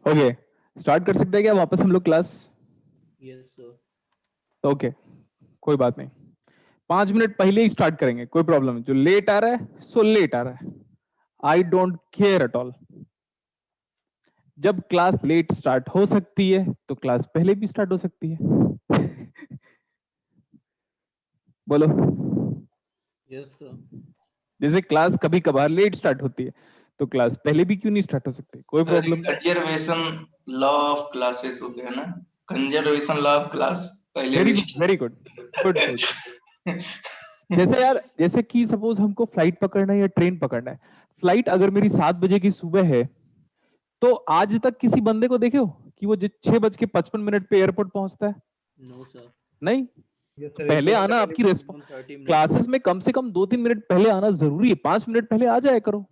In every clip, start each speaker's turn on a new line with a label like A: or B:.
A: Okay, start कर सकते हैं क्या वापस हम लोग क्लास?
B: Yes sir.
A: ओके, कोई बात नहीं, 5 मिनट पहले ही स्टार्ट करेंगे, कोई प्रॉब्लम नहीं। जो लेट आ रहा है सो लेट आ रहा है, आई डोंट केयर एट ऑल। जब क्लास लेट स्टार्ट हो सकती है तो क्लास पहले भी स्टार्ट हो सकती है। बोलो।
B: Yes sir.
A: जैसे क्लास कभी कभार लेट स्टार्ट होती है तो क्लास पहले भी क्यों नहीं स्टार्ट हो सकती? कोई
C: सर
A: प्रॉब्लम नहीं।
C: कंजर्वेशन लॉ ऑफ क्लासेस हो गया ना, कंजर्वेशन लॉ ऑफ क्लास पहले
A: वेरी
C: भी
A: good, very good, good good. जैसे यार, जैसे कि सपोज हमको फ्लाइट पकड़ना है या ट्रेन पकड़ना है। फ्लाइट अगर मेरी 7 बजे की सुबह है तो आज तक किसी बंदे को देखे हो कि वो 6:55 पे एयरपोर्ट पहुंचता है?
B: No sir.
A: नहीं।
D: यस
A: तो
D: सर, एक
A: पहले
D: दो
A: आना
D: घंटे
A: आपकी
B: मिनिमम 30 मिनट।
A: क्लासेस में कम से कम 2-3 मिनट पहले आना जरूरी है, 5 मिनट पहले आ जाया करो।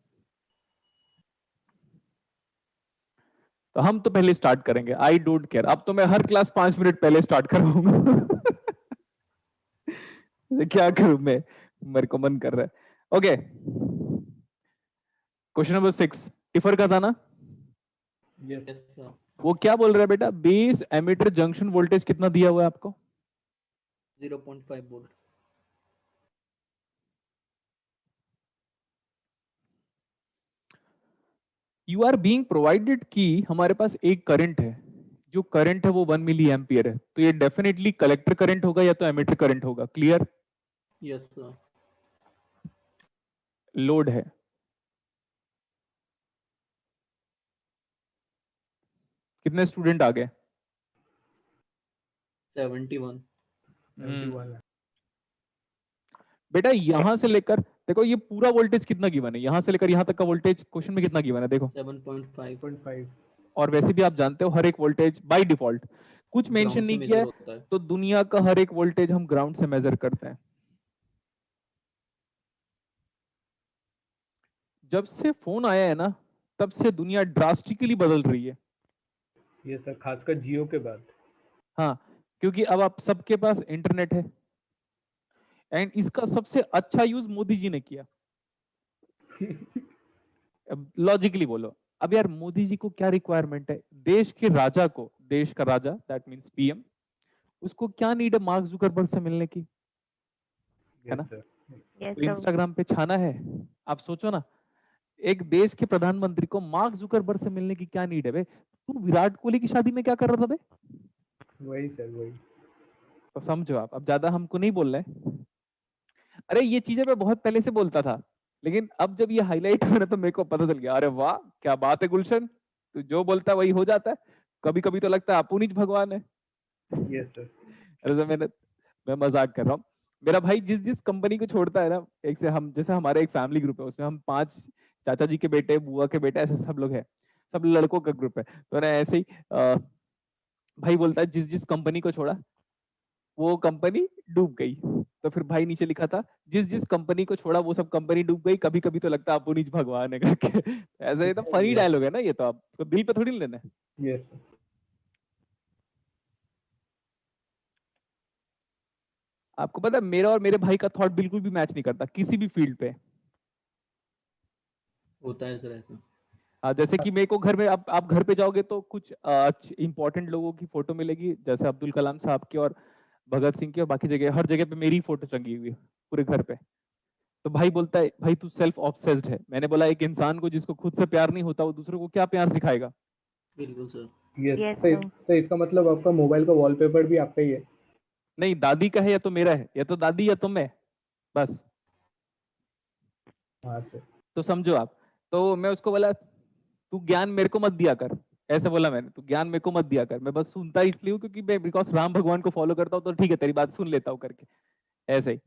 A: तो हम तो पहले स्टार्ट करेंगे, आई डोंट केयर। अब तो मैं हर क्लास 5 मिनट पहले स्टार्ट कराऊंगा। क्या करूं मैं, मेरे को मन कर रहा है। ओके, क्वेश्चन नंबर 6, टिफर का था ना?
D: Yes
B: yes sir.
A: वो क्या बोल रहा है बेटा, बेस एमिटर जंक्शन वोल्टेज कितना दिया हुआ है आपको?
B: 0.5 volt.
A: You are being provided कि हमारे पास एक करंट है, जो करंट है वो 1 मिली एम्पियर है, तो ये डेफिनेटली कलेक्टर करंट होगा या तो एमिटर करंट होगा। क्लियर?
B: Yes sir.
A: लोड है, कितने स्टूडेंट आ गए?
B: 71।
D: 71 है।
A: बेटा यहां से लेकर देखो, ये पूरा वोल्टेज कितना गिवन है, यहां से लेकर यहां तक का वोल्टेज क्वेश्चन में कितना गिवन है देखो।
B: 7.5।
D: 0.5।
A: और वैसे भी आप जानते हो हर एक वोल्टेज बाय डिफॉल्ट, कुछ मेंशन
B: ग्राउंड से
A: नहीं किया
B: मेजर
A: है,
B: होता है।
A: तो दुनिया का हर एक वोल्टेज हम ग्राउंड से मेजर करते हैं। जब से फोन आया है ना, तब से दुनिया ड्रास्टिकली बदल रही है।
D: ये सर खासकर जियो के बाद।
A: हाँ, क्योंकि अब आप सबके पास इंटरनेट है, एंड इसका सबसे अच्छा यूज मोदी जी ने किया। अब लॉजिकली बोलो, अब यार मोदी जी को क्या रिक्वायरमेंट है? देश के राजा को, देश का राजा दैट मींस पीएम, उसको क्या नीड है मार्क जुकरबर्ग से मिलने की? है
D: यस
A: ना?
D: सर।
A: तो इंस्टाग्राम पे छाना है। आप सोचो ना, एक देश के प्रधानमंत्री को मार्क जुकरबर्ग से मिलने की क्या नीड है बे? तू विराट कोहली की शादी में क्या कर रहा था बे?
D: वही सर, वही।
A: तो समझो आप, अब ज्यादा हमको नहीं बोल रहे। अरे ये चीजें मैं बहुत पहले से बोलता था, लेकिन अब जब ये हाईलाइट हुआ ना तो मेरे को पता चल गया, अरे वाह क्या बात है गुलशन, तू जो बोलता है वही हो जाता है। कभी कभी तो लगता है अपुन ही भगवान है।
D: Yes sir.
A: अरे तो मैं मजाक कर रहा हूँ। मेरा भाई जिस जिस कंपनी को छोड़ता है ना, एक से हम, जैसे हमारे एक फैमिली ग्रुप है, उसमें हम 5 चाचा जी के बेटे, बुआ के बेटे, ऐसे सब लोग हैं, सब लड़कों का ग्रुप है। तो ना ऐसे ही भाई बोलता है जिस जिस कंपनी को छोड़ा वो कंपनी डूब गई। तो फिर भाई नीचे लिखा था जिस जिस कंपनी को छोड़ा वो सब कंपनी डूब गई, कभी कभी तो लगता है अपुन ही भगवान है करके। ऐसा ये तो फनी
D: यस
A: डायलॉग है ना, ये तो आप तो दिल पे थोड़ी ना लेना है।
D: Yes sir.
A: आपको पता है मेरा और मेरे भाई का थॉट बिल्कुल भी मैच नहीं करता किसी भी फील्ड पे।
B: होता है सर ऐसा।
A: जैसे कि मेरे को घर में, आप घर पे जाओगे तो कुछ इंपॉर्टेंट लोगों की फोटो मिलेगी, जैसे अब्दुल कलाम साहब की और भगत सिंह की, और बाकी जगह हर जगह पे मेरी फोटो टंगी हुई है पूरे घर पे। तो भाई बोलता है भाई तू सेल्फ ऑब्सेस्ड है। मैंने बोला एक इंसान को जिसको खुद से प्यार नहीं होता वो दूसरों को क्या प्यार सिखाएगा?
B: बिल्कुल सर।
D: Yes sir. सर इसका मतलब आपका मोबाइल का वॉलपेपर भी आपका ही है?
A: नहीं, दादी का है या तो मेरा है, या तो दादी या तो मैं, बस।
D: हाँ सर।
A: तो समझो आप। तो मैं उसको बोला तू ज्ञान मेरे को मत दिया कर, ऐसे बोला मैंने, तू ज्ञान मेरे को मत दिया कर, मैं बस सुनता इसलिए हूँ क्योंकि मैं बिकॉज राम भगवान को फॉलो करता हूँ, तो ठीक है तेरी बात सुन लेता हूँ करके, ऐसे ही।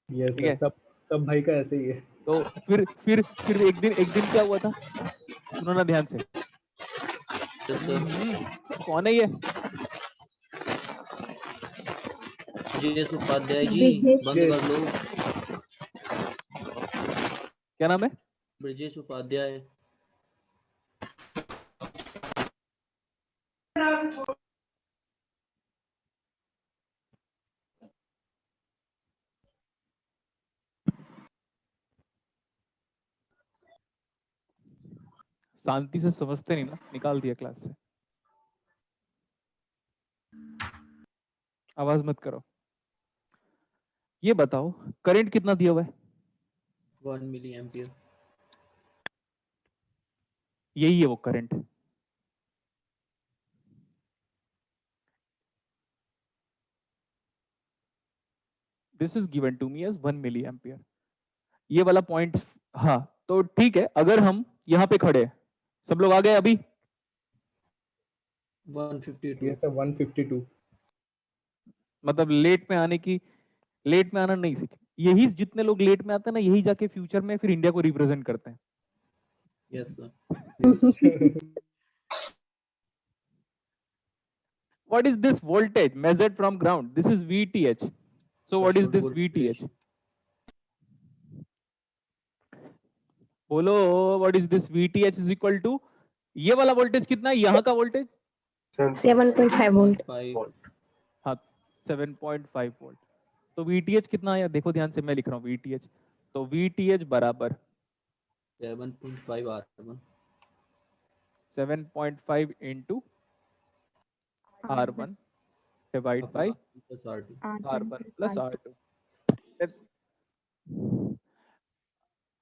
D: यस
A: ठीक
D: सर,
A: है।
D: सब भाई का ऐसे ही है।
A: तो फिर एक दिन क्या हुआ था, सुनो ना ध्यान से।
B: Yes sir.
A: कौन है ये?
B: ब्रजेश उपाध्याय जी,
E: ब्रिजेश।
B: बंद कर लो।
A: क्या नाम है?
B: ब्रजेश उपाध्याय।
A: शांति से समझते नहीं ना, निकाल दिया क्लास से। आवाज मत करो। ये बताओ करंट कितना दिया हुआ है?
B: 1 मिली एम्पियर।
A: यही है वो current. This is given to me as 1 milliampere. ये वाला पॉइंट, हाँ तो ठीक है। अगर हम यहाँ पे खड़े हैं, सब लोग आ गए अभी?
B: 152।
D: ये सर 152।
A: मतलब लेट में आने की, लेट में आना नहीं सीखे। यही जितने लोग लेट में आते हैं ना, यही जाके फ्यूचर में फिर इंडिया को रिप्रेजेंट करते हैं।
B: Yes sir.
A: What is this voltage measured from ground? This is VTH. So what is
B: Threshold
A: this
B: voltage.
A: VTH? बोलो, what is this VTH is equal to? ये वाला वोल्टेज कितना है? यहाँ का वोल्टेज
E: 7.5 वोल्ट।
B: 5
A: हाँ 7.5 वोल्ट। तो VTH कितना आया? देखो ध्यान से, मैं लिख रहा हूँ VTH। तो VTH बराबर
B: 7.5 R1
A: 7.5 into R1 divide by
B: plus R2।
A: R1 plus R2।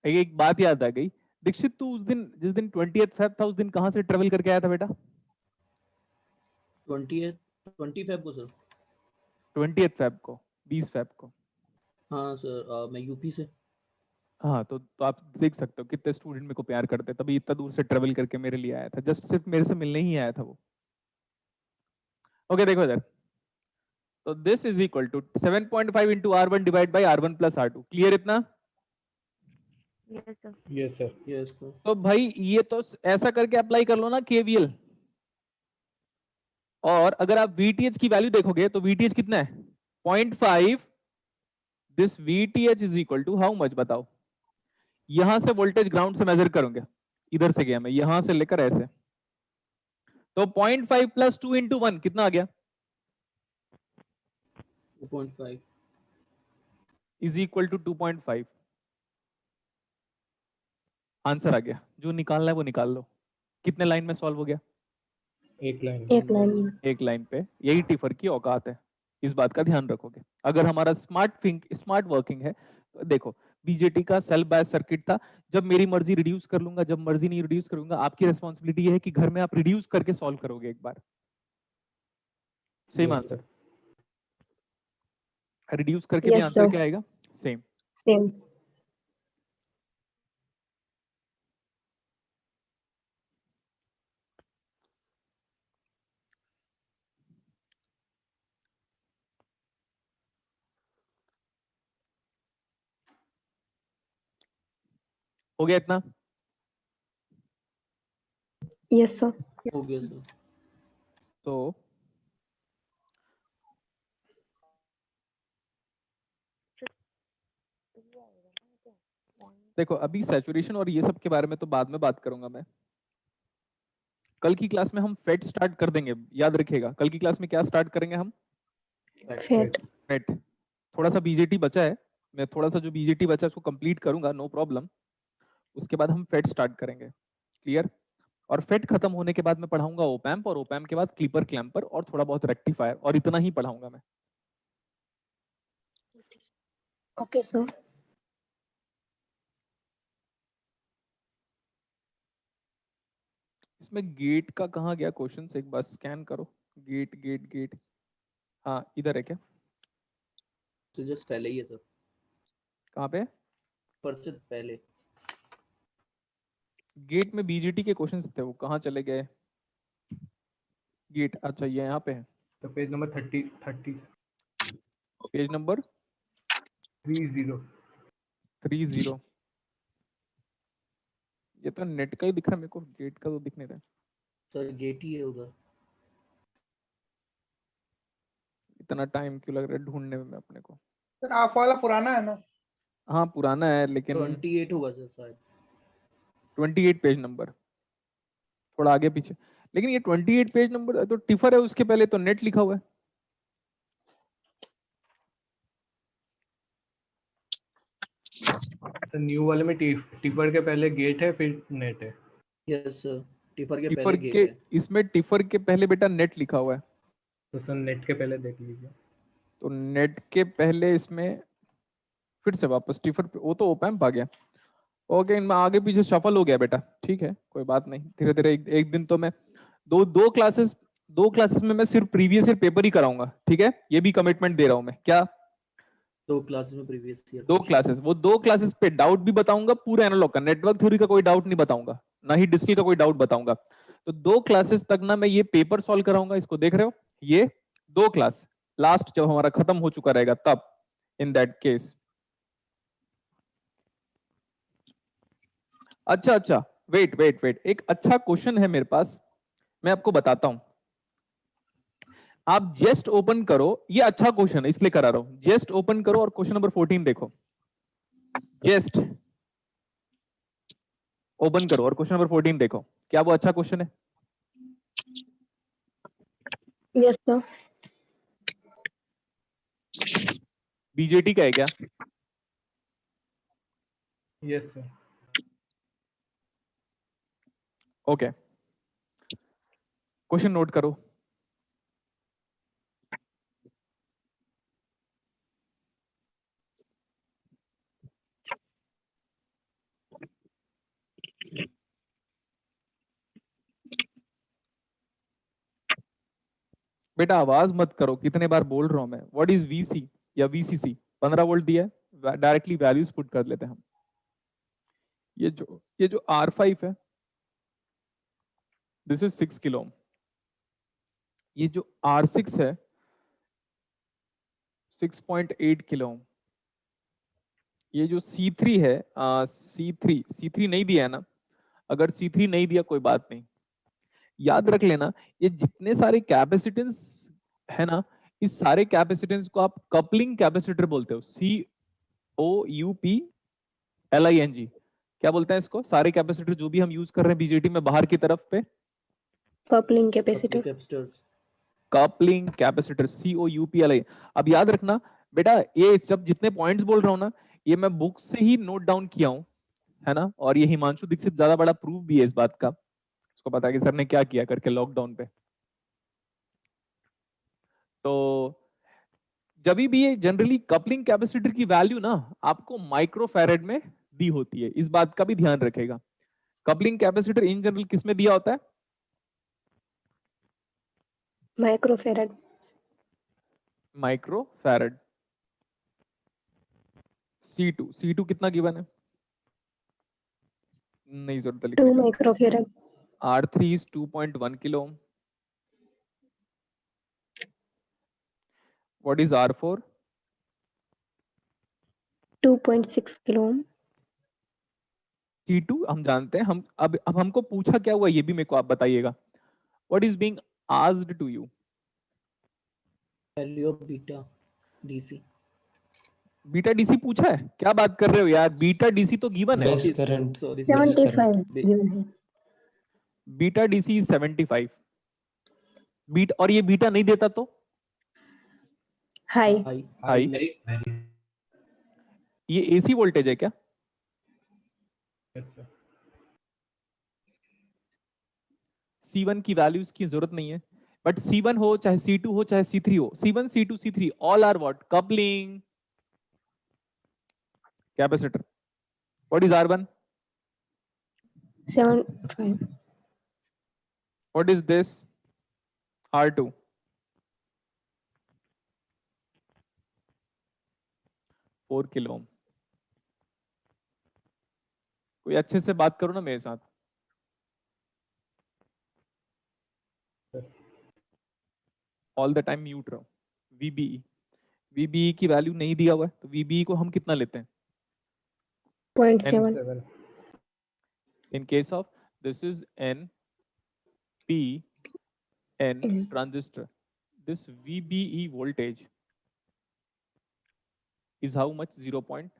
A: एक बात याद आ गई। दीक्षित तू उस दिन, जिस दिन 20th फेब था, उस दिन कहाँ से ट्रेवल करके आया था बेटा?
B: 20 फेब को सर।
A: 20th फेब को, 20 फेब को।
B: हाँ सर, मैं यूपी से।
A: हाँ तो आप देख सकते हो कितने स्टूडेंट मेरे को प्यार करते हैं। तभी इतना दूर से ट्रेवल करके मेरे लिए आया था, जस्ट सिर्फ मेरे से मिलने ही आया था वो। ओके देखो इधर, तो this is equal to 7.5 into R1 divide by R1 plus R2। Clear इतना?
E: Yes sir.
D: Yes sir.
B: Yes sir.
A: तो भाई ये तो ऐसा करके अप्लाई कर लो ना KVL। और अगर आप VTH की वैल्यू देखोगे तो VTH कितना है? 0.5। This VTH is equal to how much बताओ? यहां से वोल्टेज ग्राउंड से मेजर करूंगा, इधर से गया मैं, यहां से लेकर ऐसे, तो 0.5 प्लस 2 इंटू 1 कितना आ गया?
B: 2.5
A: इज इक्वल टू 2.5। आंसर आ गया। जो निकालना है वो निकाल लो। कितने लाइन में सॉल्व हो गया?
D: एक लाइन।
E: एक लाइन।
A: एक लाइन पे। यही टिफर की औकात है, इस बात का ध्यान रखोगे। अगर हमारा स्मार्ट वर्किंग है तो देखो, बीजेटी का सेल बाय सर्किट था। जब मेरी मर्जी रिड्यूस कर लूंगा, जब मर्जी नहीं रिड्यूस करूंगा। आपकी रिस्पॉन्सिबिलिटी ये है कि घर में आप रिड्यूस करके सॉल्व करोगे एक बार। Same
D: Yes,
A: answer. रिड्यूस करके भी
E: यस
A: आंसर
E: सर।
A: क्या आएगा? सेम।
E: सेम।
A: हो गया इतना?
E: Yes sir.
B: हो गया सर।
A: तो देखो, अभी सैचुरेशन और ये सब के बारे में तो बाद में बात करूंगा मैं। कल की क्लास में हम फेट स्टार्ट कर देंगे, याद रखिएगा। कल की क्लास में क्या स्टार्ट करेंगे हम?
E: फेट।
A: फेट। थोड़ा सा बीजेटी बचा है, मैं थोड़ा सा जो बीजेटी बचा है उसको कंप्लीट करूंगा, नो प्रॉब्लम। उसके बाद हम फेट स्टार्ट करेंगे। क्लियर? और फेट खत्म होने के बाद मैं पढ़ाऊंगा ओपैम्प, और ओपैम्प के बाद क्लीपर क्लैम्पर और थोड़ा बहुत रेक्टिफायर, और इतना ही पढ़ाऊंगा मैं।
E: Okay sir.
A: इसमें गेट का कहाँ गया क्वेश्चन? एक बार स्कैन करो। गेट गेट गेट, हाँ इधर है क्या?
B: तो जस्ट पहले ही है सर,
A: कहाँ पे?
B: पर से पहले।
A: गेट में बीजेटी के क्वेश्चंस थे, वो कहाँ चले गए? गेट, अच्छा ये यहाँ पे है।
D: तो पेज नंबर 30
A: पेज नंबर
D: 30।
A: 30। ये तो नेट का ही दिख रहा है मेरे को, गेट का तो दिख नहीं रहा है।
B: सर गेट ही है उधर।
A: इतना टाइम क्यों लग रहा है ढूंढने में अपने को?
F: सर आप वाला पुराना है ना?
A: हाँ पुराना है, लेकिन
B: 28 होगा सर शायद।
A: 28 पेज नंबर, थोड़ा आगे पीछे। लेकिन ये 28 पेज नंबर तो टिफर है, उसके पहले तो नेट लिखा हुआ है।
D: तो न्यू वाले में टिफर के पहले गेट है, फिर नेट है।
B: यस सर, टिफर के
A: टिफर
B: पहले
A: के
B: गेट है।
A: इसमें टिफर के पहले बेटा नेट लिखा हुआ है,
D: तो सर नेट के पहले देख लीजिए।
A: तो नेट के पहले इसमें फिर से वापस टिफर वो तो ओपैम्प आ गया। ओके, इनमें आगे पीछे शफल हो गया बेटा, ठीक है कोई बात नहीं, धीरे धीरे एक दिन तो मैं दो क्लासेस में मैं सिर्फ प्रीवियस ईयर पेपर ही कराऊंगा, ठीक है, ये भी कमिटमेंट दे रहा हूं मैं। क्या
B: 2 क्लासेस में प्रीवियस ईयर
A: दो क्लासेस, वो 2 क्लासेस पे डाउट भी बताऊंगा, पूरा एनालॉग का, नेटवर्क थ्योरी का कोई डाउट नहीं बताऊंगा, ना ही डिस्कल का कोई डाउट बताऊंगा। तो 2 क्लासेस तक ना मैं ये पेपर सॉल्व कराऊंगा, इसको देख रहे हो, ये 2 क्लास लास्ट जब हमारा खत्म हो चुका रहेगा तब, इन दैट केस। अच्छा, वेट, एक अच्छा क्वेश्चन है मेरे पास, मैं आपको बताता हूं। आप जस्ट ओपन करो, ये अच्छा क्वेश्चन है इसलिए करा रहा हूं, जस्ट ओपन करो और क्वेश्चन नंबर 14 देखो, जस्ट ओपन करो और क्वेश्चन नंबर 14 देखो, क्या वो अच्छा क्वेश्चन है?
E: Yes sir.
A: बीजेटी का है क्या?
D: Yes sir.
A: Okay, question note करो। बेटा आवाज मत करो, कितने बार बोल रहा हूं मैं, व्हाट इज वीसी या वीसीसी? 15 वोल्ट दिया है, डायरेक्टली वैल्यूज पुट कर लेते हैं हम। ये जो R5 है, दिस इज 6 किलो ओम। ये जो R6 है 6.8 किलो ओम। ये जो C3 है, C3 नहीं दिया है ना, अगर C3 नहीं दिया कोई बात नहीं, याद रख लेना, ये जितने सारे कैपेसिटेंस है ना, इस सारे कैपेसिटेंस को आप कपलिंग कैपेसिटर बोलते हो, COUPLING। क्या बोलते हैं इसको? सारे कैपेसिटर जो भी हम यूज कर रहे हैं बीजेटी में बाहर की तरफ पे,
E: coupling capacitor.
B: Capacitors.
A: Coupling capacitor, COUPLI। अब याद रखना बेटा, ये सब जितने पॉइंट्स बोल रहा हूं ना, ये मैं बुक से ही नोट डाउन किया हूं, है ना, और ये हिमांशु दीक्षित ज्यादा बड़ा प्रूफ भी है इस बात का, उसको पता है कि सर ने क्या किया करके लॉकडाउन पे। तो जब भी ये जनरली कपलिंग कैपेसिटर की वैल्यू ना आपको माइक्रोफैरेड में दी होती है, इस बात का भी ध्यान रखेगा। कपलिंग कैपेसिटर इन जनरल किस में दिया होता है?
E: माइक्रोफेरेड।
A: माइक्रोफैरेड। C2 कितना गिवन है? नहीं जरूरत
E: 2
A: लिखने का।
E: Microfarad.
A: R3 is 2.1 kilo ohm. What is R4?
E: 2.6 kilo ohm.
A: C2 हम जानते हैं, हम अब हमको पूछा क्या हुआ ये भी मेरे को आप बताइएगा। What is being asked to you?
B: Value of beta DC.
A: Beta DC पूछा है? क्या बात कर रहे हो यार, बीटा डीसी तो गिवन है।
G: Base current.
B: सॉरी
E: 75 गिवन है।
A: Beta DC 75। बीट और ये बीटा नहीं देता तो
E: हाई।
A: हाई। ये एसी वोल्टेज है क्या?
D: Yes sir.
A: C1 की वैल्यूज की जरूरत नहीं है, बट C1 हो चाहे C2 हो चाहे C3 हो, C1 C2 C3 all are what? Coupling capacitor. What is R1?
E: 75।
A: What is this? R2? 4 kilo ohm. कोई अच्छे से बात करो ना मेरे साथ। ऑल द टाइम म्यूट रहो। VBE की वैल्यू नहीं दिया हुआ है, तो VBE को हम कितना लेते हैं?
E: 0.7।
D: 7।
A: In case of this is NPN transistor, this VBE voltage is how much? 0.7 volt.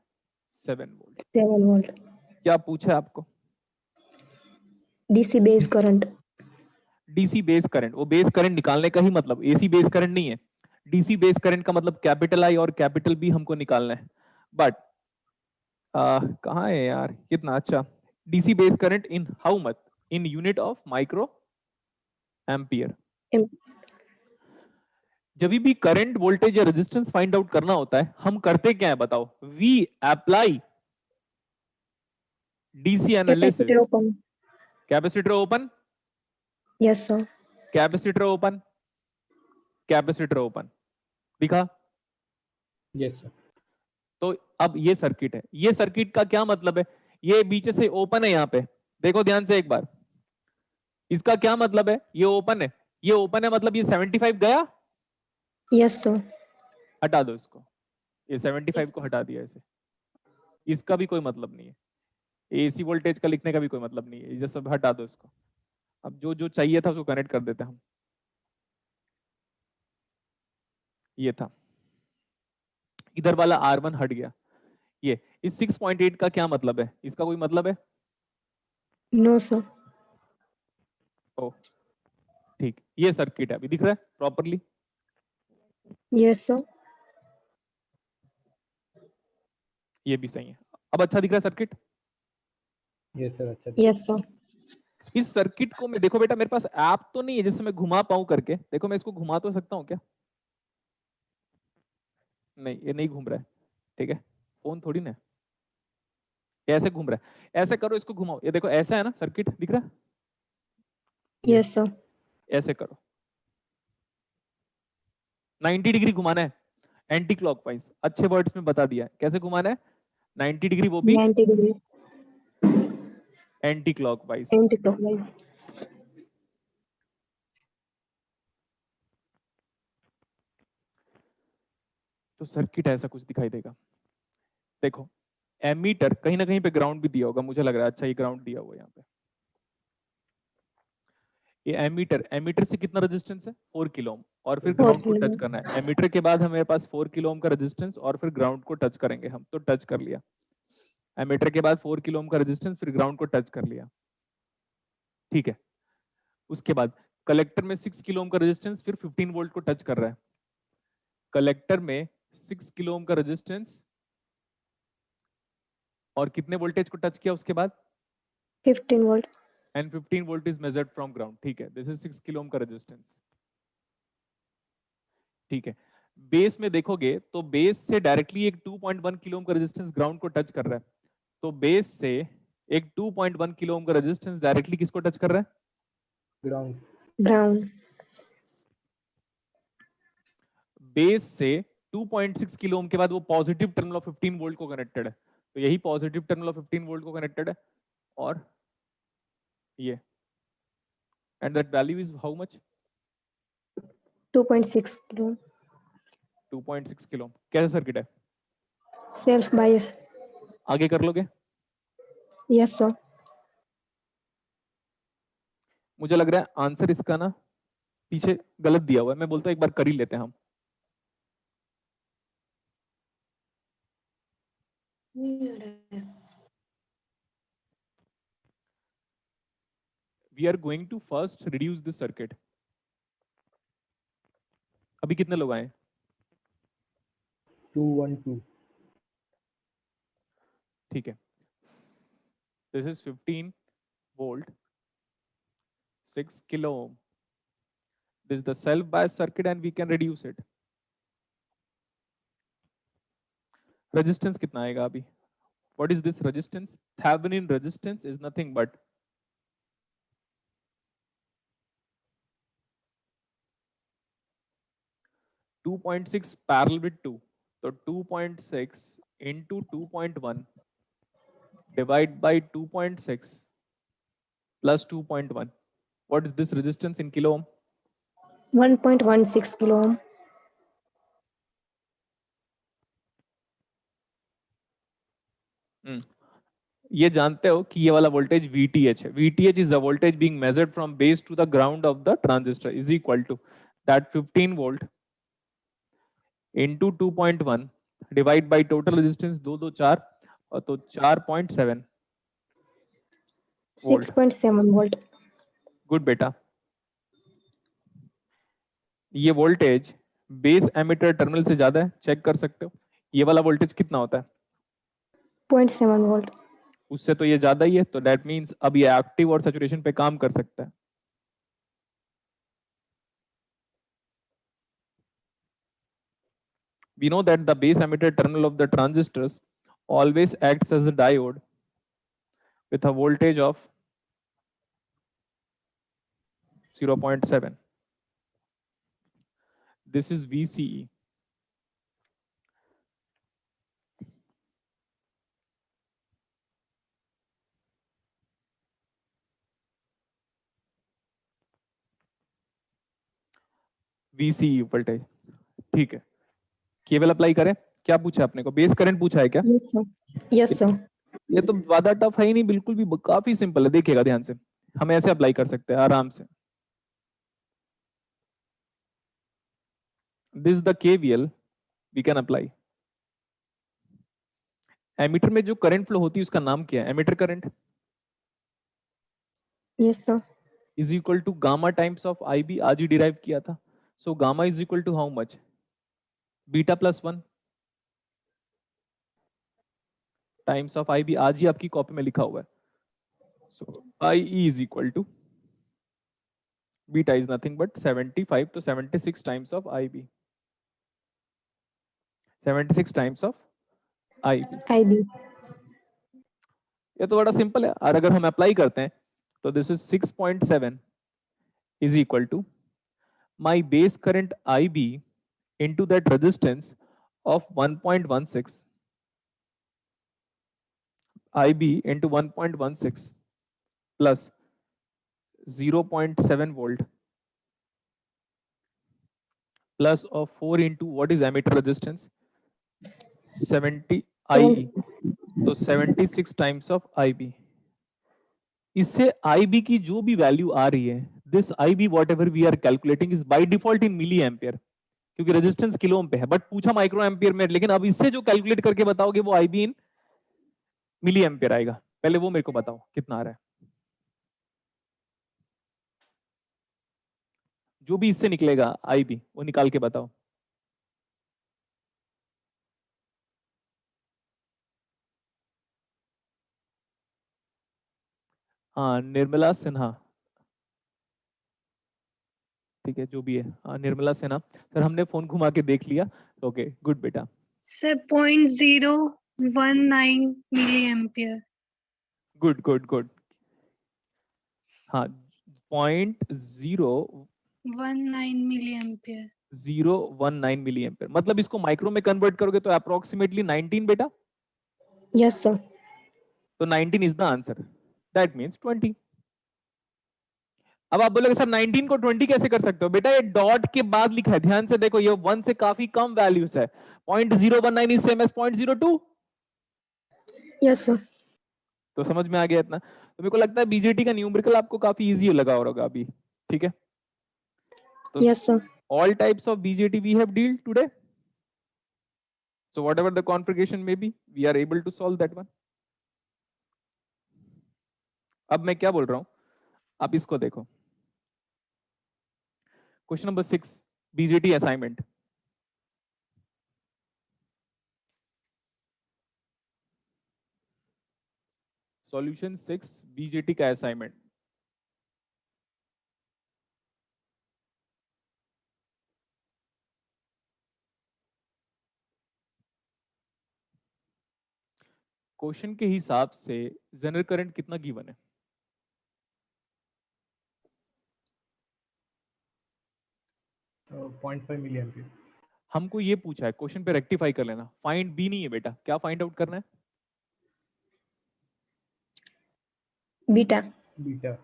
E: 7 volt.
A: क्या पूछा है आपको?
E: DC base current.
A: DC base current, वो बेस करंट निकालने का ही मतलब, एसी बेस करंट नहीं है। डीसी बेस करंट का मतलब कैपिटल आई और कैपिटल बी हमको निकालना है, बट कहाँ है यार कितना? अच्छा, DC base current in how much? In unit of microampere.
E: Am-
A: जब भी करंट वोल्टेज या रेजिस्टेंस फाइंड आउट करना होता है हम करते क्या है बताओ? We apply DC analysis.
E: Capacitor open.
A: Capacitor open,
E: Yes, sir.
A: Capacitor open, capacitor open, दिखा?
D: Yes sir.
A: तो अब ये सर्किट है, ये सर्किट का क्या मतलब है? ये बीच से ओपन है, यहाँ पे देखो ध्यान से एक बार, इसका क्या मतलब है? ये ओपन है, ये ओपन है मतलब ये 75 गया,
E: Yes, sir.
A: हटा दो इसको, ये 75 को हटा दिया इसे, इसका भी कोई मतलब नहीं है, एसी वोल्टेज का लिखने का भी कोई मतलब नहीं है, ये सब हटा दो इसको। अब जो जो चाहिए था उसको कनेक्ट कर देते हैं हम। ये था, इधर वाला R1 हट गया। ये इस 6.8 का क्या मतलब है? इसका कोई मतलब है?
E: No, sir.
A: ओ ठीक, ये सर्किट है, अभी दिख रहा है प्रॉपरली?
E: Yes, sir.
A: ये भी सही है, अब अच्छा दिख रहा है सर्किट?
D: Yes sir. अच्छा।
E: Yes, sir.
A: इस सर्किट को मैं, देखो बेटा मेरे पास ऐप तो नहीं है जिससे मैं घुमा पाऊं करके, देखो मैं इसको घुमा तो सकता हूँ क्या? नहीं, ये नहीं घूम रहा है, ठीक है, फोन थोड़ी ना है, ये ऐसे घूम रहा है। ऐसे करो, इसको घुमाओ, ये देखो ऐसा है ना सर्किट, दिख रहा है?
E: Yes, sir.
A: ऐसे करो, 90 डिग्री घुमाना है, एंटी क्लॉकवाइज, अच्छे वर्ड्स में बता दिया है कैसे घुमाना है, 90 डिग्री, वो भी
E: 90 degree.
A: Anti clockwise.
E: Anti-clockwise.
A: तो सर्किट ऐसा कुछ दिखाई देगा। देखो एमीटर कहीं ना कहीं पे ग्राउंड भी दिया होगा मुझे लग रहा है, अच्छा ये ग्राउंड दिया हुआ है यहाँ पे। ये एमीटर, एमीटर से कितना रेजिस्टेंस है? 4 किलो ओम, और फिर
E: 4
A: ग्राउंड को
E: kilo
A: टच
E: ohm.
A: करना है। एमीटर के बाद हमारे पास 4 किलो ओम का रेजिस्टेंस और फिर ग्राउंड को टच करेंगे हम, तो टच कर लिया। एमीटर के बाद 4 किलो ओम का रेजिस्टेंस, फिर ग्राउंड को टच कर लिया, ठीक है। उसके बाद कलेक्टर में 6 किलो ओम का रेजिस्टेंस, फिर 15 वोल्ट को टच कर रहा है। कलेक्टर में 6 किलो ओम का रेजिस्टेंस और कितने वोल्टेज को टच किया उसके बाद?
E: 15 volt.
A: And 15 volt is measured from ground, ठीक है, दिस इज 6 किलो ओम का रेजिस्टेंस, ठीक है। बेस में देखोगे तो बेस से डायरेक्टली एक 2.1 किलो ओम का रेजिस्टेंस ग्राउंड को टच कर रहा है, तो बेस से एक 2.1 किलो ओम का रेजिस्टेंस डायरेक्टली किसको टच कर रहा है?
D: ग्राउंड।
E: Ground.
A: बेस से 2.6 किलो ओम के बाद वो पॉजिटिव टर्मिनल ऑफ 15 वोल्ट को कनेक्टेड है, तो यही पॉजिटिव टर्मिनल ऑफ 15 वोल्ट को कनेक्टेड है, और ये, and that value is how much?
E: 2.6 kilo ohm.
A: 2.6 kilo ohm. कैसा सर्किट है?
E: Self bias.
A: आगे कर लोगे?
E: Yes, sir.
A: मुझे लग रहा है आंसर इसका ना पीछे गलत दिया हुआ है, मैं बोलता हूँ एक बार कर ही लेते हैं हम। We are going to first reduce this circuit. अभी कितने लोग आए?
D: 212।
A: ठीक है, this is 15 volt, 6 kilo ohm. This is the self bias circuit and we can reduce it. Resistance कितना आएगा अभी? What is this resistance? Thevenin resistance is nothing but .6 parallel with 2. So 2.6 into 2.1 divide by 2.6 plus 2.1. What is this resistance in kilo ohm?
E: 1.16 kilo ohm.
A: ये जानते हो कि ये वाला voltage VTH है। VTH is the voltage being measured from base to the ground of the transistor is equal to that 15 volt into 2.1 divide by total resistance 2 2 4 और तो 4.7 volt.
E: 6.7 volt.
A: Good बेटा। ये वोल्टेज बेस एमिटर टर्मिनल से ज्यादा है, check कर सकते हो। ये वाला वोल्टेज कितना होता है?
E: 0.7 volt.
A: उससे तो ये ज्यादा ही है, तो दैट मीन्स अब ये एक्टिव और सैचुरेशन पे काम कर सकता है। We know that the base emitter terminal of the transistors always acts as a diode with a voltage of 0.7. This is VCE. VCE voltage, ठीक है। केवल अप्लाई करें, क्या पूछा आपने को, बेस करंट पूछा है क्या?
E: Yes, sir. Yes, sir.
A: ये तो ज्यादा टफ है ही नहीं, बिल्कुल भी, काफी सिंपल है, देखिएगा ध्यान से। हम ऐसे अप्लाई कर सकते हैं आराम से। This the KVL we can apply. Ammeter में जो करंट फ्लो होती है उसका नाम क्या है? Emitter current
E: Yes, sir.
A: Is equal to gamma times of IB, आज ही डिराइव किया था। So gamma is equal to how much? Beta plus 1 times of IB, आज ही आपकी कॉपी में लिखा हुआ है। So IE is equal to beta is nothing but 75, तो 76 times of IB, 76 times of IB।
E: IB.
A: ये तो बड़ा सिंपल है, और अगर हम अप्लाई करते हैं तो this is 6.7 is equal to my base current IB into that resistance of 1.16, IB into 1.16 plus 0.7 volt plus of 4 into what is emitter resistance 70 IE, तो 76 टाइम्स ऑफ IB। इससे IB की जो भी वैल्यू आ रही है, this IB whatever we are calculating is by default in milli ampere, क्योंकि resistance kilo ohm पे है, बट पूछा माइक्रो एम्पियर में। लेकिन अब इससे जो कैलकुलेट करके बताओगे वो IB इन मिली एम्पियर आएगा। पहले वो मेरे को बताओ कितना आ रहा है, जो भी इससे निकलेगा IB वो निकाल के बताओ। हाँ, निर्मला सिन्हा, ठीक है, जो भी है। हाँ, निर्मला सिन्हा। सर हमने फोन घुमा के देख लिया। ओके, गुड बेटा।
G: Sir 0.019 milli ampere.
A: Good good good. हाँ, 0.019
G: मिली एम्पियर।
A: 019 मिली एम्पियर, मतलब इसको माइक्रो में कन्वर्ट करोगे तो अप्रोक्सीमेटली 19 बेटा।
E: Yes, sir.
A: तो 19 is the answer, that means 20। अब आप बोलोगे सर 19 को 20 कैसे कर सकते हो? बेटा ये डॉट के बाद लिखा है, ध्यान से देखो, ये 1 से काफी कम वैल्यूज है। 0.019 is same as 0.02।
E: Yes, sir.
A: तो समझ में आ गया इतना? तो मेरे को लगता है बीजेटी का न्यूमेरिकल आपको काफी इजी लगा होगा अभी, ठीक है? तो
E: Yes, sir.
A: all types of BJT we have dealt today. So whatever the configuration may be, we are able to solve that one. अब मैं क्या बोल रहा हूं, आप इसको देखो। Question number 6, BJT assignment. Solution 6 BJT का असाइनमेंट। क्वेश्चन के हिसाब से जनरल करंट कितना गिवन है?
D: तो 0.5 मिली एम्पियर।
A: हमको ये पूछा है, क्वेश्चन पे रेक्टिफाई कर लेना। फाइंड बी नहीं है बेटा, क्या फाइंड आउट करना है?
E: Beta.
D: बीटा।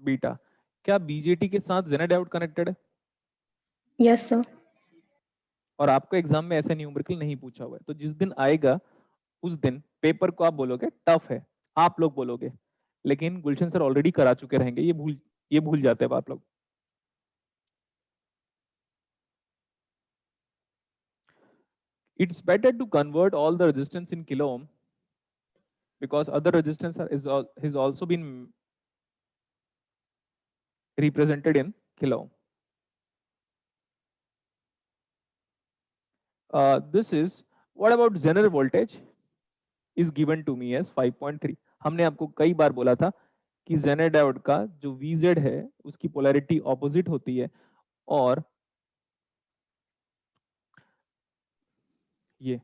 A: बीटा। क्या बीजेटी के साथ जेना डायोड कनेक्टेड है?
E: Yes, sir.
A: और आपको एग्जाम में ऐसा न्यूमेरिकल नहीं पूछा हुआ है, तो जिस दिन आएगा उस दिन पेपर को आप बोलोगे टफ है, आप लोग बोलोगे, लेकिन गुलशन सर ऑलरेडी करा चुके रहेंगे, ये भूल जाते हैं आप लोग। It's better to convert all the resistance in kilo ohm because other resistance has also been represented in kilo ohm. This is, what about Zener voltage? is given to me as 5.3. हमने आपको कई बार बोला था कि Janet diode का जो VZ है उसकी पोलैरिटी ऑपोजिट होती है, और ये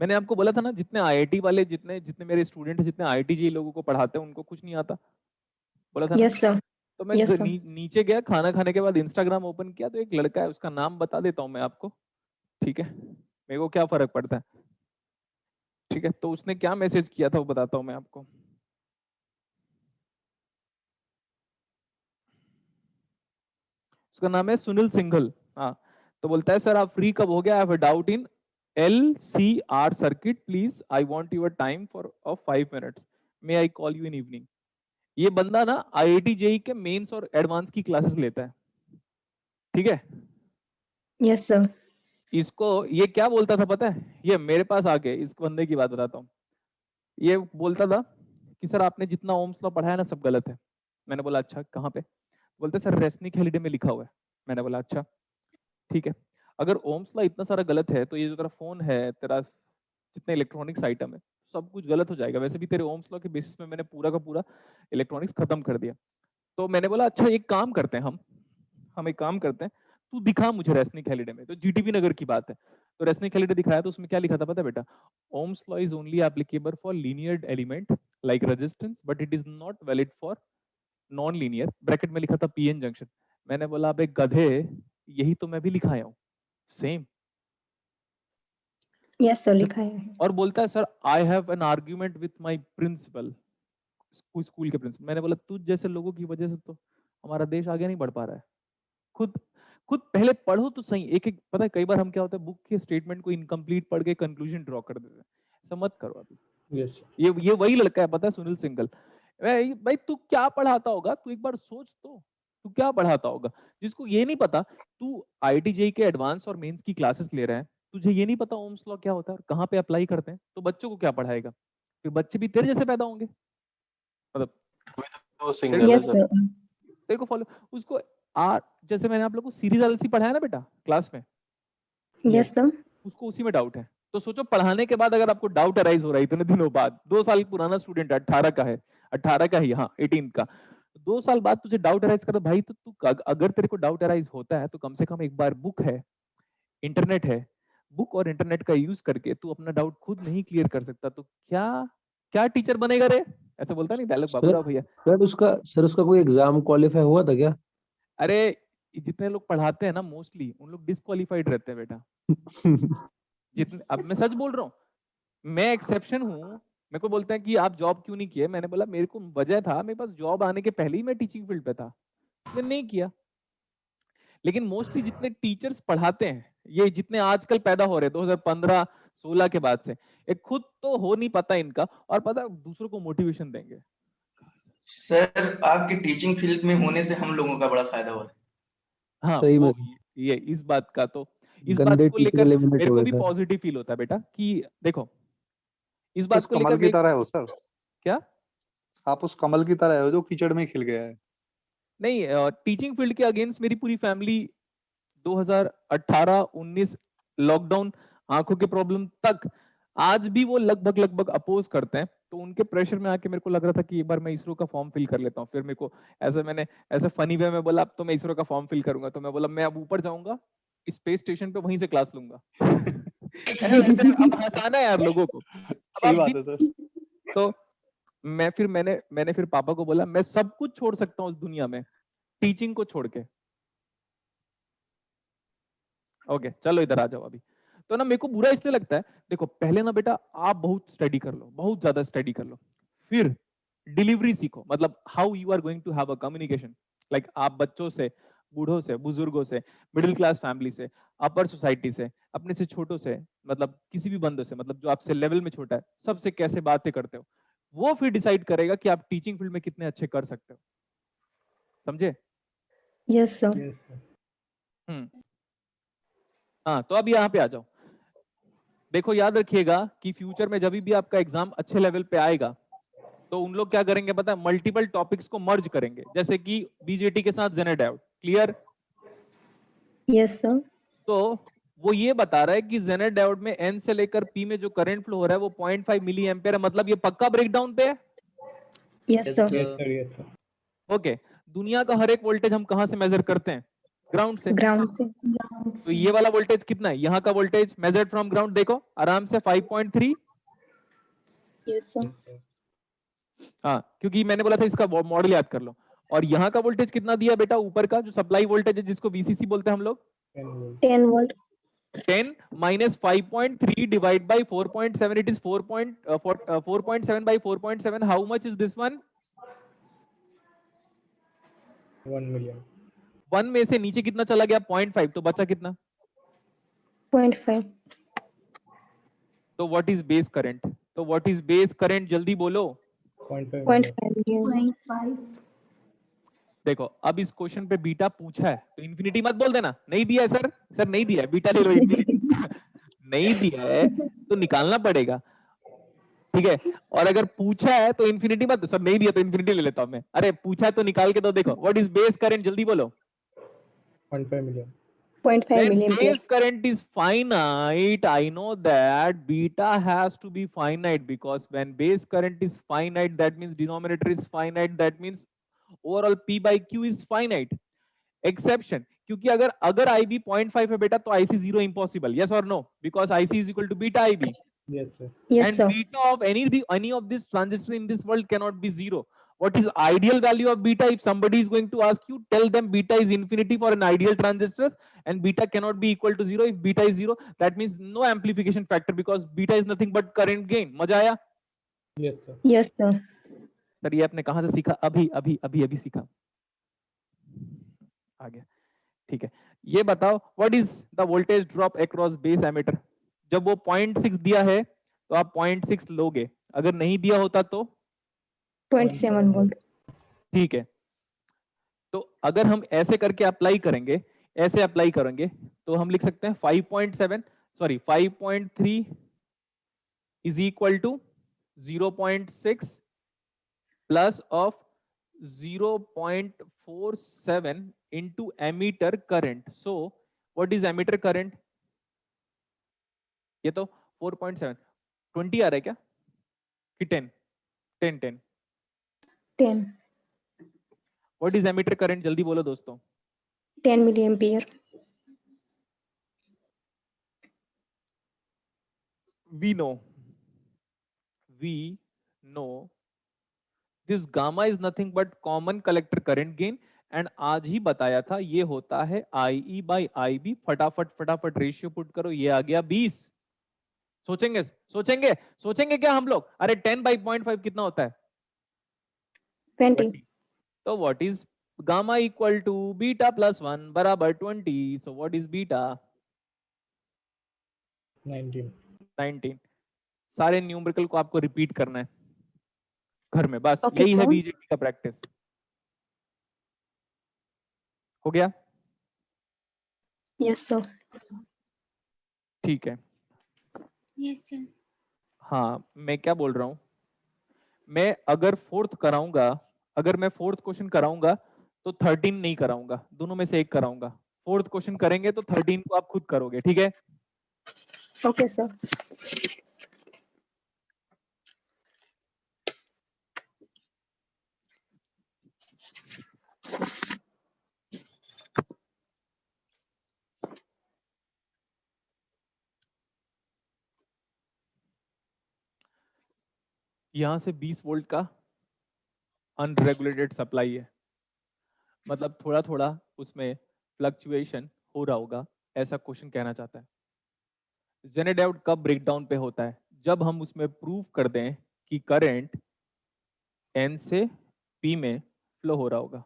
A: मैंने आपको बोला था ना, जितने IIT वाले, जितने जितने मेरे स्टूडेंट हैं, जितने IIT जी लोगों को पढ़ाते हैं, उनको कुछ नहीं आता, बोला था ना।
E: Yes, sir.
A: तो मैं
E: Yes, sir.
A: नीचे गया, खाना खाने के बाद इंस्टाग्राम ओपन किया, तो एक लड़का है, उसका नाम बता देता हूँ मैं आपको, ठीक है, मेरे को क्या फर्क पड़ता है, ठीक है। तो उसने क्या मैसेज किया था वो बताता हूँ मैं आपको। उसका नाम है सुनील सिंघल। हाँ, तो बोलता है सर आप फ्री कब हो गया, I have a doubt in LCR circuit, please I want your time for 5 minutes, may I call you in evening. ये बंदा ना IIT JEE के मेंस और एडवांस की क्लासेस लेता है, ठीक है।
E: Yes, sir.
A: इसको ये क्या बोलता था पता है, ये मेरे पास आके, इस बंदे की बात बताता हूँ, ये बोलता था कि सर आपने जितना ओम्स लॉ पढ़ा है ना सब गलत है। मैंने बोला अच्छा कहाँ पे, बोलते सर रेसनिक हेलिडे में लिखा हुआ है। मैंने बोला अच्छा ठीक है, अगर ओम्स लॉ इतना सारा गलत है तो ये जो तेरा फोन है, तेरा जितने इलेक्ट्रॉनिक्स आइटम है, सब कुछ गलत हो जाएगा। वैसे भी तेरे ओम्स लॉ के बेसिस में मैंने पूरा का पूरा इलेक्ट्रॉनिक्स खत्म कर दिया। तो मैंने बोला अच्छा एक काम करते हैं, हम एक काम करते हैं, तू दिखा मुझे रेसनिक हेलिडे में। तो GTB नगर की बात है, तो रेसनिक हेलिडे दिखाया, तो उसमें क्या लिखा था पता है बेटा, Ohm's law is only applicable for linear element like resistance, but it is not valid for non linear, bracket में लिखा था PN जंक्शन। मैंने बोला अबे गधे, यही तो मैं भी लिखा आया हूँ, सेम।
E: Yes, sir. लिखा है।
A: और बोलता है sir I have an argument with my principal, school के प्रिंसिपल। मैंने बोला तुझ जैसे लोगों की वजह से तो हमारा देश आगे नहीं बढ़ पा रहा है। खुद खुद पहले पढ़ो तो सही, एक एक, पता है कई बार हम क्या होता है, बुक के स्टेटमेंट को इनकम्प्लीट पढ़ के कंक्लूजन ड्रॉ कर देते हैं, ऐसा मत करो अभी।
D: यस
A: ये वही लड़का है, पता है, सुनील सिंघल। भाई तू क्या पढ़ाता होगा, तू एक बार सोच तो, तू क्या पढ़ाता होगा, जिसको ये नहीं पता। तू IIT JEE के एडवांस और मेंस की क्लासेस ले रहा है, तुझे ये नहीं पता ओम्स लॉ क्या होता है और कहाँ पे अप्लाई करते हैं, तो बच्चों को क्या पढ़ाएगा, फिर बच्चे भी तेरे जैसे पैदा होंगे, मतलब
H: तो सिंगल है
E: Yes,
H: सर।
E: sir.
A: तेरे को फॉलो उसको जैसे मैंने आप लोगों को सीरीज LC पढ़ाया ना बेटा क्लास में,
E: Yes, sir.
A: उसको उसी में डाउट है। तो सोचो पढ़ाने के बाद अगर आपको डाउट अराइज हो रहा है इतने दिनों बाद, 2 साल पुराना स्टूडेंट है, 18 का है, 18 का ही, हाँ 18 का, 2 साल बाद तुझे डाउट अराइज कर भाई, तो तू अगर तेरे को डाउट अराइज होता है तो कम से कम एक बार बुक है, इंटरनेट है, बुक और इंटरनेट का यूज करके तू अपना डाउट खुद नहीं क्लियर कर सकता तो क्या क्या टीचर बनेगा रे, ऐसा बोलता नहीं डायलॉग बाबूराव भैया।
D: सर उसका कोई एग्जाम क्वालिफाई हुआ था क्या?
A: अरे जितने लोग पढ़ाते हैं ना मोस्टली उन लोग डिस्क्वालीफाइड रहते हैं बेटा, जितने, अब मैं सच बोल रहा हूँ, मैं एक्सेप्शन हूँ। मेरे को बोलते हैं कि आप जॉब क्यों नहीं किए, मैंने बोला मेरे को वजह था, मेरे पास जॉब आने के पहले ही मैं टीचिंग फील्ड पे था, मैंने नहीं किया। लेकिन मोस्टली जितने टीचर्स पढ़ाते हैं, ये जितने आजकल पैदा हो रहे 2015-16 के बाद से, एक खुद तो हो नहीं पता इनका, और पता दूसरों को मोटिवेशन देंगे।
C: सर आपके टीचिंग फील्ड में होने से हम लोगों का बड़ा फायदा हो रहा है।
A: हाँ
D: सही
A: वो
D: में
A: ये इस बात का तो, इस बात
D: गंदे
A: को
D: टीचर
A: लेकर
D: एलिमिनेट
A: मेरे
D: हो
A: को
D: गए
A: भी
D: सर।
A: पॉजिटिव फील होता है बेटा कि देखो इस
I: उस
A: बात को
I: कमल
A: लेकर
I: की तरह हो सर,
A: क्या
I: आप उस कमल की तरह हो जो कीचड़ में खिल गया है।
A: नहीं, टीचिंग फील्ड के अगेंस्ट मेरी पूरी फैमिली 2018-19 लॉकडाउन, आंखों के प्रॉब्लम तक आज भी वो लगभग लगभग अपोज करते हैं। तो उनके प्रेशर में आके मेरे को लग रहा था कि एक बार मैं इसरो का फॉर्म फिल कर लेता हूँ। फिर मेरे को मैंने ऐसे फनी वे में बोला अब तो मैं इसरो का फॉर्म फिल करूंगा, तो मैं बोला मैं अब ऊपर जाऊंगा स्पेस स्टेशन पे, वहीं से क्लास लूंगा। है ना, वैसे अब हंसाना है यार लोगों को। अब
I: सही
A: आप
I: बात है सर।
A: तो मैंने फिर पापा को बोला मैं सब कुछ छोड़ सकता हूँ इस दुनिया में, टीचिंग को छोड़ के। ओके चलो इधर आ जाओ अभी। तो ना मेरे को बुरा इसलिए लगता है, देखो पहले ना बेटा आप बहुत स्टडी कर लो, बहुत ज्यादा स्टडी कर लो, फिर डिलीवरी सीखो, मतलब how you are going to have a communication, like आप बच्चों से, बूढ़ों से, बुजुर्गों से, मिडिल क्लास फैमिली से, अपर सोसाइटी से, अपने से छोटों से, मतलब किसी भी बंदे से, मतलब जो आपसे लेवल में छोटा है, सबसे कैसे बातें करते हो, वो फिर डिसाइड करेगा कि आप टीचिंग फील्ड में कितने अच्छे कर सकते हो। समझे?
E: Yes, sir.
A: हाँ तो अब यहाँ पे आ जाओ। देखो याद रखिएगा कि फ्यूचर में जब भी आपका एग्जाम अच्छे लेवल पे आएगा तो उन लोग क्या करेंगे पता है, मल्टीपल टॉपिक्स को मर्ज करेंगे, जैसे कि BJT के साथ Janet diode. Clear?
E: Yes, sir.
A: तो वो ये बता रहा है कि जेनर डायोड में N से लेकर P में जो करंट फ्लो हो रहा है वो 0.5 मिली एम्पियर है, मतलब ये पक्का ब्रेकडाउन पे है।
E: Yes,
B: Yes,
E: sir.
B: sir.
D: Yes, sir. Yes, sir.
A: Okay, दुनिया का हर एक वोल्टेज हम कहां से मेजर करते हैं? ग्राउंड से।
E: Ground से.
A: तो ये वाला वोल्टेज कितना है? यहाँ का वोल्टेज मेजर्ड फ्रॉम ग्राउंड देखो आराम से 5.3।
E: Yes, sir.
D: Yes, sir.
A: हाँ, क्योंकि मैंने बोला था इसका मॉडल याद कर लो। और यहाँ का वोल्टेज कितना दिया बेटा? ऊपर का जो सप्लाई वोल्टेज है जिसको VCC बोलते हैं हम लोग,
D: 10 volt.
E: 10 volt.
A: 10 minus 5.3 divide by 4.7, it is 4.7 by 4.7. How much is this one?
D: 1 million.
A: 1 में से नीचे कितना चला गया? 0.5, तो बचा कितना?
E: 0.5.
A: तो व्हाट इज बेस करंट? तो व्हाट इज बेस करंट? जल्दी बोलो।
D: 0.5 million.
E: 0.5 million.
A: देखो अब इस क्वेश्चन पे बीटा पूछा है तो इन्फिनिटी मत बोल देना, नहीं दिया है सर, सर नहीं दिया है, बीटा ले लो इन्फिनिटी। नहीं दिया है तो निकालना पड़ेगा, ठीक है। और अगर पूछा है तो इन्फिनिटी मत, सर नहीं दिया तो इन्फिनिटी ले लेता हूं मैं। अरे पूछा है तो निकाल के दो। देखो व्हाट इज बेस करंट? जल्दी बोलो।
D: 0.5 million.
E: 0.5
A: When
E: million.
A: base current is finite, I know that beta has to be finite, because when base current is finite, that means denominator is finite, that means overall P by Q is finite. Exception, क्योंकि अगर IB 0.5 है बेटा तो IC 0 impossible. Yes or no? Because IC is equal to beta IB.
D: Yes, sir.
E: Yes,
A: And
E: sir.
A: beta of any of this transistor in this world cannot be 0. What is ideal value of beta? If somebody is going to ask you, tell them beta is infinity for an ideal transistor and beta cannot be equal to 0. If beta is 0, that means no amplification factor, because beta is nothing but current gain. मजा आया?
D: Yes, sir.
E: Yes, sir.
A: Sir ये आपने कहां से सीखा? अभी सीखा। आ गया, ठीक है। ये बताओ what is the voltage drop across base emitter? जब वो 0.6 दिया है तो आप 0.6 लोगे, अगर नहीं दिया होता तो
E: 0.7 volt.
A: ठीक है। तो अगर हम ऐसे करके अप्लाई करेंगे, ऐसे अप्लाई करेंगे तो हम लिख सकते हैं 5.3 is equal to 0.6 plus of 0.47 into emitter current. So what is emitter current? ये तो 4.7, 20 आ रहा है क्या कि 10?
E: 10.
A: What is emitter current? जल्दी बोलो दोस्तों।
E: 10 milliampere.
A: We know this gamma is nothing but common collector current gain, and आज ही बताया था ये होता है IE by IB। फटाफट रेशियो पुट करो, ये आ गया 20। सोचेंगे क्या हम लोग? अरे 10 by 0.5 कितना होता है?
E: 20.
A: तो what is gamma equal to beta plus 1 बराबर 20। So what is beta? 19। सारे न्यूमेरिकल को आपको रिपीट करना है घर में, बस
E: Okay,
A: यही है
E: sir.
A: बीजेटी का प्रैक्टिस। हो गया?
E: Yes, sir.
A: ठीक है।
G: Yes, sir.
A: हाँ, मैं क्या बोल रहा हूं, मैं अगर फोर्थ कराऊंगा, अगर मैं फोर्थ क्वेश्चन कराऊंगा तो 13 नहीं कराऊंगा, दोनों में से एक कराऊंगा। फोर्थ क्वेश्चन करेंगे तो 13 को आप खुद करोगे, ठीक है?
E: Okay, sir.
A: यहां से 20 वोल्ट का अनरेगुलेटेड सप्लाई है, मतलब थोड़ा थोड़ा उसमें फ्लक्चुएशन हो रहा होगा, ऐसा क्वेश्चन कहना चाहता है। जेनर डायोड कब ब्रेकडाउन पे होता है? जब हम उसमें प्रूव कर दें कि करंट N से P में फ्लो हो रहा होगा,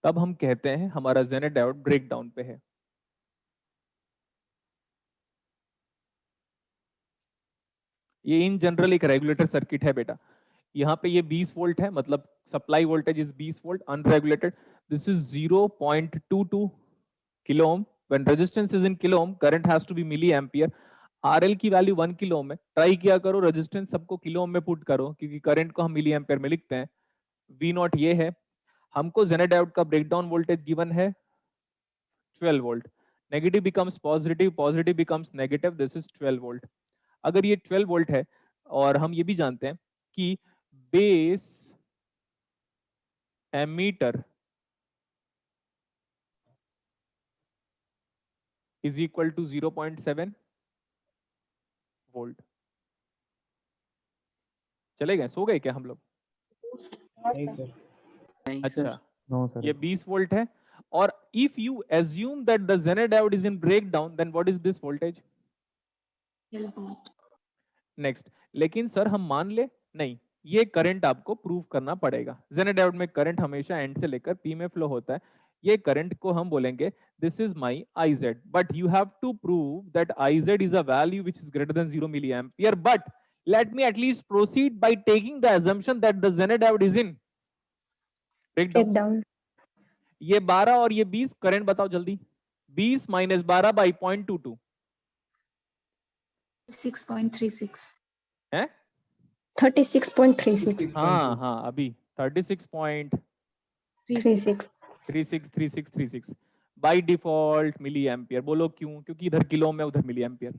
A: तब हम कहते हैं हमारा जेनर डायोड ब्रेकडाउन पे है। ये इन जनरल एक रेगुलेटर सर्किट है बेटा। यहाँ पे ये 20 वोल्ट है, मतलब supply voltage is 20 volt unregulated. This is 0.22 kilo ohm. When resistance is in kilo ohm, current has to be milli ampere. RL की वैल्यू 1 किलो ओम है। ट्राई किया करो रेजिस्टेंस सबको किलो ओम में पुट करो, क्योंकि करंट को हम मिली एम्पियर में लिखते हैं। वी नॉट ये है। हमको जेनर डायोड का ब्रेकडाउन वोल्टेज गिवन है 12 volt. Negative becomes positive, positive becomes negative, this is 12 volt. अगर ये 12 वोल्ट है और हम ये भी जानते हैं कि base emitter is equal to 0.7 volt. चले गए, सो गए क्या हम लोग?
D: नहीं सर।
A: अच्छा,
H: नो सर।
A: ये 20 वोल्ट है और if you assume that the Zener diode is in breakdown then what is this voltage?
G: 12 volt.
A: Next, लेकिन सर हम मान ले नहीं, ये करंट आपको प्रूव करना पड़ेगा। Zener diode में करंट हमेशा एंड से लेकर पी में फ्लो होता है। ये करंट को हम बोलेंगे this is my IZ, but you have to prove that IZ is a value which is greater than 0 milliampere, but let me at least proceed by taking the assumption that the Zener diode is in breakdown.
E: breakdown.
A: ये 12 और ये 20 current बताओ जल्दी। 20 minus 12 by 0.22
G: 6.36.
A: है।
E: 36.36.
A: हाँ हाँ, अभी 36.36 3636 by default milli ampere. बोलो क्यों? क्योंकि इधर किलो में उधर मिली एम्पियर।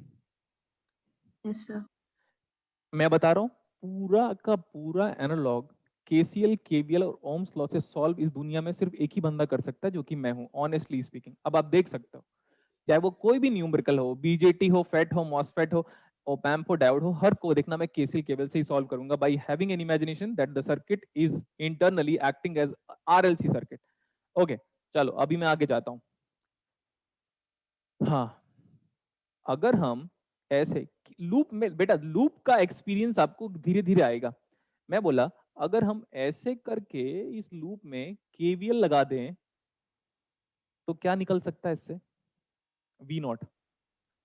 G: Yes, sir.
A: मैं बता रहा हूँ पूरा का पूरा एनालॉग KCL KVL और ओम्स लॉ से सॉल्व इस दुनिया में सिर्फ एक ही बंदा कर सकता है, जो कि मैं हूं, ऑनेस्टली स्पीकिंग। अब आप देख सकते हो, चाहे वो कोई भी न्यूमेरिकल हो, BJT हो, फेट हो, मॉसफेट हो, ओपैम्प हो, डायोड हो, हर को देखना मैं KCL KVL से ही सॉल्व करूंगा by having an imagination that the circuit is internally acting as RLC सर्किट। ओके, चलो अभी मैं आगे जाता हूं। हाँ, अगर हम ऐसे लूप में, बेटा लूप का एक्सपीरियंस आपको धीरे धीरे आएगा। मैं बोला अगर हम ऐसे करके इस लूप में KVL लगा दें तो क्या निकल सकता है इससे? V0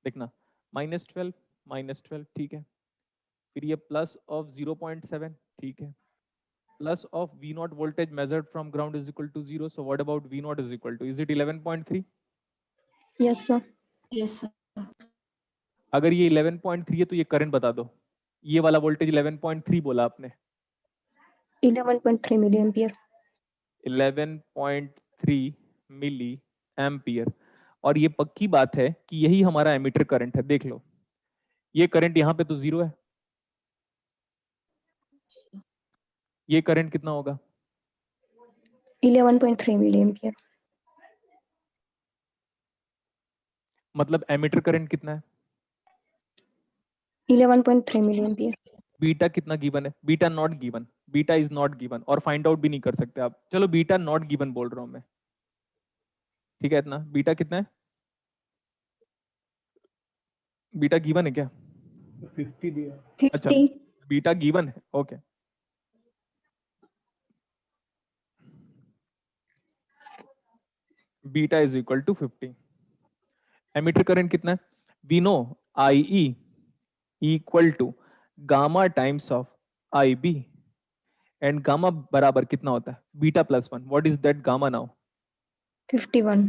A: देखना, -12 ठीक है, फिर ये प्लस ऑफ 0.7 ठीक है, plus of V0 voltage measured from ground is equal to 0। So what about V0 is equal to, is it 11.3?
E: Yes, sir.
G: Yes, sir.
A: अगर ये 11.3 है तो ये करंट बता दो। ये वाला वोल्टेज 11.3 बोला आपने,
E: 11.3 milliampere.
A: 11.3 milli ampere. और ये पक्की बात है कि यही हमारा एमीटर करंट है। देख लो, ये करंट यहाँ पे तो 0 है, ये करंट कितना होगा?
E: 11.3 milliampere.
A: मतलब एमीटर करंट कितना है?
E: 11.3 milliampere.
A: बीटा कितना गिवन है? Beta not given, beta is not given, और फाइंड आउट भी नहीं कर सकते आप। चलो बीटा नॉट गिवन बोल रहा हूं मैं, ठीक है। इतना बीटा कितना है? बीटा गिवन है क्या?
D: 50 दिया।
E: 50.
A: अच्छा, बीटा गिवन है, okay. Beta is equal to 50। Emitter current कितना है? We know IE equal to gamma times of IB, and gamma बराबर कितना होता है? Beta plus 1। What is that gamma now?
E: 51.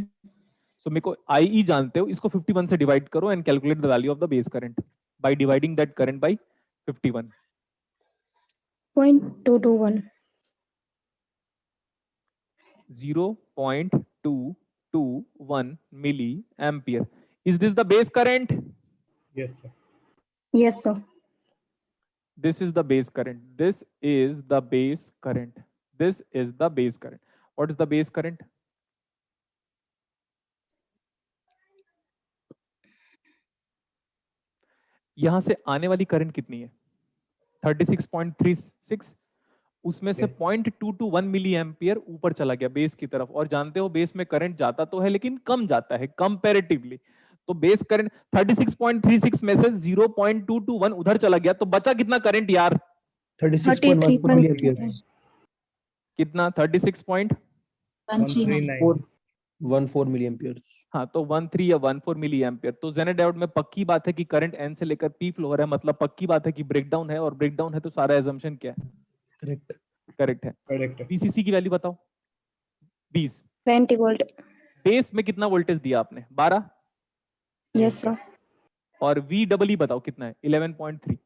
A: So मेरे को IE जानते हो, इसको 51 से डिवाइड करो and calculate the value of the base current by dividing that current bye 51।
E: 0.221.
A: 0.221 milli ampere. Is this the base current?
D: Yes, sir.
E: Yes, sir.
A: This is the base current. This is the base current. This is the base current. What is the base current? यहां से आने वाली current कितनी है? 36.36। उसमें से 0.221 milli ampere ऊपर चला गया बेस की तरफ, और जानते हो बेस में करंट जाता तो है लेकिन कम जाता है कंपैरेटिवली। तो बेस करंट 36.36 में से 0.221 उधर चला गया, तो बचा कितना करंट यार?
H: 36.14 मिलीएम्पियर।
A: कितना?
H: 36.14 मिलीएम्पियर।
A: हाँ, तो 13 या 14 मिली एम्पियर। तो जेनर डायोड में पक्की बात है कि करंट एन से लेकर पी फ्लो हो रहा है, मतलब पक्की बात है कि ब्रेकडाउन है, और ब्रेकडाउन है तो सारा एजम्पशन क्या है?
H: करेक्ट,
A: करेक्ट है।
D: करेक्ट है।
A: पीसीसी की वैल्यू बताओ। 20।
E: 20 volt.
A: बेस में कितना वोल्टेज दिया आपने? 12।
E: Yes, sir.
A: और VEE बताओ कितना है? 11.3।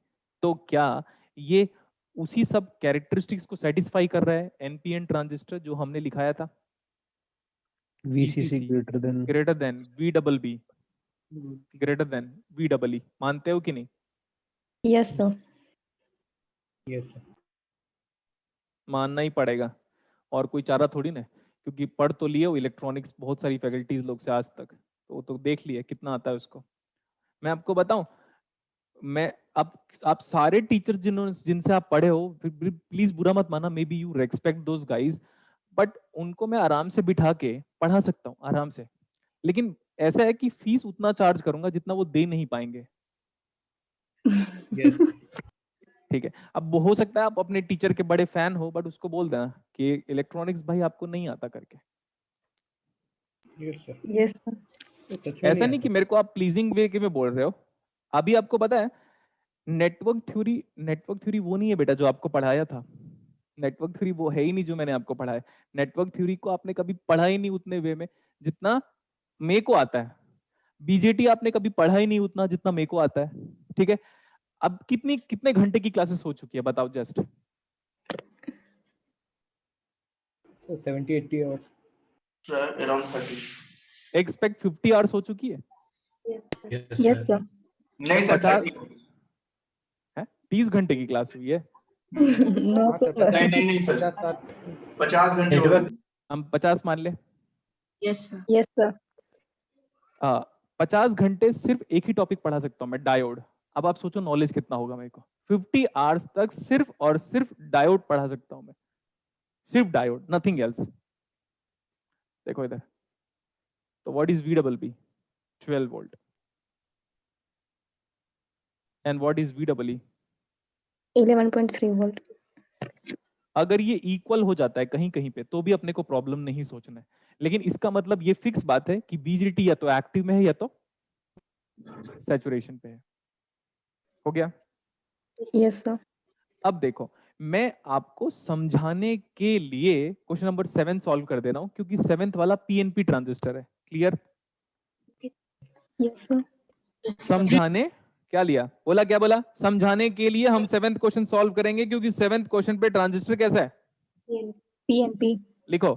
A: तो क्या ये उसी सब कैरेक्टरिस्टिक्स को सेटिस्फाई कर रहा है NPN ट्रांजिस्टर जो हमने लिखाया था?
H: VCC greater than.
A: Greater than VBB greater than VEE, मानते हो कि नहीं?
E: Yes, sir.
D: Yes, sir.
A: मानना ही पड़ेगा, और कोई चारा थोड़ी ना है, क्योंकि पढ़ तो लिए हो इलेक्ट्रॉनिक्स बहुत सारी फैकल्टीज लोग से आज तक, तो देख लिया कितना आता है उसको। मैं आपको बताऊं, मैं आप सारे टीचर जिनसे आप पढ़े हो, प्लीज बुरा मत माना, may be you respect those guys, but उनको मैं आराम से बिठा के पढ़ा सकता हूँ आराम से, लेकिन ऐसा है कि फीस उतना चार्ज करूंगा जितना वो दे नहीं पाएंगे।
D: Yes.
A: ठीक है, अब हो सकता है आप अपने टीचर के बड़े फैन हो, बट उसको बोल देना कि इलेक्ट्रॉनिक्स भाई आपको नहीं आता करके।
D: Yes, sir.
E: Yes, sir.
D: तो सच में
A: ऐसा नहीं कि मेरे को आप प्लीजिंग वे के में बोल रहे हो। अभी आपको पता है नेटवर्क थ्योरी वो नहीं है बेटा जो आपको पढ़ाया था। नेटवर्क थ्योरी वो है ही नहीं जो मैंने आपको पढ़ाया। नेटवर्क थ्योरी को आपने कभी पढ़ा ही नहीं उतने वे में जितना मेरे को आता है। बीजेटी आपने कभी पढ़ा ही नहीं उतना जितना मेरे को आता है। ठीक है, अब कितने घंटे की क्लासेस हो चुकी है बताओ just?
D: 70-80 hours.
C: Around 30।
A: Expect 50 hours हो चुकी है।
E: Yes, sir.
C: नहीं सर
A: 50
C: 30।
A: है 30 घंटे की क्लास हुई है।
E: No,
D: हाँ,
E: sir.
D: सर,
C: नहीं सर
D: 50-60.
C: 50 घंटे हो गए।
A: हम 50 मान ले।
G: Yes, sir.
E: Yes, sir.
A: 50 घंटे सिर्फ एक ही टॉपिक पढ़ा सकता हूँ मैं, डायोड। अब आप सोचो नॉलेज कितना होगा मेरे को। 50 आवर्स तक सिर्फ और सिर्फ डायोड पढ़ा सकता हूँ मैं, सिर्फ डायोड, नथिंग एल्स। देखो इधर, तो what is VEE? 12 volt. And what is VEE?
E: 11.3 volt.
A: अगर ये इक्वल हो जाता है कहीं कहीं पे तो भी अपने को प्रॉब्लम नहीं सोचना है, लेकिन इसका मतलब ये फिक्स बात है कि बीजेटी या तो एक्टिव में है या तो सैचुरेशन पे है। हो गया?
E: Yes, sir.
A: अब देखो, मैं आपको समझाने के लिए क्वेश्चन नंबर 7 सॉल्व कर दे रहा हूं, क्योंकि 7th वाला PNP ट्रांजिस्टर है। Clear?
E: Yes, sir.
G: Yes, sir.
A: समझाने क्या लिया, बोला क्या बोला? समझाने के लिए हम 7th क्वेश्चन सॉल्व करेंगे, क्योंकि 7th क्वेश्चन पे ट्रांजिस्टर कैसा है?
E: PNP.
A: लिखो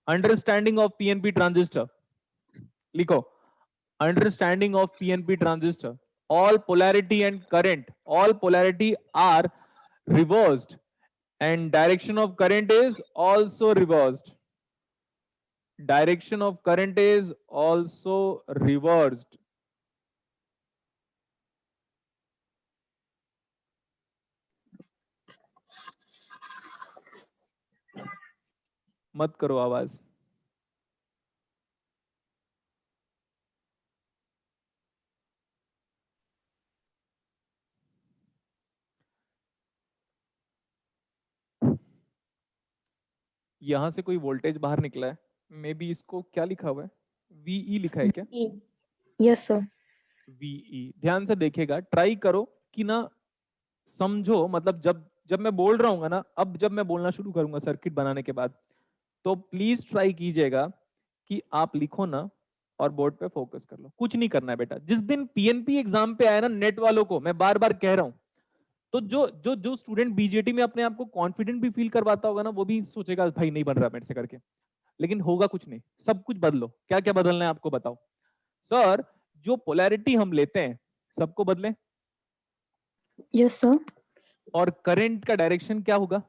A: अंडरस्टैंडिंग ऑफ PNP ट्रांजिस्टर। लिखो understanding of PNP transistor. all polarity and current, all polarity are reversed and direction of current is also reversed. Direction of current is also reversed. मत करो आवाज। यहां से कोई वोल्टेज बाहर निकला है, मे बी इसको क्या लिखा हुआ है? VE लिखा है क्या?
E: Yes, sir.
A: VE ध्यान से देखेगा, ट्राई करो कि ना समझो, मतलब जब मैं बोल रहा हूँ ना, अब जब मैं बोलना शुरू करूंगा सर्किट बनाने के बाद, तो प्लीज ट्राई कीजिएगा कि आप लिखो ना और बोर्ड पे फोकस कर लो। कुछ नहीं करना है बेटा। जिस दिन PNP एग्जाम पे आया ना नेट वालों को, मैं बार बार कह रहा हूं, तो जो स्टूडेंट बीजेटी में अपने आप को कॉन्फिडेंट भी फील करवाता होगा ना, वो भी सोचेगा भाई नहीं बन रहा मेरे से करके, लेकिन होगा कुछ नहीं। सब कुछ बदलो। क्या क्या बदलना है आपको बताओ। सर जो पोलैरिटी हम लेते हैं सबको बदलें,
E: Yes, sir.
A: और करंट का डायरेक्शन क्या होगा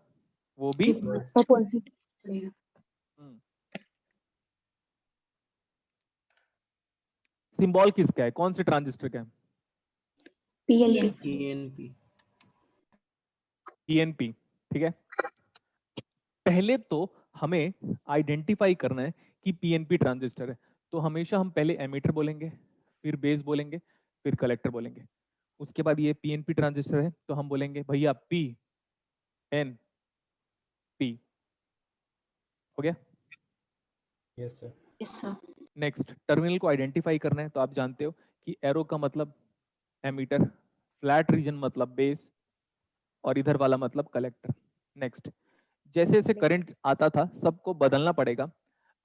A: वो भी
E: Opposite.
A: सिंबल किसका है, कौन से ट्रांजिस्टर का है?
E: PNP.
B: PNP.
A: PNP। ठीक है, पहले तो हमें आइडेंटिफाई करना है कि PNP ट्रांजिस्टर है, तो हमेशा हम पहले एमीटर बोलेंगे, फिर बेस बोलेंगे, फिर कलेक्टर बोलेंगे। उसके बाद ये PNP ट्रांजिस्टर है तो हम बोलेंगे भैया PNP। हो गया?
D: Yes, sir.
G: Yes, sir.
A: Next terminal को आइडेंटिफाई करना है, तो आप जानते हो कि एरो का मतलब एमीटर, फ्लैट रीजन मतलब बेस, और इधर वाला मतलब कलेक्टर। नेक्स्ट, जैसे जैसे करंट आता था सबको बदलना पड़ेगा।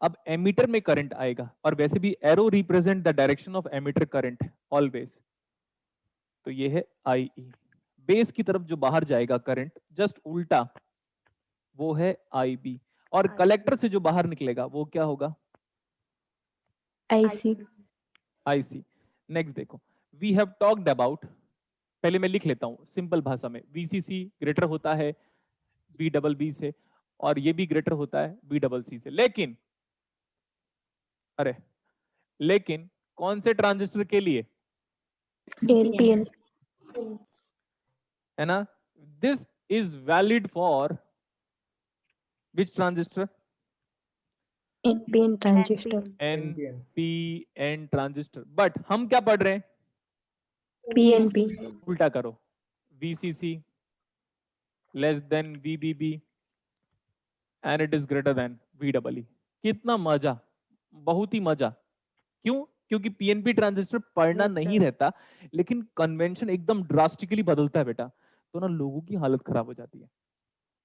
A: अब एमीटर में करंट आएगा, और वैसे भी arrow represent the direction of emitter current always, तो ये है IE। बेस की तरफ जो बाहर जाएगा करंट जस्ट उल्टा, वो है IB, और कलेक्टर से जो बाहर निकलेगा वो क्या होगा?
E: IC.
A: IC. नेक्स्ट देखो, वी हैव टॉक्ड अबाउट, पहले मैं लिख लेता हूं सिंपल भाषा में, VCC ग्रेटर होता है BBB से, और ये भी ग्रेटर होता है BCC से, लेकिन कौन से ट्रांजिस्टर के लिए,
E: NPN.
A: है ना? This is valid for which transistor?
E: NPN transistor.
A: NPN transistor. But हम क्या पढ़ रहे हैं?
E: PNP.
A: उल्टा करो, VCC less than VBB and it is greater than VEE। कितना मजा, बहुत ही मजा। क्यों? क्योंकि PNP ट्रांजिस्टर पढ़ना नहीं रहता, लेकिन कन्वेंशन एकदम ड्रास्टिकली बदलता है बेटा, तो ना लोगों की हालत खराब हो जाती है।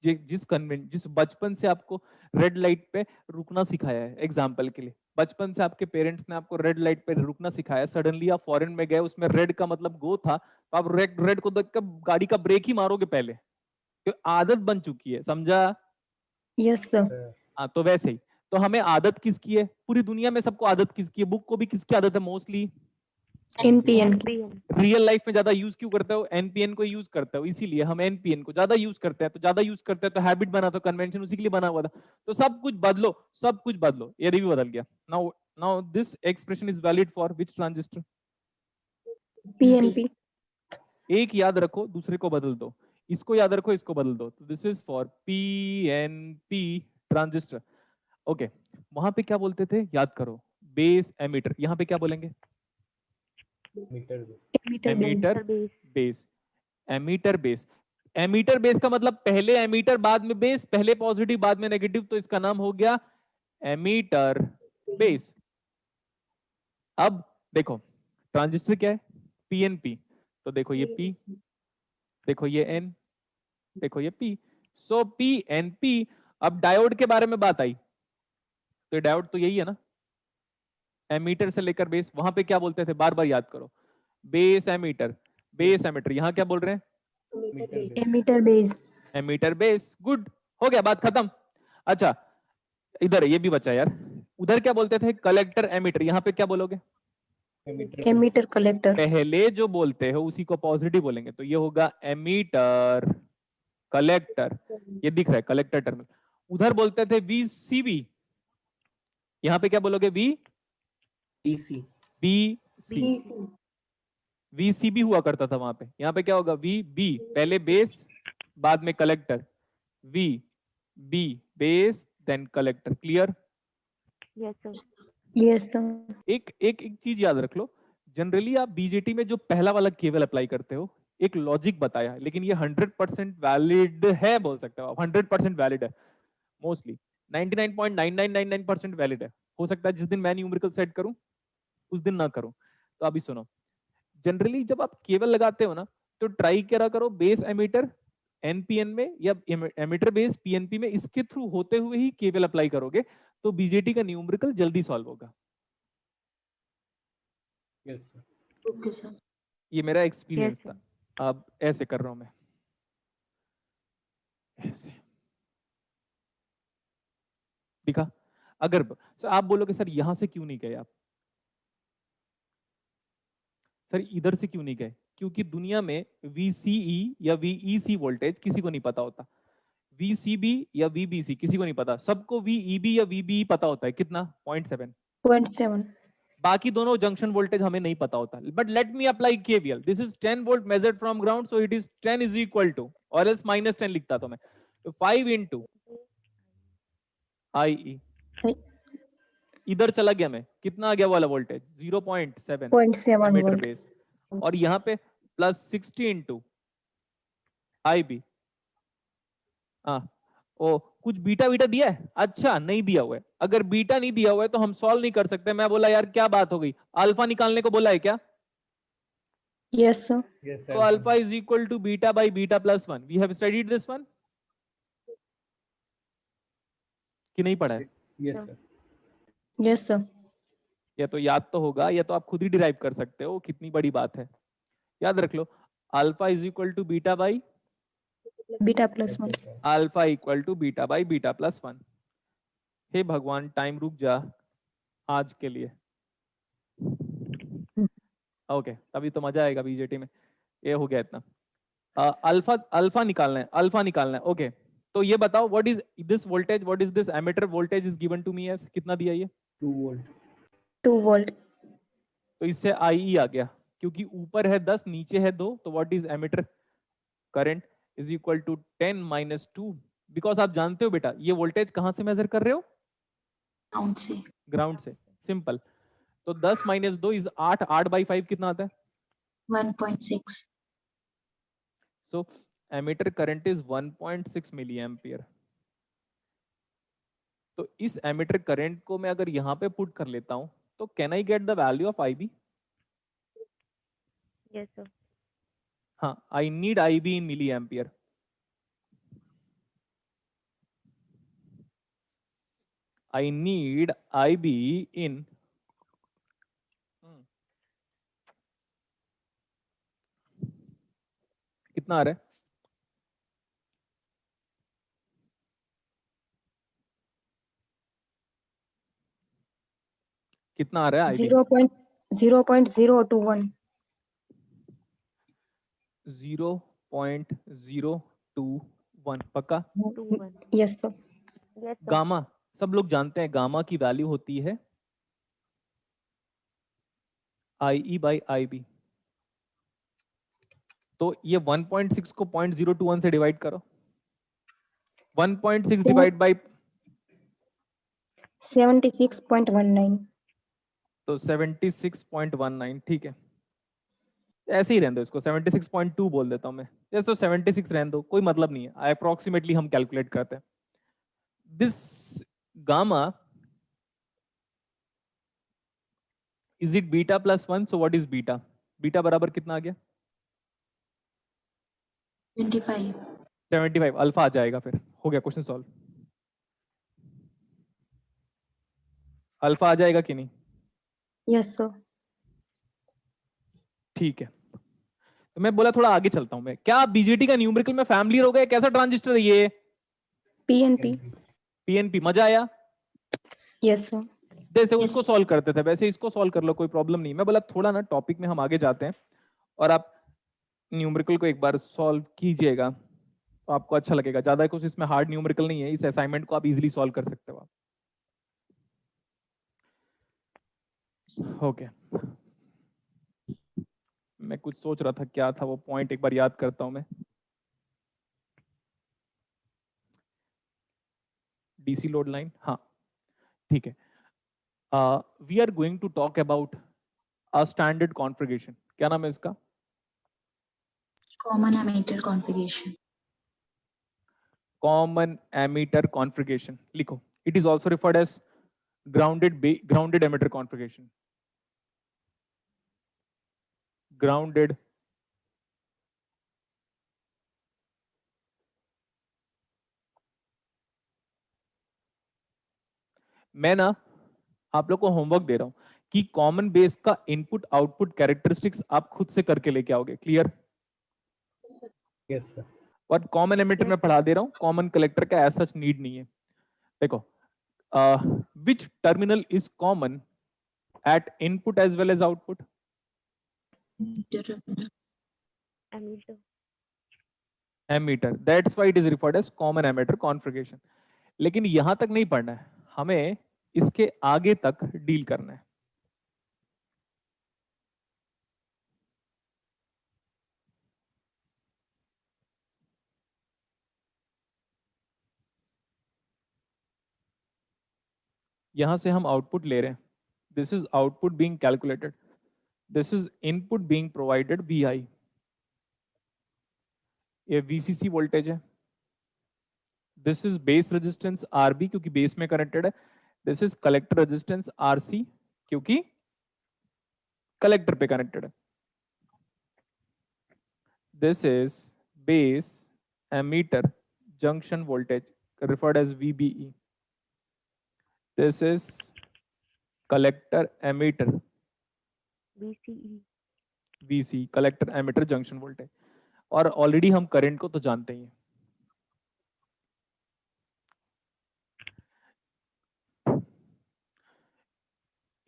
A: जिस बचपन से आपको रेड लाइट पे रुकना सिखाया है, एग्जाम्पल के लिए बचपन से आपके पेरेंट्स ने आपको रेड लाइट पे रुकना सिखाया, सडनली आप फॉरेन में गए, उसमें रेड का मतलब गो था, तो आप रेड को देख कर गाड़ी का ब्रेक ही मारोगे पहले, तो आदत बन चुकी है, समझा?
E: Yes sir.
A: हाँ, तो वैसे ही तो हमें आदत किसकी है? पूरी दुनिया में सबको आदत किसकी है? बुक को भी किसकी आदत है? Mostly
E: NPN.
A: रियल लाइफ में ज्यादा यूज क्यों करते हो? NPN को यूज करते हो, इसीलिए हम NPN को ज्यादा यूज करते हैं। तो ज्यादा यूज करते हैं तो हैबिट बना, तो कन्वेंशन उसी के लिए बना हुआ था। तो सब कुछ बदलो, सब कुछ बदलो, ये भी बदल गया। Now this expression is valid for which transistor?
E: PNP.
A: एक याद रखो, दूसरे को बदल दो, इसको याद रखो, इसको बदल दो, तो this is for PNP transistor. Okay, वहां पे क्या बोलते थे? याद करो, बेस एमीटर। यहाँ पे क्या बोलेंगे? Emitter base. Emitter base. Emitter base का मतलब पहले एमीटर बाद में बेस, पहले पॉजिटिव बाद में नेगेटिव, तो इसका नाम हो गया एमीटर बेस। अब देखो ट्रांजिस्टर क्या है? PNP। तो देखो ये P, देखो ये N, देखो ये P, सो PNP। अब डायोड के बारे में बात आई, तो डायोड तो यही है ना, एमीटर से लेकर बेस। वहां पे क्या बोलते थे? बार बार याद करो, बेस एमीटर, बेस एमीटर। यहाँ क्या बोल रहे हैं?
E: Emitter base.
A: Emitter base. Good, हो गया, बात खत्म। अच्छा, इधर ये भी बचा यार, उधर क्या बोलते थे? Collector emitter. यहाँ पे क्या बोलोगे?
E: Emitter collector.
A: पहले जो बोलते हो उसी को पॉजिटिव बोलेंगे, तो ये होगा एमीटर कलेक्टर। ये दिख रहा है कलेक्टर टर्मिनल। उधर बोलते थे VCB, यहाँ पे क्या बोलोगे?
B: DC.
A: BC। VCB हुआ करता था वहां पे, यहाँ पे क्या होगा? VB, पहले बेस बाद में collector, VB base then collector. Clear?
E: Yes sir.
A: एक एक एक चीज याद रख लो, जनरली आप BJT में जो पहला वाला केवल अप्लाई करते हो, एक लॉजिक बताया, लेकिन ये 100% वैलिड है, बोल सकते हो आप 100% वैलिड है। मोस्टली 99.9999% वैलिड है। हो सकता है जिस दिन मैं न्यूमेरिकल सेट करूं उस दिन ना करूं। तो अभी सुनो, जनरली जब आप केबल लगाते हो ना, तो ट्राई करा करो बेस एमीटर NPN में या एमीटर बेस PNP में, इसके थ्रू होते हुए ही केबल अप्लाई करोगे, तो BJT का न्यूमेरिकल जल्दी सॉल्व होगा।
G: Okay sir.
A: ये मेरा एक्सपीरियंस था। अब ऐसे कर रहा हूं मैं, ऐसे दिखा। अगर सर आप बोलोगे सर यहां से क्यों नहीं गए आप? सर इधर से क्यों नहीं गए? क्योंकि दुनिया में VCE या VEC वोल्टेज किसी को नहीं पता होता, VCB या VBC किसी को नहीं पता, सबको VEB या VBE पता होता है। कितना? 0.7।
E: 0.7.
A: बाकी दोनों जंक्शन वोल्टेज हमें नहीं पता होता। But let me apply KVL, this is 10 volt measured from ground, so it is 10 is equal to, और एल्स -10 लिखता तो मैं, तो 5 इंटू IE। इधर चला गया मैं, कितना आ गया वाला वोल्टेज? 0.7
E: 0.7
A: metre
E: volt.
A: बेस, और यहाँ पे +60 इंटू IB। हाँ, ओ कुछ बीटा बीटा दिया है? अच्छा नहीं दिया हुआ है। अगर बीटा नहीं दिया हुआ है तो हम सॉल्व नहीं कर सकते। मैं बोला यार क्या बात हो गई, अल्फा निकालने को बोला है क्या?
E: Yes sir.
A: तो alpha is equal to beta by beta plus 1। We have studied this one कि नहीं पढ़ा है?
E: Yes sir.
A: या तो याद तो होगा, या तो आप खुद ही डिराइव कर सकते हो, कितनी बड़ी बात है। याद रख लो, alpha is equal to beta by
E: Beta plus 1.
A: Alpha equal to beta by beta plus 1। हे भगवान टाइम रुक जा आज के लिए। ओके अभी तो मजा आएगा बीजेटी में। ये हो गया इतना। अल्फा अल्फा निकालना है, अल्फा निकालना है। ओके तो ये बताओ what is this voltage, what is this emitter voltage is given to me as, कितना दिया ये?
D: 2 वोल्ट।
E: 2 वोल्ट।
A: तो इससे आई आ गया, क्योंकि ऊपर है 10 नीचे है 2, तो what is emitter current is equal to 10 minus 2। Because आप जानते हो बेटा ये वोल्टेज कहां से मेजर कर रहे हो?
G: ग्राउंड से।
A: ग्राउंड से, सिंपल। तो 10 माइनस 2 इज 8, 8 बाई 5 कितना आता है?
G: 1.6।
A: So ammeter current is 1.6 milliampere. तो इस एमीटर करंट को मैं अगर यहां पे पुट कर लेता हूं तो can I get the value of IB?
E: Yes sir.
A: हाँ, I need IB in milli ampere. I need IB in कितना आ रहा है? कितना आ रहा है IB?
E: 0.021।
A: 0.021 पक्का?
E: Yes sir.
A: गामा सब लोग जानते हैं, गामा की वैल्यू होती है IE बाई IB। तो ये 1.6 को 0.021 से डिवाइड करो। 1.6 डिवाइड बाई
E: 76.19।
A: तो 76.19 ठीक है, ऐसे ही रहने दो इसको, 76.2 बोल देता हूं मैं। जैसे तो 76 रहने दो, कोई मतलब नहीं है, अप्रोक्सीमेटली हम कैलकुलेट करते हैं। This gamma is it beta plus 1? So what is beta? Beta बराबर कितना आ गया?
G: 25।
A: 75। अल्फा आ जाएगा, फिर हो गया क्वेश्चन सॉल्व। अल्फा आ जाएगा कि नहीं?
E: Yes sir.
A: ठीक है, तो मैं बोला थोड़ा आगे चलता हूं मैं। क्या आप बीजेटी का न्यूमेरिकल में फैमिलियर हो गए? कैसा ट्रांजिस्टर है ये?
E: PNP।
A: PNP। मजा आया?
E: Yes sir.
A: जैसे
G: Yes.
A: उसको सॉल्व करते थे वैसे इसको सॉल्व कर लो, कोई प्रॉब्लम नहीं। मैं बोला थोड़ा ना टॉपिक में हम आगे जाते हैं और आप न्यूमेरिकल को एक बार सॉल्व कीजिएगा तो आपको अच्छा लगेगा। ज्यादा कुछ इसमें हार्ड न्यूमेरिकल नहीं है, इस असाइनमेंट को आप इजीली सॉल्व कर सकते हो आप। ओके मैं कुछ सोच रहा था, क्या था वो पॉइंट, एक बार याद करता हूं मैं। डीसी लोड लाइन, हाँ ठीक है। We are going to talk about a standard configuration. क्या नाम है इसका?
G: Common ammeter configuration.
A: Common emitter configuration लिखो। It is also referred as grounded emitter configuration. Grounded मैं ना आप लोग को होमवर्क दे रहा हूं कि कॉमन बेस का इनपुट आउटपुट कैरेक्टरिस्टिक्स आप खुद से करके लेके आओगे। क्लियर?
D: Yes sir.
A: और कॉमन एमिटर में पढ़ा दे रहा हूं, कॉमन कलेक्टर का एज सच नीड नहीं है। देखो which terminal is common at input as well as output? Emitter. That's why it is referred as common emitter configuration. लेकिन यहां तक नहीं पढ़ना है, हमें इसके आगे तक डील करना है। यहां से हम आउटपुट ले रहे हैं, this is output being calculated, this is input being provided VI। ये VCC वोल्टेज है, this is base resistance RB क्योंकि बेस में कनेक्टेड है, this is collector resistance RC क्योंकि कलेक्टर पे कनेक्टेड है, this is base emitter junction voltage referred as VBE, this is collector emitter VC, collector emitter junction voltage. और already हम current को तो जानते ही हैं।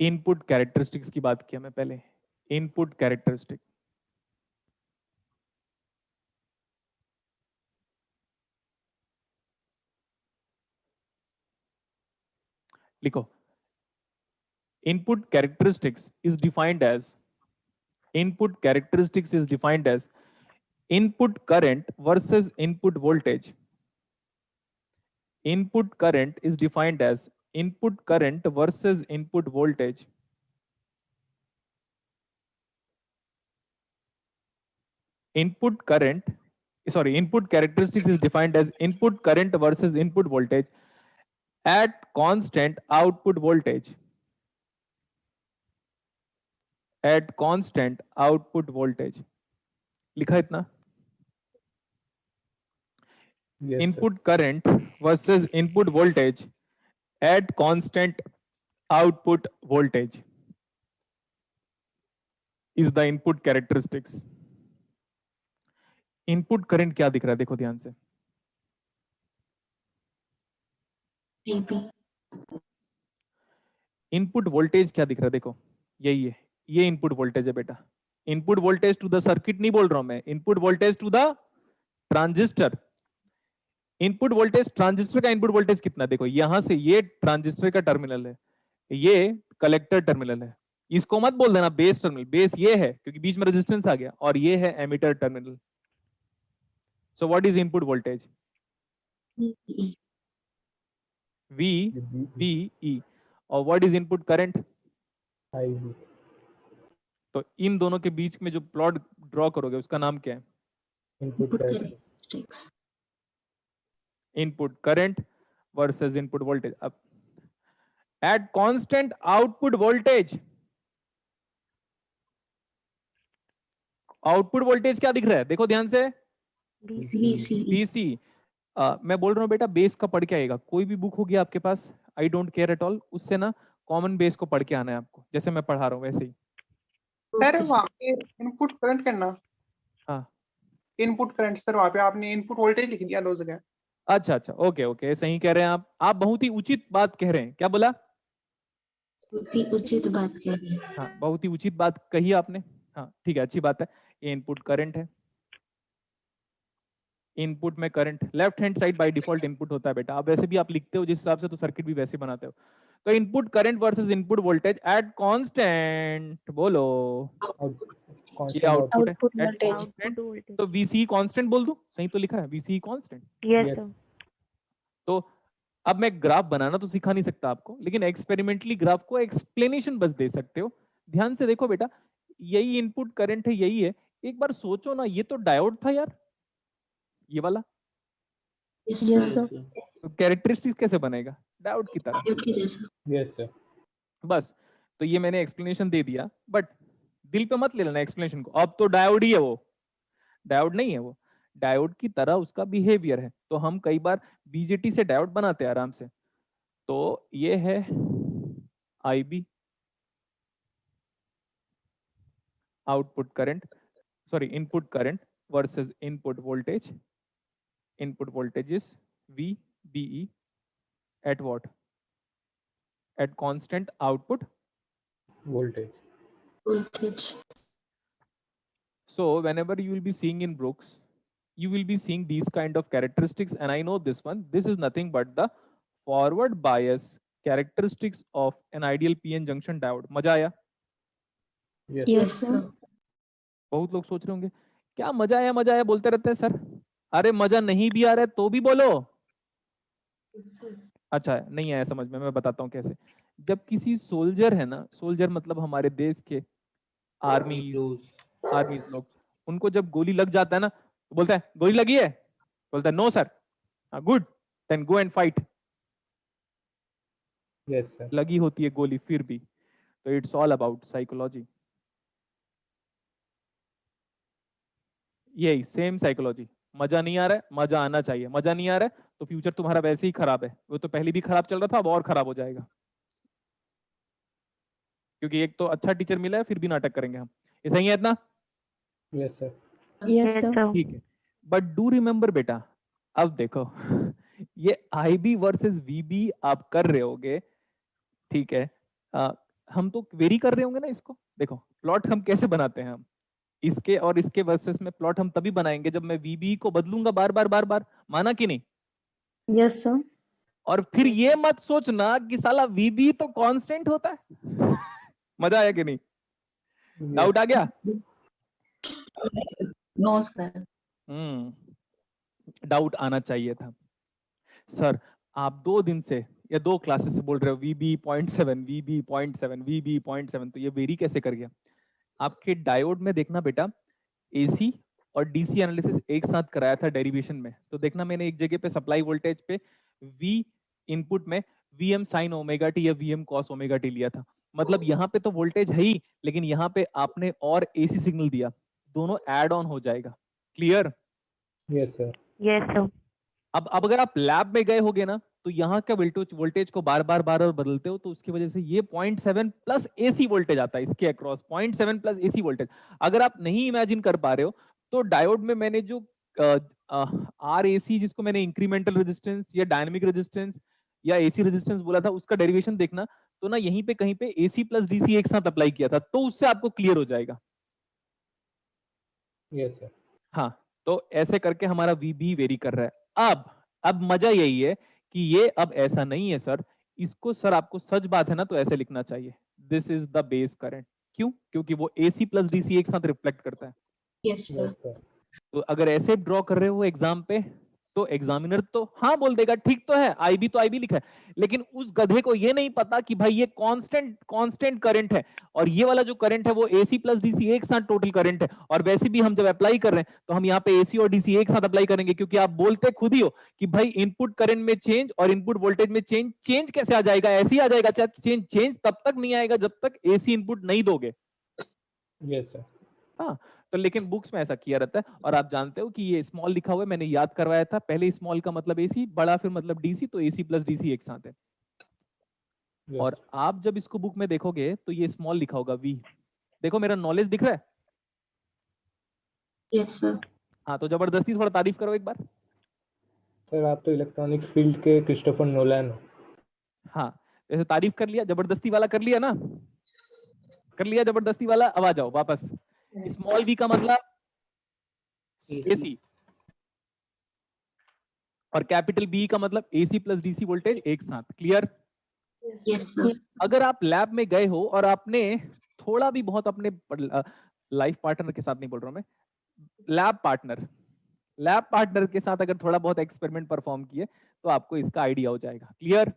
A: इनपुट कैरेक्टरिस्टिक्स की बात किया मैं पहले, इनपुट कैरेक्टरिस्टिक। लिखो, input characteristics is defined as input current versus input voltage. Input current is defined as input current versus input voltage. Input characteristics is defined as input current versus input voltage at constant output voltage. At constant output voltage. लिखा इतना?
D: Yes,
A: Input current versus input voltage at constant output voltage is the input characteristics. Input current क्या दिख रहा है? देखो ध्यान से.
G: IB.
A: Input voltage क्या दिख रहा है? देखो यही है, ये इनपुट वोल्टेज है बेटा. Input voltage to the circuit नहीं बोल रहा हूं मैं, input voltage to the transistor. Input voltage transistor का इनपुट वोल्टेज कितना? देखो यहां से ये ट्रांजिस्टर का टर्मिनल है, ये कलेक्टर टर्मिनल है. इसको मत बोल देना बेस टर्मिनल, बेस ये है क्योंकि बीच में रेजिस्टेंस आ गया, और ये है emitter terminal. So what is input voltage?
G: VE.
A: VE. और what is input current?
D: IB.
A: तो इन दोनों के बीच में जो प्लॉट ड्रॉ करोगे उसका नाम क्या है?
D: Input
G: Input
D: current.
G: characteristics.
A: Input current versus input voltage. अब at constant output voltage, output voltage क्या दिख रहा है? देखो ध्यान से,
G: VCE.
A: VC. मैं बोल रहा हूँ बेटा बेस का पढ़ के आएगा. कोई भी बुक होगी आपके पास, I don't care at all, उससे ना कॉमन बेस को पढ़ के आना है आपको, जैसे मैं पढ़ा रहा हूँ वैसे ही.
F: सर
G: Okay,
F: वहाँ पे इनपुट करंट करना.
A: हाँ.
F: इनपुट करंट सर वहाँ पे आपने इनपुट वोल्टेज लिख दिया दो जगह.
A: अच्छा अच्छा, ओके ओके, सही कह रहे हैं आप. आप बहुत ही उचित बात कह रहे हैं. क्या बोला?
G: बहुत ही उचित बात कह रही है.
A: हाँ, बहुत ही उचित बात कही आपने. हाँ ठीक है, अच्छी बात है. ये इनपुट करंट है. इनपुट में current left hand side by default input होता है बेटा. आप वैसे भी आप लिखते हो जिस हिसाब से, तो सर्किट भी वैसे बनाते हो. तो input current versus input voltage at constant, बोलो ये आउटपुट है
E: Output
A: at
E: voltage.
A: constant. तो VC कांस्टेंट बोल दूं? सही तो लिखा है VC कांस्टेंट.
E: Yes, sir.
A: तो अब मैं ग्राफ बनाना तो सिखा नहीं सकता आपको, लेकिन एक्सपेरिमेंटली ग्राफ को एक्सप्लेनेशन बस दे सकते हो. ध्यान से देखो बेटा, यही इनपुट करंट है, यही है. एक बार सोचो ना, ये तो डायोड था यार, ये वाला.
G: Yes,
E: Yes,
G: sir.
E: sir.
A: तो कैरेक्टरिस्टिक्स कैसे बनेगा? डायोड की तरह.
G: Diode के जैसा.
D: Yes, sir.
A: बस. तो ये मैंने एक्सप्लेनेशन दे दिया, बट दिल पे मत ले लेना एक्सप्लेनेशन को. अब तो डायोड ही है वो, डायोड नहीं है वो. डायोड की तरह उसका बिहेवियर है. तो हम कई बार बीजेटी से डायोड बनाते हैं आराम से. तो ये है IB, output current, sorry input current versus input voltage. Input voltage is VBE at what? At constant output
D: Voltage.
G: Voltage.
A: So whenever you will be seeing in Brooks, you will be seeing these kind of characteristics, and I know this one. This is nothing but the forward bias characteristics of an ideal PN junction diode. मजा आया?
D: Yes.
G: Yes, sir.
A: बहुत लोग सोच रहे होंगे क्या मजा आया बोलते रहते हैं सर. अरे मजा नहीं भी आ रहा है तो भी बोलो. अच्छा नहीं आया समझ में, मैं बताता हूँ कैसे. जब किसी सोल्जर है ना, सोल्जर मतलब हमारे देश के आर्मी लोग, उनको जब गोली लग जाता है ना, तो बोलता है गोली लगी है, बोलता है no sir. Good, then go and fight.
D: Yes, sir.
A: लगी होती है गोली फिर भी. तो इट्स ऑल अबाउट साइकोलॉजी. यही सेम साइकोलॉजी. मजा नहीं आ रहा है, मजा आना चाहिए. मजा नहीं आ रहा है तो फ्यूचर तुम्हारा वैसे ही खराब है. वो तो पहले भी खराब चल रहा था, अब और खराब हो जाएगा. क्योंकि एक तो अच्छा टीचर मिला है, फिर भी नाटक करेंगे हम. ये सही है इतना?
D: Yes, sir.
E: Yes, sir.
A: ठीक है. बट डू रिमेम्बर बेटा, अब देखो ये IB वर्सेस VB आप कर रहे होगे, ठीक है. हम तो वेरी कर रहे होंगे ना इसको। देखो प्लॉट हम कैसे बनाते हैं, हम इसके और इसके वर्सेस में प्लॉट हम तभी बनाएंगे जब मैं वीबी को बदलूंगा बार बार, माना कि नहीं?
E: Yes sir.
A: और फिर ये मत सोचना कि साला वीबी तो कांस्टेंट होता है। मजा आया कि नहीं? डाउट आ गया?
G: No sir.
A: डाउट आना चाहिए था। सर आप 2 दिन से या 2 क्लासेस से बोल रहे हो वीबी 0.7 वीबी 0.7 वीबी 0.7, तो ये वेरी कैसे कर गया? आपके डायोड में देखना बेटा, एसी और डीसी एनालिसिस एक साथ कराया था डेरिवेशन में, तो देखना मैंने एक जगह पे सप्लाई वोल्टेज पे वी इनपुट में वीएम साइन ओमेगा टी या वीएम कॉस ओमेगा टी लिया था। मतलब यहाँ पे तो वोल्टेज है ही, लेकिन यहाँ पे आपने और एसी सिग्नल दिया, दोनों ऐड ऑन हो जाएगा। Clear?
D: Yes sir.
E: Yes sir.
A: अब अगर आप लैब में गए होगे ना, तो यहाँ का वोल्टेज को बार बार बदलते हो, तो उसकी वजह से ये 0.7 प्लस एसी वोल्टेज आता है इसके अक्रॉस, 0.7 प्लस एसी वोल्टेज। अगर आप नहीं इमेजिन कर पा रहे हो, तो डायोड में मैंने जो आर एसी, जिसको मैंने इंक्रीमेंटल रेजिस्टेंस या डायनेमिक रेजिस्टेंस या एसी रेजिस्टेंस बोला था, उसका डेरिवेशन देखना, तो ना यहीं पे कहीं पे एसी प्लस डीसी एक साथ अप्लाई किया था, तो उससे आपको क्लियर हो जाएगा।
D: Yes sir.
A: हाँ, तो ऐसे करके हमारा वीबी वेरी कर रहा है। अब मजा यही है कि ये अब ऐसा नहीं है सर, इसको सर आपको सच बात है ना तो ऐसे लिखना चाहिए, this is the base current. क्यों? क्योंकि वो एसी प्लस डीसी एक साथ रिफ्लेक्ट करता है।
G: Yes sir.
A: तो अगर ऐसे ड्रॉ कर रहे हो एग्जाम पे, तो एग्जामिनर तो हाँ बोल देगा, ठीक तो है, आईबी तो आईबी लिखा है, लेकिन उस गधे को ये नहीं पता कि भाई ये कांस्टेंट करंट है, और ये वाला जो करंट है वो एसी प्लस डीसी एक साथ टोटल करंट है। और वैसे भी हम जब अप्लाई कर रहे हैं तो हम यहाँ पे एसी और डीसी एक साथ अप्लाई करेंगे, क्योंकि आप बोलते खुद ही हो कि भाई इनपुट करंट में चेंज और इनपुट वोल्टेज में चेंज कैसे आ जाएगा? ऐसे ही आ जाएगा। चेंज तब तक नहीं आएगा जब तक एसी इनपुट नहीं दोगे।
D: Yes sir.
A: हाँ, तो लेकिन बुक्स में ऐसा किया रहता है। और आप जानते हो कि ये स्मॉल लिखा हुआ है, मैंने याद करवाया था पहले, स्मॉल का मतलब एसी, बड़ा फिर मतलब डीसी, तो एसी प्लस डीसी एक साथ है।
D: Yes.
A: और आप जब इसको बुक में देखोगे तो ये स्मॉल लिखा होगा वी। देखो मेरा नॉलेज दिख रहा है?
G: Yes sir.
A: हाँ, तो जबरदस्ती थोड़ा तारीफ करो एक बार।
D: सर आप तो इलेक्ट्रॉनिक्स फील्ड के क्रिस्टोफर नोलन हो।
A: हाँ, जैसे तारीफ कर लिया, जबरदस्ती वाला कर लिया ना, कर लिया जबरदस्ती वाला। अब आ जाओ वापस। स्मॉल वी का मतलब एसी, और कैपिटल बी का मतलब एसी प्लस डीसी वोल्टेज एक साथ। क्लियर?
G: Yes sir.
A: अगर आप लैब में गए हो और आपने थोड़ा भी बहुत अपने लाइफ पार्टनर के साथ नहीं बोल रहा हूं मैं, लैब पार्टनर के साथ अगर थोड़ा बहुत एक्सपेरिमेंट परफॉर्म किए तो आपको इसका आइडिया हो जाएगा। Clear?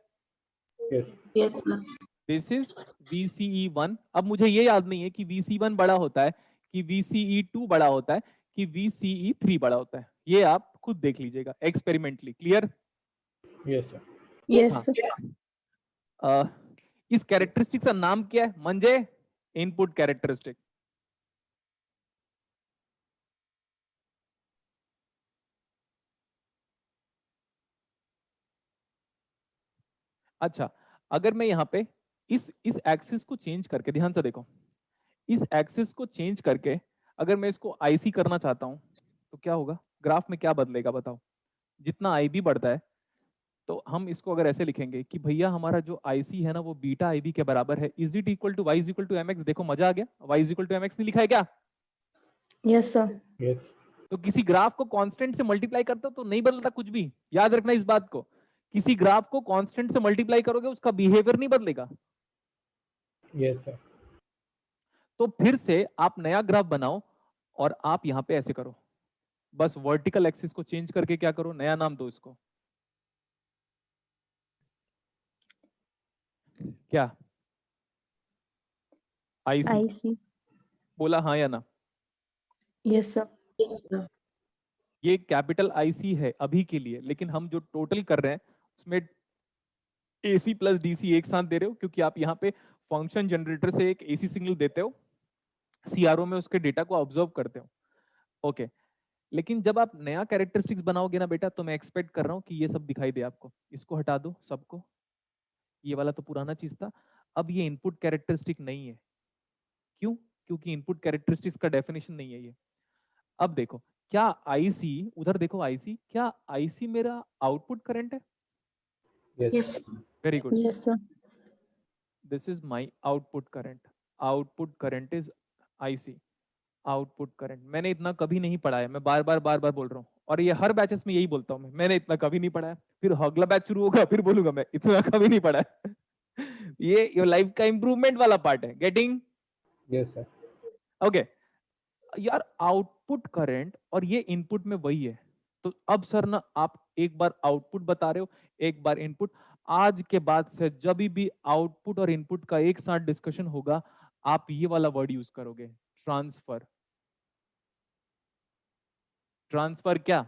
G: Yes sir.
A: This is VCE1। अब मुझे ये याद नहीं है कि VCE1 बड़ा होता है कि VCE2 बड़ा होता है कि VCE3 बड़ा होता है, ये आप खुद देख लीजिएगा experimentally. Clear?
D: Yes sir.
E: Yes
A: हाँ।
E: सर।
A: इस कैरेक्टरिस्टिक का नाम क्या है? म्हणजे इनपुट कैरेक्टरिस्टिक। अच्छा, अगर मैं यहाँ पे इस एक्सिस को चेंज करके, ध्यान से देखो, इस एक्सिस को चेंज करके अगर मैं इसको आईसी करना चाहता हूं तो क्या होगा? ग्राफ में क्या बदलेगा बताओ? जितना आईबी बढ़ता है, तो हम इसको अगर ऐसे लिखेंगे कि भैया हमारा जो आईसी है ना वो बीटा आईबी के बराबर है, is it equal to Y is equal to M X. देखो मजा आ गया, Y is equal to M X नहीं लिखा है क्या?
E: Yes sir.
D: यस।
A: तो किसी ग्राफ को कांस्टेंट से मल्टीप्लाई करते हो तो नहीं बदलता कुछ भी, याद रखना इस बात को। किसी ग्राफ को कांस्टेंट से मल्टीप्लाई करोगे उसका बिहेवियर नहीं बदलेगा।
D: Yes sir.
A: तो फिर से आप नया ग्राफ बनाओ और आप यहां पे ऐसे करो, बस वर्टिकल एक्सिस को चेंज करके क्या करो, नया नाम दो इसको। क्या? आईसी।
E: आईसी।
A: बोला हाँ या ना?
E: Yes sir.
G: Yes sir.
A: ये कैपिटल आईसी है अभी के लिए, लेकिन हम जो टोटल कर रहे हैं उसमें एसी प्लस डीसी एक साथ दे रहे हो, क्योंकि आप यहाँ पे फंक्शन जनरेटर से एक एसी सिग्नल देते हो, सीआरओ में उसके डेटा को ऑब्जर्व करते हो। ओके, लेकिन जब आप नया कैरेक्टरिस्टिक्स बनाओगे ना बेटा, तो मैं एक्सपेक्ट कर रहा हूँ कि ये सब दिखाई दे आपको। इसको हटा दो सबको, ये वाला तो पुराना चीज था। अब ये इनपुट कैरेक्टरिस्टिक नहीं है। क्यों? क्योंकि इनपुट कैरेक्टरिस्टिक्स का डेफिनेशन नहीं है ये। अब देखो, क्या आईसी, उधर देखो आईसी, क्या आईसी मेरा आउटपुट करंट है?
D: Yes.
G: Yes.
A: Very good.
E: Yes sir.
A: this is my output current. Output current is IC. Output current मैंने इतना कभी नहीं पढ़ा है, मैं बार बार बोल रहा हूँ, और ये हर बैचेस में यही बोलता हूँ मैंने इतना कभी नहीं पढ़ा है, फिर अगला बैच शुरू होगा फिर बोलूंगा मैं इतना कभी नहीं पढ़ा है। ये लाइफ का इंप्रूवमेंट वाला पार्ट है, गेटिंग?
D: Yes sir.
A: ओके यार, आउटपुट करंट और ये इनपुट में वही है। तो अब सर ना आप एक बार आउटपुट बता रहे हो, एक बार इनपुट। आज के बाद से जब भी आउटपुट और इनपुट का एक साथ डिस्कशन होगा, आप ये वाला वर्ड यूज करोगे, ट्रांसफर। ट्रांसफर क्या?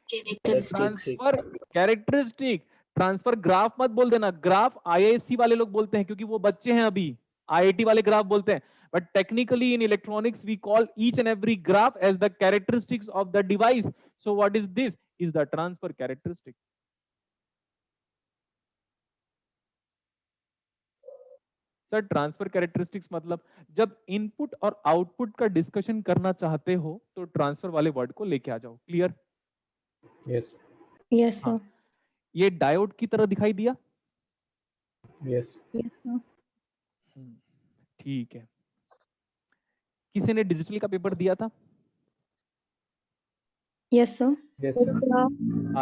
A: Transfer characteristic. ट्रांसफर ग्राफ मत बोल देना, ग्राफ आईआईएससी वाले लोग बोलते हैं क्योंकि वो बच्चे हैं अभी, आईआईटी वाले ग्राफ बोलते हैं, but technically in electronics we call each and every graph as the characteristics of the device. So what is this? Is the transfer characteristic. Sir transfer characteristics मतलब जब इनपुट और आउटपुट का discussion करना चाहते हो तो ट्रांसफर वाले word को लेके आ जाओ। क्लियर?
D: Yes
E: Yes, sir.
A: ये डायोड की तरह दिखाई दिया?
D: Yes
E: Yes, sir.
A: ठीक है। किसी ने डिजिटल का पेपर दिया था?
E: Yes, sir.
D: Yes
E: Yes,
D: sir.
E: sir.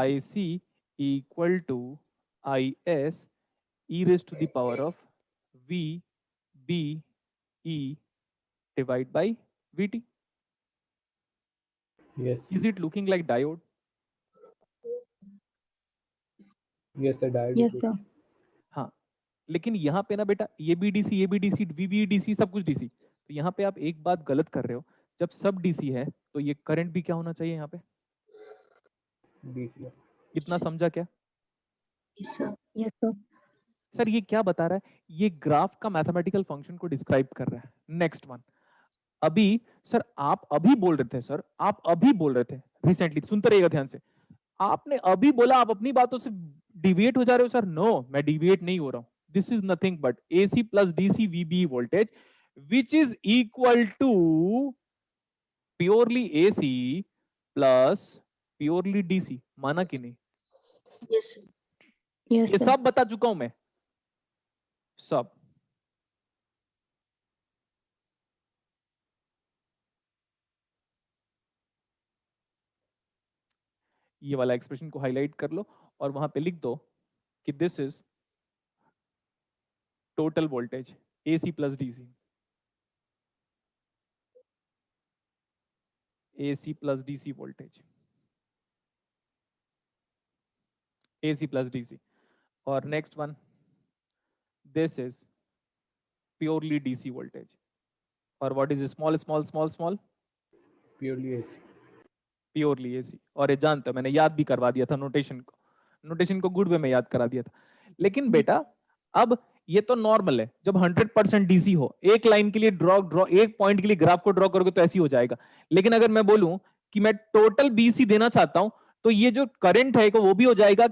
A: IC equal to IS e raised to the power of V B E divide by VT.
D: Yes
A: Is it looking like diode?
D: Yes sir. Diode.
E: Yes, sir.
A: हाँ, लेकिन यहाँ पे ना बेटा ये भी DC, ये भी डीसी, वी भी डीसी, सब कुछ डीसी। तो यहाँ पे आप एक बात गलत कर रहे हो, जब सब डीसी है तो ये करंट भी क्या होना चाहिए यहाँ पे?
D: डीसी।
A: इतना समझा क्या?
G: Yes, sir.
E: Yes, sir.
A: Sir ये क्या बता रहा है? ये ग्राफ का मैथमेटिकल फंक्शन को डिस्क्राइब कर रहा है। नेक्स्ट वन, अभी सर आप अभी बोल रहे थे, सर आप अभी बोल रहे थे रिसेंटली, सुनते रहिएगा ध्यान से, आपने अभी बोला आप अपनी बातों से डिविएट हो जा रहे हो। सर नो, मैं डिविएट नहीं हो रहा हूं। This is nothing but AC plus DC VB voltage which is equal to purely AC plus purely DC। माना कि नहीं?
G: Yes, sir.
E: Yes,
A: ये
E: sir.
A: सब बता चुका हूं मैं, सब। ये वाला एक्सप्रेशन को हाईलाइट कर लो और वहां पे लिख दो कि this is total voltage AC plus DC। AC plus DC voltage, AC plus DC। और next one, this is purely DC voltage. और what is small small small small?
D: Purely AC.
A: Purely AC। और ये जानते हो मैंने याद भी करवा दिया था, नोटेशन को गुड वे में याद करा दिया था। लेकिन बेटा अब ये तो नॉर्मल है, जब 100% DC हो, एक लाइन के लिए ड्रॉ एक पॉइंट के लिए ग्राफ को ड्रॉ करोगे तो ऐसे ही हो जाएगा। लेकिन अगर मैं बोलूं कि मैं टोटल BC देना चाहता हूं तो ये जो करंट है वो भी हो जाएगा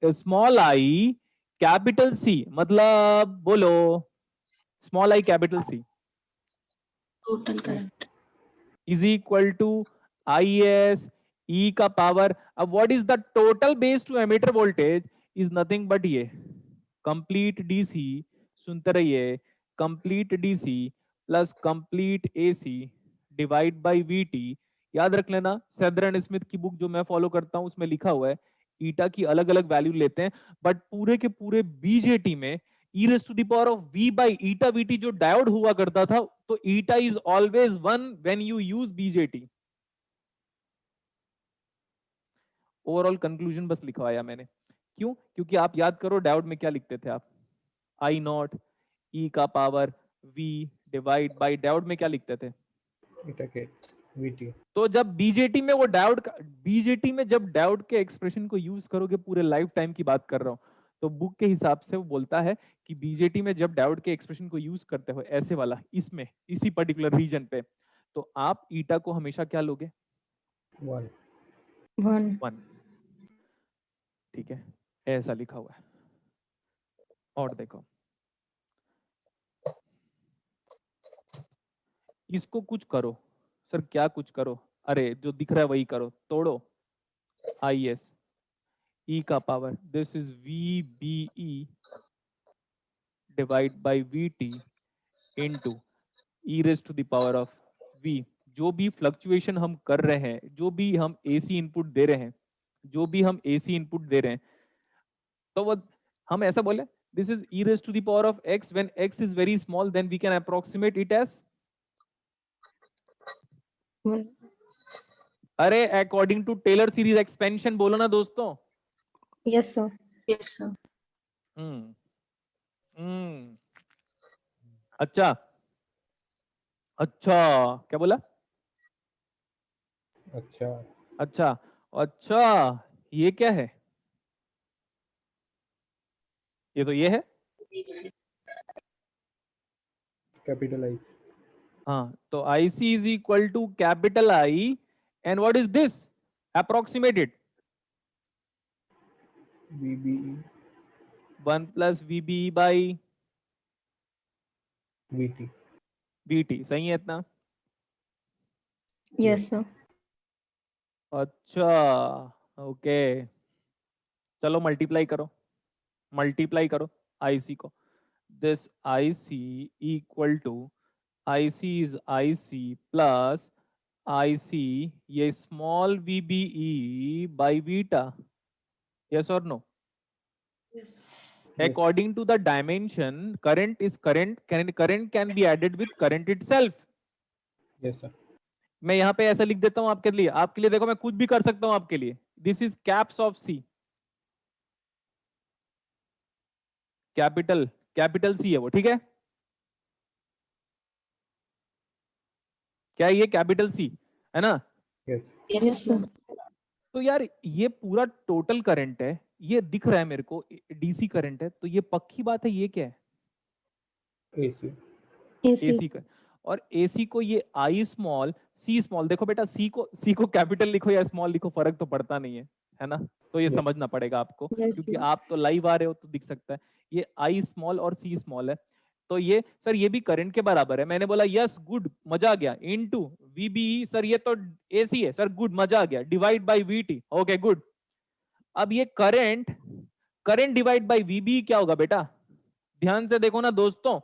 A: स्मॉल I कैपिटल C। मतलब बोलो small I capital C
G: Total current.
A: Is equal to IS E का पावर। अब what is the total base to emitter voltage is nothing but ये कंप्लीट DC, सुनते रहिए, complete DC plus complete AC divide by VT। याद रख लेना, सेदरन Smith की book जो मैं फॉलो करता हूं उसमें लिखा हुआ है ईटा की अलग अलग वैल्यू लेते हैं, बट पूरे के पूरे BJT में e raised to the power of V by eta VT जो डायोड हुआ करता था, तो eta is always 1 when you use BJT। Overall conclusion बस लिखवाया मैंने, क्यों? क्योंकि आप याद करो डायोड में क्या लिखते थे आप? I नॉट E का power V divide by diode में क्या लिखते थे?
D: ईटा के वीटी।
A: तो जब BJT में वो डायोड का, BJT में जब डायोड के एक्सप्रेशन को यूज करोगे, पूरे लाइफ टाइम की बात कर रहा हूं, तो बुक के हिसाब से वो बोलता है कि BJT में जब डायोड के एक्सप्रेशन को यूज करते हो ऐसे वाला, इसमें इसी पर्टिकुलर रीजन पे, तो आप ईटा को हमेशा क्या लोगे?
D: 1।
A: 1। ठीक है, ऐसा लिखा हुआ है। और देखो इसको कुछ करो सर, क्या कुछ करो? अरे जो दिख रहा है वही करो, तोड़ो। IS E का power, this is VBE divide by V T into E raise to the power of V. जो भी फ्लक्चुएशन हम कर रहे हैं, जो भी हम एसी इनपुट दे रहे हैं, जो भी हम एसी इनपुट दे रहे हैं, तो वो हम ऐसा बोले this is e raised to the power of x when x is very small, then we can approximate it as, अरे according to Taylor series expansion बोलो ना दोस्तों।
E: Yes, sir.
G: Yes, sir.
A: अच्छा अच्छा, क्या बोला?
D: अच्छा
A: अच्छा अच्छा, ये क्या है? ये तो ये है।
D: Capital I.
A: हाँ, तो IC is equal to capital I and what is this? Approximated
D: VBE
A: 1 plus VBE by
D: VT।
A: BT, सही है इतना?
E: Yes, sir.
A: अच्छा ओके, चलो मल्टीप्लाई करो, मल्टीप्लाई करो IC को। This IC equal to IC is IC plus IC ये small VBE by beta. Yes और no? According to the dimension, current is current, current can be added with current itself.
D: Yes sir.
A: मैं यहाँ पे ऐसा लिख देता हूँ आपके लिए देखो मैं कुछ भी कर सकता हूँ आपके लिए। This is caps of C, capital C है वो, ठीक है? क्या ये कैपिटल C है ना?
D: Yes
G: Yes, sir.
A: तो यार ये पूरा टोटल करंट है, ये दिख रहा है मेरे को DC करंट है, तो ये पक्की बात है ये क्या है?
D: AC।
E: AC.
A: AC का। और AC को ये I स्मॉल C स्मॉल, देखो बेटा C को कैपिटल लिखो या स्मॉल लिखो फर्क तो पड़ता नहीं है ना? तो ये
D: Yes.
A: समझना पड़ेगा आपको,
E: Yes,
A: क्योंकि
E: sir.
A: आप तो लाइव आ रहे हो तो दिख सकता है। ये I स्मॉल और C स्मॉल है, तो ये सर ये भी करंट के बराबर है। मैंने बोला यस गुड, मजा आ गया, इनटू VBE, सर ये तो AC है, सर गुड मजा आ गया, divide by VT, okay good. अब ये करंट डिवाइड बाय VBE क्या होगा बेटा? ध्यान से देखो ना दोस्तों,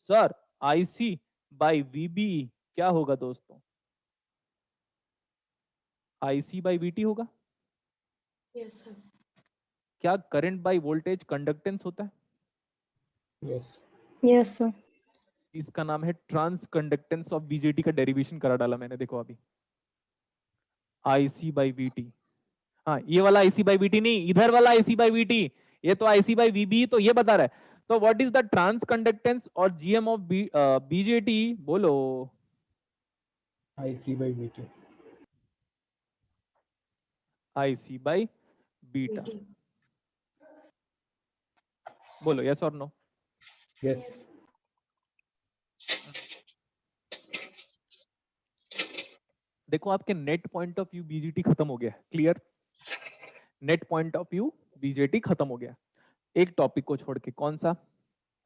A: सर IC बाय VBE क्या होगा दोस्तों? IC बाय VT होगा।
G: Yes, sir.
A: क्या करंट बाय वोल्टेज कंडक्टेंस होता है?
D: यस।
E: Yes, sir.
A: इसका नाम है ट्रांस कंडक्टेंस ऑफ BJT का डेरिवेशन करा डाला मैंने, देखो अभी IC बाय VT। हाँ ये वाला IC बाय VT नहीं, इधर वाला IC बाय VT, ये तो IC बाय VBE, तो ये बता रहा है। तो what is the transconductance और GM ऑफ BJT बोलो?
D: IC by VT।
A: IC by beta, बोलो यस और नो?
D: यस।
A: देखो आपके net point of view BJT खत्म हो गया, clear? Net point of view BJT खत्म हो गया, एक टॉपिक को छोड़ के। कौन सा?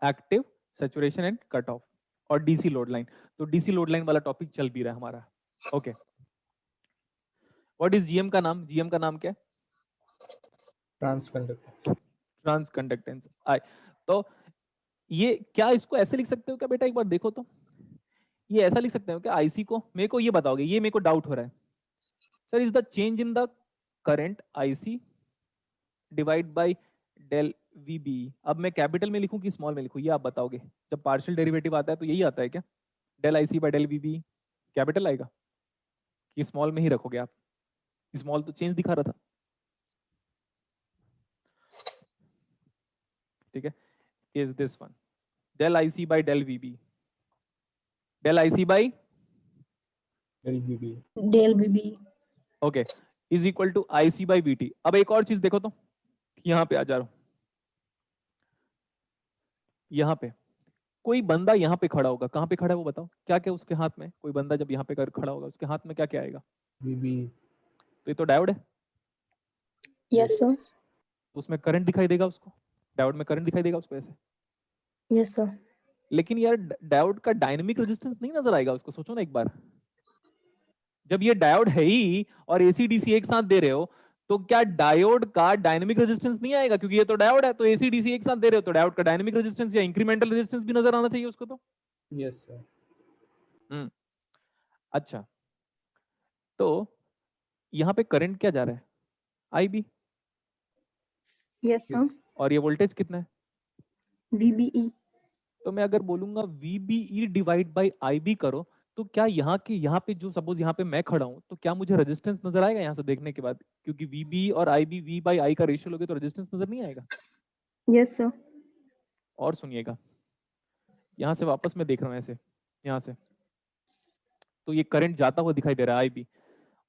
A: Active, saturation and cut off और DC लोड लाइन। तो DC लोड लाइन वाला टॉपिक चल भी रहा है हमारा, ओके। व्हाट इज GM का नाम? GM का नाम क्या है? ट्रांस कंडक्टेंस आई। तो ये क्या इसको ऐसे लिख सकते हो क्या बेटा? एक बार देखो तो, ये ऐसा लिख सकते हो क्या IC को? मेरे को ये बताओगे, ये मेरे को डाउट हो रहा है sir. Is the change in the current IC divide by del VBE। अब मैं कैपिटल में लिखूं कि स्मॉल में लिखूं, ये आप बताओगे। जब पार्शियल डेरिवेटिव आता है तो यही आता है क्या? Del IC by del VBE capital आएगा कि स्मॉल में ही रखोगे आप? स्मॉल तो चेंज दिखा रहा था, ठीक है? Is this one del IC by del VBE, del IC by
D: del VBE।
E: Del BB.
A: Okay is equal to IC by VT। अब एक और चीज देखो तो, यहां पे आ जा रहा हूं। यहाँ पे कोई बंदा यहाँ पे खड़ा होगा, कहाँ पे खड़ा है वो बताओ? क्या क्या उसके हाथ में? कोई बंदा जब यहाँ पे खड़ा होगा उसके हाथ में क्या क्या आएगा?
D: VBE।
A: तो ये तो डायोड है,
E: Yes, sir.
A: तो उसमें करंट दिखाई देगा उसको, डायोड में करंट दिखाई देगा उसको ऐसे।
E: Yes, sir.
A: लेकिन यार डायोड का डायनेमिक रेजिस्टेंस नहीं नजर आएगा उसको, सोचो ना एक बार। जब ये डायोड है ही और AC DC एक साथ दे रहे हो, तो क्या डायोड का डायनेमिक रेजिस्टेंस नहीं आएगा, क्योंकि ये तो डायोड है, तो एसी डीसी एक साथ दे रहे हो, तो डायोड का डायनेमिक रेजिस्टेंस या इंक्रीमेंटल रेजिस्टेंस भी नजर आना चाहिए उसको तो।
D: Yes sir.
A: अच्छा, तो यहाँ पे करंट क्या जा रहा है, आईबी,
E: Yes, sir.
A: और ये वोल्टेज कितना है,
E: VBE.
A: तो मैं अगर बोलूंगा VBE डिवाइड बाई IB करो, तो क्या यहाँ पे जो सपोज यहाँ पे मैं खड़ा हूँ, तो क्या मुझे रेजिस्टेंस नजर आएगा यहाँ से देखने के बाद, क्योंकि VB और IB V बाई I का रेशियो लोगे तो रेजिस्टेंस नजर नहीं आएगा।
E: Yes, sir.
A: और सुनिएगा, यहाँ से वापस मैं देख रहा हूँ ऐसे, यहाँ से, तो ये करंट जाता हुआ दिखाई दे रहा है IB,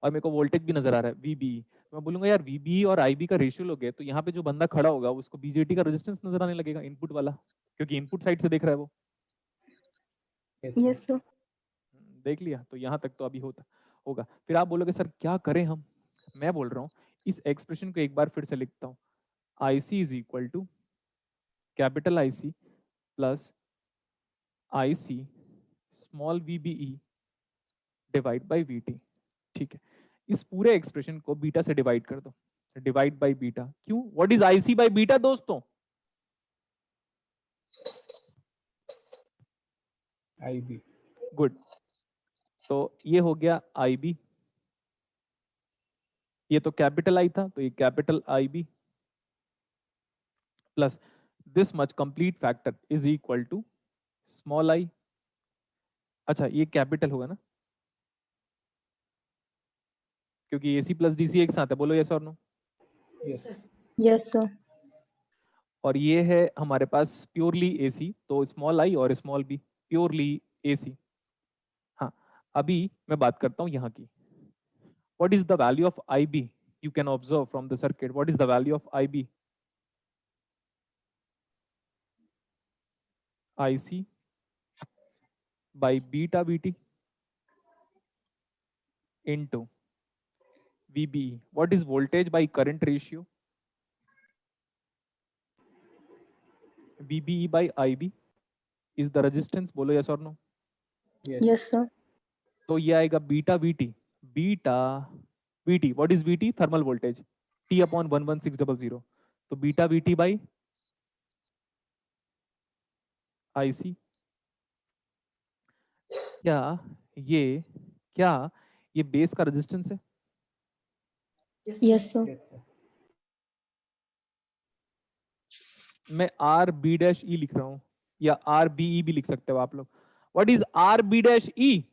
A: और मेरे को वोल्टेज भी नजर आ रहा है VBE। मैं बोलूंगा यार VBE और IB का रेशियो लोगे, तो यहाँ पे जो बंदा खड़ा होगा उसको BJT का रेजिस्टेंस नजर आने लगेगा, इनपुट वाला, क्योंकि इनपुट साइड से देख रहा है वो।
E: Yes, sir.
A: देख लिया, तो यहाँ तक तो अभी होगा। फिर आप बोलोगे सर क्या करें हम, मैं बोल रहा हूँ इस एक्सप्रेशन को एक बार फिर से लिखता हूँ, IC is equal to capital IC plus IC small VBE divide by VT। ठीक है, इस पूरे एक्सप्रेशन को बीटा से डिवाइड कर दो, डिवाइड बाई बीटा। क्यों, what is IC by beta दोस्तों?
D: IB।
A: गुड, तो ये हो गया IB, ये तो कैपिटल I था, तो ये capital IB plus this much complete factor is equal to small I। अच्छा, ये कैपिटल होगा ना, क्योंकि AC प्लस DC एक साथ है, बोलो यस और नो।
E: Yes, sir.
A: और ये है हमारे पास प्योरली AC, तो स्मॉल I और स्मॉल b प्योरली AC। हाँ, अभी मैं बात करता हूँ यहाँ की, what is the value of IB? You can observe from the circuit, what is the value of IB? IC by beta VT into VBE. What is voltage by current ratio? VBE by IB is the resistance, बोलो yes or no?
E: Yes, sir.
A: तो ये आएगा beta VT, beta VT, what is VT? Thermal voltage, T upon 11600, तो beta VT by IC। क्या ये base का resistance है?
E: Yes, sir.
A: मैं RB' लिख रहा हूं, या RBE भी लिख सकते हो आप लोग। What is RB'?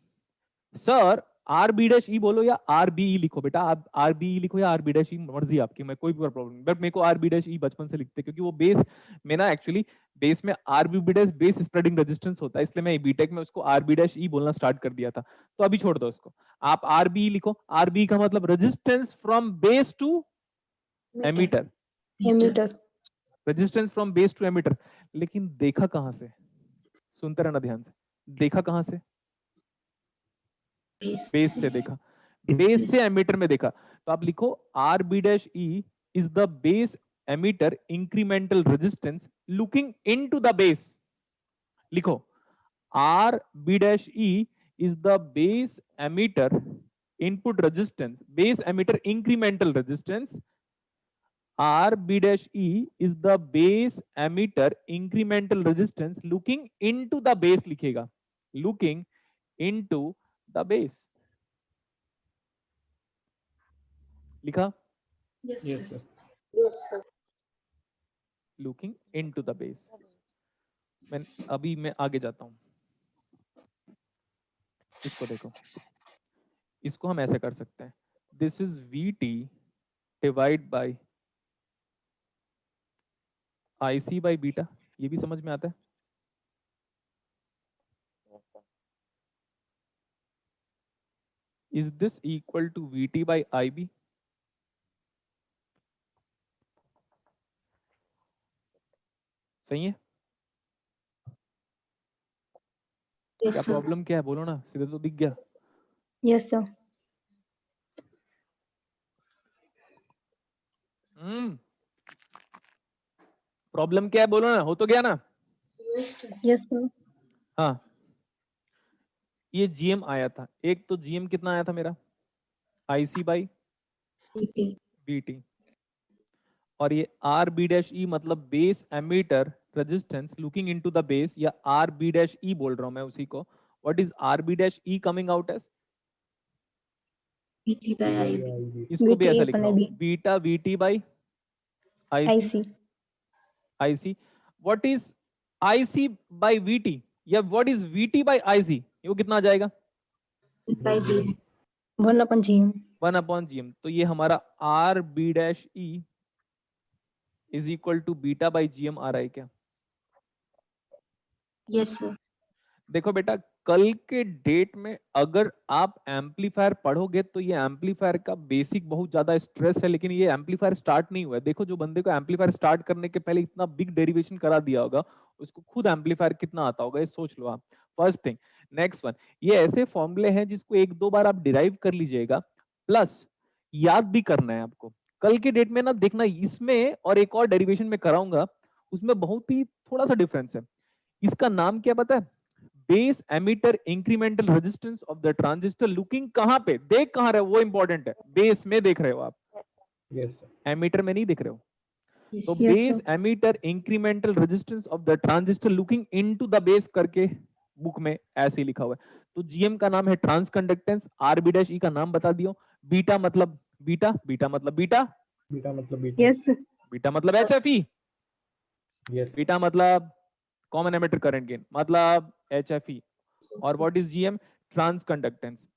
A: Sir RB' बोलो या RBE लिखो बेटा, आप RBE लिखो या RB', मर्जी आपकी, मैं कोई प्रॉब्लम नहीं, बट मेरे को RB' बचपन से लिखते, क्योंकि वो बेस में ना, एक्चुअली बेस में RB' बेस स्प्रेडिंग रेजिस्टेंस होता है, इसलिए मैं बीटेक में उसको RB' बोलना स्टार्ट कर दिया था, तो अभी छोड़ दो उसको, आप RBE लिखो। RBE का मतलब resistance from base to emitter,
E: Emitter.
A: Resistance from base to emitter. लेकिन देखा कहां से, सुनते रहना ध्यान से, देखा कहां से? बेस से देखा, बेस से एमीटर में देखा, तो आप लिखो RB' is the base emitter incremental resistance looking into the base. लिखो RB' is the base emitter input resistance, base emitter incremental resistance, RB' is the base emitter incremental resistance looking into the base, लिखेगा looking into the base, लिखा?
D: Yes, sir.
G: Yes, sir.
A: looking into the base। अभी मैं आगे जाता हूं, इसको देखो, इसको हम ऐसे कर सकते हैं, this is VT divide by IC by beta, ये भी समझ में आता है? Is this equal to VT by IB? सही है?
G: Yes,
A: क्या
G: sir.
A: प्रॉब्लम क्या है, बोलो ना, सीधे तो दिख गया।
E: Yes, sir.
A: प्रॉब्लम क्या है, बोलो ना, हो तो गया ना?
E: Yes, sir.
A: हाँ, ये GM आया था, एक तो GM कितना आया था मेरा, IC बाई
G: VT.
A: VT, और ये RB' मतलब base emitter resistance looking into the base, या RB' बोल रहा हूं मैं उसी को. What is RB' coming out as?
G: VT by IB.
A: इसको भी
E: VT
A: ऐसा लिख
E: upon
A: रहा हूं,
E: IB.
A: Beta VT by IC.
E: IC.
A: IC. What is IC by VT? या what is VT by IC? ये वो कितना आ जाएगा?
G: By GM.
E: 1 upon GM.
A: 1 upon GM. तो ये हमारा RB' is equal to beta by GM आ रहा है क्या?
G: Yes, sir.
A: देखो बेटा, कल के डेट में अगर आप एम्पलीफायर पढ़ोगे तो ये एम्पलीफायर का बेसिक बहुत ज्यादा स्ट्रेस है, लेकिन ये एम्पलीफायर स्टार्ट नहीं हुआ है. देखो, जो बंदे को एम्पलीफायर स्टार्ट करने के पहले इतना बिग डेरिवेशन करा दिया होगा, उसको खुद एम्पलीफायर कितना आता होगा, ये सोच लो आप. First thing. नेक्स्ट वन, ये ऐसे फॉर्मूले हैं जिसको एक दो बार आप डिराइव कर लीजिएगा, प्लस याद भी करना है आपको. कल के डेट में ना देखना, इसमें और एक और डेरिवेशन में कराऊंगा, उसमें बहुत ही थोड़ा सा डिफरेंस है. इसका नाम क्या पता है? Base emitter incremental resistance of the transistor looking कहां पे, देख कहां रहे हो, वो इंपॉर्टेंट है. बेस में देख रहे हो आप,
D: Yes, sir.
A: एमीटर में नहीं देख रहे हो.
G: Yes,
A: तो
G: sir.
E: Yes,
A: base
E: sir.
A: Emitter incremental resistance of the transistor looking into the base करके बुक में ऐसे ही लिखा हुआ है. तो जीएम का नाम है ट्रांस कंडक्टेंस, RB' का नाम बता दियो. बीटा मतलब बीटा, बीटा मतलब बीटा,
D: Beta मतलब beta.
E: Yes, sir.
A: बीटा मतलब HFE,
D: Yes.
A: बीटा मतलब कॉमन एमिटर करंट गेन मतलब HFE. और what is GM? Transconductance.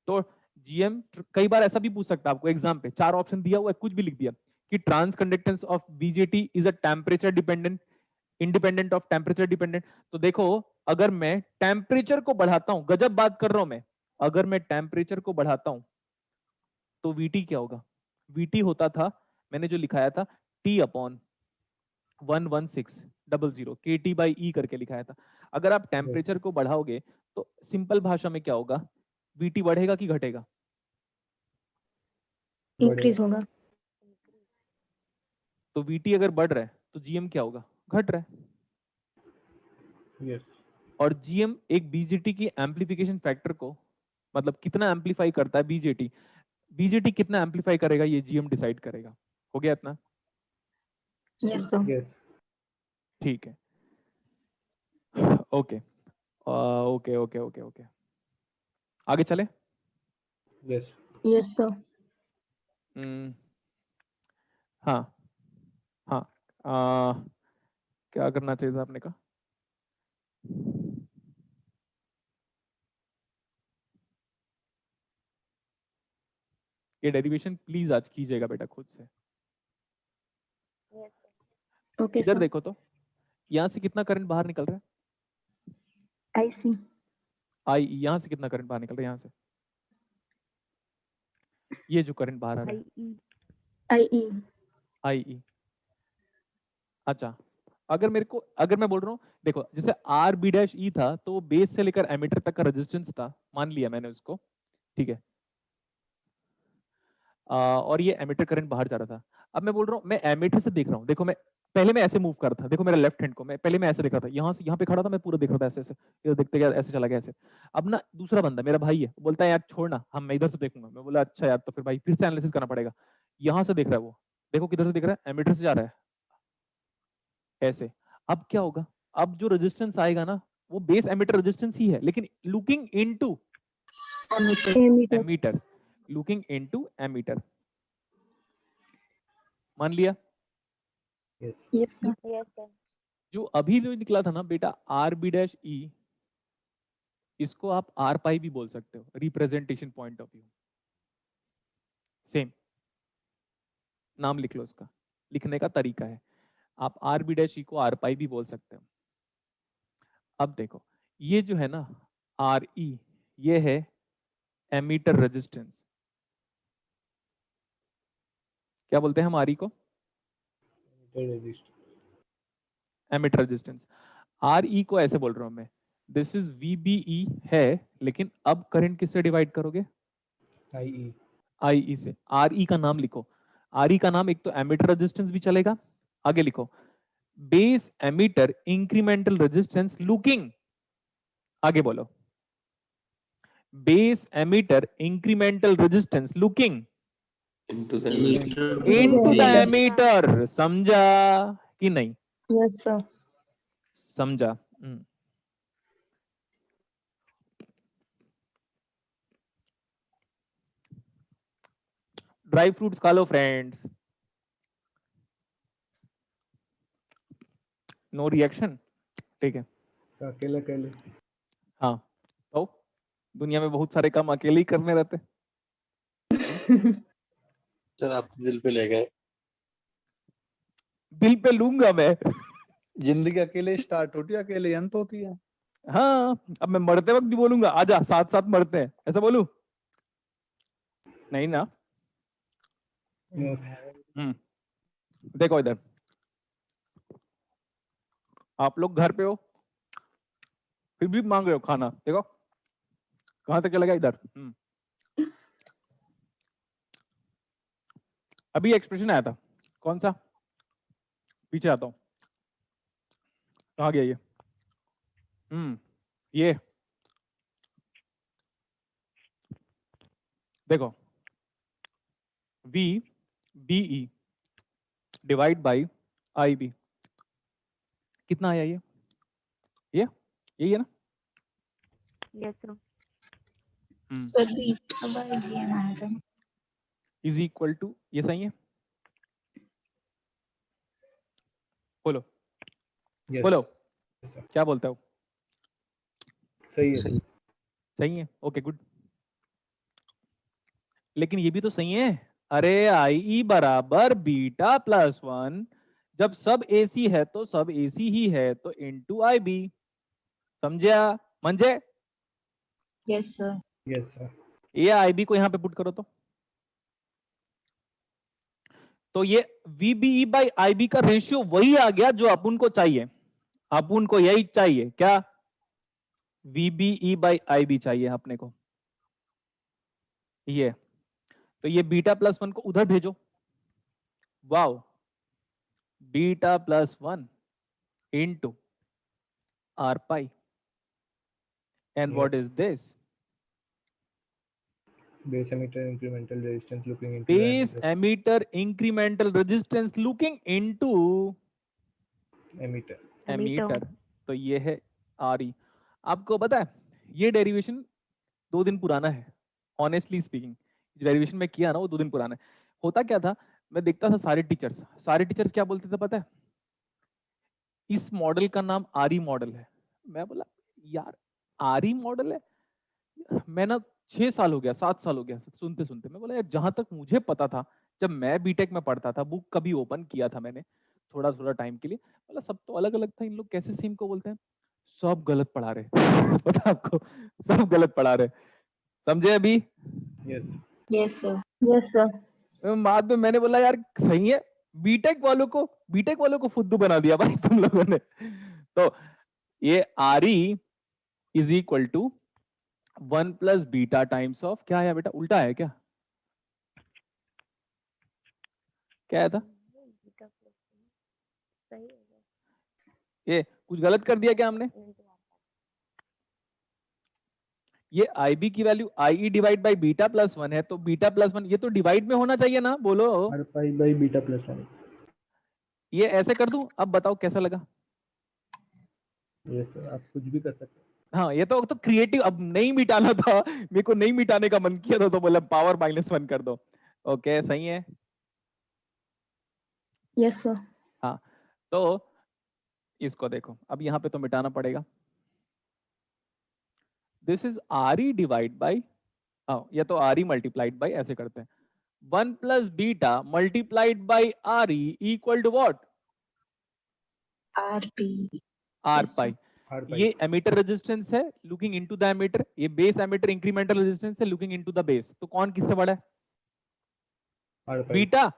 A: तो जीएम कई बार ऐसा भी पूछ सकता है आपको एग्जाम पे, 4 ऑप्शन दिया हुआ है, कुछ भी लिख दिया कि transconductance of BJT is a temperature dependent, independent of temperature dependent. तो देखो, अगर मैं टेम्परेचर को बढ़ाता हूं, गजब बात कर रहा हूं मैं, अगर मैं टेम्परेचर को बढ़ाता हूं तो VT क्या होगा? VT होता था, मैंने जो लिखाया था, T upon 11600 KT by E करके लिखाया था. अगर आप टेम्परेचर को बढ़ाओगे तो सिंपल भाषा में क्या होगा? VT बढ़ेगा कि घटेगा?
E: Increase होगा.
A: तो VT अगर बढ़ रहा है तो GM क्या होगा? घट रहा है.
D: Yes.
A: और GM एक BJT की एम्पलीफिकेशन फैक्टर को, मतलब कितना एम्पलीफाई करता है BJT कितना एम्पलीफाई करेगा, ये GM डिसाइड करेगा. हो गया इतना?
E: Yes, sir.
D: Yes.
A: ठीक है. Okay okay okay okay okay, आगे चले.
D: Yes.
E: Yes, sir.
A: हाँ हाँ, क्या करना चाहिए था आपने कहा? ये डेरिवेशन प्लीज आज कीजिएगा बेटा खुद से.
E: Okay,
A: इधर
E: sir.
A: देखो तो, यहाँ से कितना करंट बाहर निकल रहा है?
E: IC.
A: आई. यहाँ से कितना करंट बाहर निकल रहा है? यहाँ से ये जो करंट बाहर आ रहा है,
E: IE.
A: IE. अच्छा, अगर मैं बोल रहा हूँ, देखो जैसे RB' था, तो वो बेस से लेकर एमीटर तक का रेजिस्टेंस था, मान लिया मैंने उसको, ठीक है. और ये एमीटर करंट बाहर जा रहा था. अब मैं बोल रहा हूँ, मैं एमीटर से देख रहा हूँ. देखो, पहले मैं ऐसे मूव कर रहा था, देखो मेरा लेफ्ट हैंड को, मैं पहले मैं ऐसे देख रहा था, यहाँ से यहाँ पे खड़ा था, मैं पूरा देख रहा था ऐसे ऐसे, इधर देखते गया, ऐसे चला गया ऐसे. अब ना दूसरा बंदा मेरा भाई है, बोलता है यार छोड़ना, मैं इधर से देखूंगा. मैं बोला अच्छा यार, तो फिर भाई फिर से एनालिसिस करना पड़ेगा. यहाँ से देख रहा है वो, देखो किधर से देख रहा है, एमीटर से जा रहा है ऐसे. अब क्या होगा? अब जो रेजिस्टेंस आएगा ना, वो बेस एमीटर रेजिस्टेंस ही है, लेकिन looking into
E: Emitter.
A: Emitter, looking into emitter. मान लिया?
D: Yes.
E: Yes, sir.
A: जो अभी जो निकला था ना बेटा, RB', इसको आप R पाई भी बोल सकते हो, representation point of view. Same नाम लिख लो, उसका लिखने का तरीका है. आप RB' को R पाई भी बोल सकते हो. अब देखो, ये जो है ना RE, ये है एमीटर रेजिस्टेंस. क्या बोलते हैं हम RE को?
D: Resistance.
A: Ammeter resistance. RE को ऐसे बोल रहा हूं मैं, दिस इज VBE है, लेकिन अब करंट किससे डिवाइड करोगे?
D: IE.
A: IE से. RE का नाम लिखो. RE का नाम एक तो एमीटर रेजिस्टेंस भी चलेगा. आगे लिखो, base emitter incremental resistance looking, आगे बोलो, base emitter incremental resistance looking
J: into the
A: into the emitter, समझा कि नहीं?
E: Yes, sir.
A: समझा। ड्राई फ्रूट्स खा लो फ्रेंड्स। नो रिएक्शन, ठीक है।
D: अकेले अकेले।
A: हाँ, तो दुनिया में बहुत सारे काम अकेले ही करने रहते।
J: सर आप दिल पे ले गए।
A: दिल पे लूंगा मैं।
I: जिंदगी अकेले स्टार्ट होती है, अकेले अंत होती है।
A: हाँ, अब मैं मरते वक्त भी बोलूंगा आजा साथ साथ मरते हैं, ऐसा बोलूं? नहीं ना। देखो इधर, आप लोग घर पे हो फिर भी मांग रहे हो खाना, देखो कहां तक चला गया इधर। अभी एक्सप्रेशन आया था, कौन सा? पीछे आता हूं, कहां गया ये? ये देखो, V BE divide by IB कितना आया ये? यही है ना?
E: Yes, sir.
G: Sir beta by GM आया था।
A: इज इक्वल टू, ये सही है? बोलो
D: Yes.
A: बोलो, क्या बोलते हो?
D: सही है।
A: सही है, ओके गुड। लेकिन ये भी तो सही है। अरे IE बराबर बीटा प्लस 1, जब सब AC है तो सब AC ही है, तो इनटू IB, समझा? मंजे?
G: Yes sir.
D: Yes sir.
A: ये IB को यहां पे पुट करो तो ये VBE बाई IB का रेशियो वही आ गया जो अपन को चाहिए। अपन को यही चाहिए क्या? VBE बाई IB चाहिए अपने को। ये तो ये बीटा प्लस 1 को उधर भेजो। Wow, beta plus 1 into R pi, and what is this?
D: Base emitter incremental resistance looking into
A: Base emitter incremental resistance looking into
D: emitter।
A: तो ये है RE। आपको पता है ये डेरिवेशन 2 दिन पुराना है। ऑनेस्टली स्पीकिंग, जो डेरिवेशन में किया ना वो 2 दिन पुराना है। होता क्या था, मैं देखता था सारे टीचर्स क्या बोलते थे पता है? इस मॉडल का नाम RE मॉडल है। मैं बोला यार RE मॉडल है? मैं ना 6 साल हो गया 7 साल हो गया सुनते सुनते। मैं बोला यार जहां तक मुझे पता था, जब मैं बीटेक में पढ़ता था, बुक कभी ओपन किया था मैंने थोड़ा टाइम के लिए, बोला सब तो अलग अलग था, इन लोग कैसे सेम को बोलते हैं? सब गलत पढ़ा रहे। पता आपको, सब गलत पढ़ा रहे। समझे अभी?
G: Yes sir.
E: Yes, sir.
A: बाद में मैंने बोला यार सही है, बीटेक वालों को फुद्दू बना दिया भाई तुम लोगों ने। तो ये RE is equal to 1 plus beta times of, क्या है बेटा? उल्टा है क्या? क्या है था? ये कुछ गलत कर दिया क्या हमने? ये IB की value IE divide by beta plus 1 है, तो बीटा प्लस 1 ये तो डिवाइड में होना चाहिए ना, बोलो।
D: R pi by beta plus 1।
A: ये ऐसे कर दूं? अब बताओ कैसा लगा?
D: यस सर, आप कुछ भी कर सकते हैं।
A: हाँ, ये तो क्रिएटिव। अब नहीं मिटाना था मेरे को, नहीं मिटाने का मन किया था तो बोला पावर -1 कर दो। ओके सही है।
E: Yes, sir.
A: हाँ, तो इसको देखो, अब यहाँ पे तो मिटाना पड़ेगा। This is RE divide by, या तो RE मल्टीप्लाइड बाई, ऐसे करते हैं 1 plus beta multiplied by RE equal to what?
G: R
A: pi. ये एमीटर रेजिस्टेंस है लुकिंग इनटू द एमीटर, ये बेस एमीटर इंक्रीमेंटल रेजिस्टेंस है लुकिंग इनटू द बेस। तो कौन किससे बड़ा है? बीटा।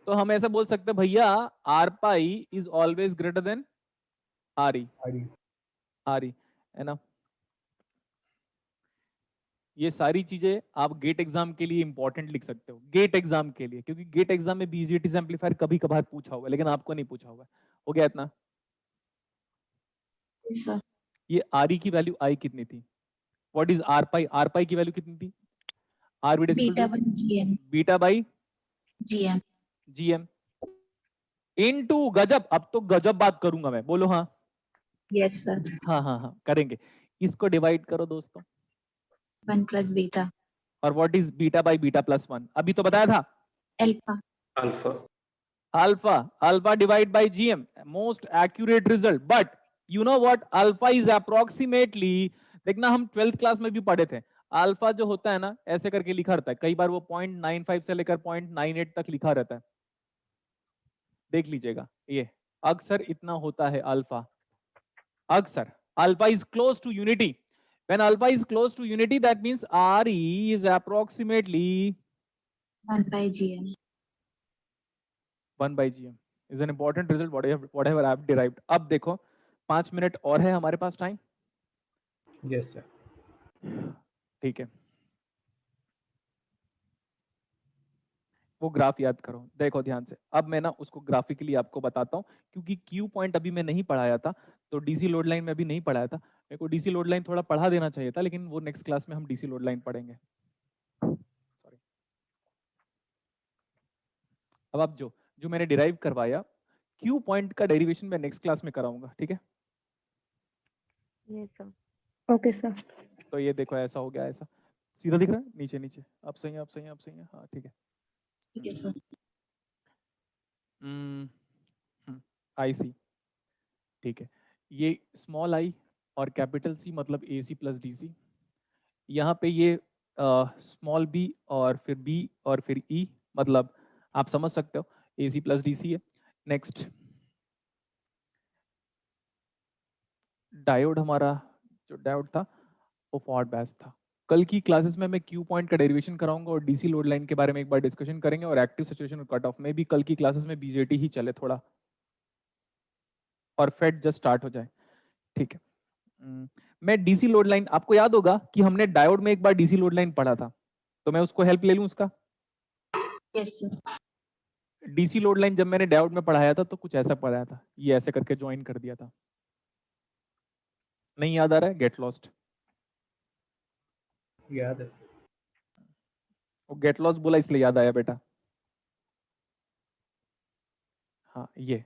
A: तो हम ऐसे बोल सकते हैं भैया R pi is always greater than RE है ना। ये सारी चीजें आप गेट एग्जाम के लिए इंपॉर्टेंट लिख सकते हो, गेट एग्जाम के लिए, क्योंकि गेट एग्जाम में बीजेटी एम्पलीफायर कभी कभार पूछा होगा, लेकिन आपको नहीं पूछा होगा। हो गया इतना?
G: सर।
A: ये RE की वैल्यू I कितनी थी? What is R pi? R पाई की वैल्यू कितनी थी? R
G: beta by GM।
A: Beta by
G: GM.
A: GM into गजब। अब तो गजब बात करूंगा मैं, बोलो हाँ।
G: Yes, sir.
A: हाँ हाँ हाँ करेंगे। इसको डिवाइड करो दोस्तों।
G: 1 plus beta.
A: और what is beta by beta plus 1? अभी तो बताया था।
G: Alpha.
J: Alpha
A: alpha, alpha divide by GM, most accurate result. But you know what, alpha is approximately, देखना हम 12th क्लास में भी पढ़े थे, अल्फा जो होता है ना ऐसे करके लिखा रहता है, कई बार वो 0.95 से लेकर 0.98 तक लिखा रहता है, देख लीजिएगा। ये अक्सर इतना होता है अल्फा, अक्सर। Alpha is close to unity. When alpha is close to unity, that means Re is approximately
G: 1 by GM.
A: 1 by GM is an important result whatever I have derived. अब देखो 5 मिनट और है हमारे पास टाइम।
D: Yes sir.
A: ठीक है, वो graph याद करो, देखो ध्यान से। अब मैं ना उसको ग्राफिकली आपको बताता हूँ, क्योंकि क्यू पॉइंट अभी मैं नहीं पढ़ाया था, तो डीसी लोड लाइन में अभी नहीं पढ़ाया था। मेरे को डीसी लोड लाइन थोड़ा पढ़ा देना चाहिए था, लेकिन वो नेक्स्ट क्लास में हम डीसी लोड लाइन पढ़ेंगे। सॉरी। अब आप जो जो मैंने डिराइव करवाया, क्यू पॉइंट का डेरिवेशन मैं नेक्स्ट क्लास में कराऊंगा, ठीक है?
E: Yes, sir. Okay, sir.
A: तो ये देखो ऐसा हो गया, ऐसा सीधा दिख रहा है, नीचे नीचे। अब सही है, अब सही है, अब सही है, हाँ ठीक है।
G: ठीक है सर।
A: आई सी, ठीक है। ये स्मॉल आई और कैपिटल सी मतलब ए सी प्लस डी सी। यहाँ पे ये स्मॉल बी और फिर बी और फिर ई, मतलब आप समझ सकते हो ए सी प्लस डी सी है। नेक्स्ट डायोड, हमारा जो डायोड था वो फॉरवर्ड बैच था। कल की क्लासेस में मैं क्यू पॉइंट का डेरिवेशन कराऊंगा और डीसी लोड लाइन के बारे में एक बार डिस्कशन करेंगे, और एक्टिव सिचुएशन और कट ऑफ में भी कल की क्लासेस में बीजेटी ही चले थोड़ा, और फेड जस्ट स्टार्ट हो जाए, ठीक है। मैं डीसी लोड लाइन, आपको याद होगा कि हमने डायोड में एक बार डीसी लोड लाइन पढ़ा था, तो मैं उसको हेल्प ले लूं उसका।
G: Yes sir.
A: DC load line जब मैंने डायोड में पढ़ाया था तो कुछ ऐसा पढ़ाया था, ये ऐसे करके ज्वाइन कर दिया था। नहीं याद आ रहा है? Get lost.
D: याद है।
A: वो गेट लॉस्ट बोला इसलिए याद आया बेटा। हाँ ये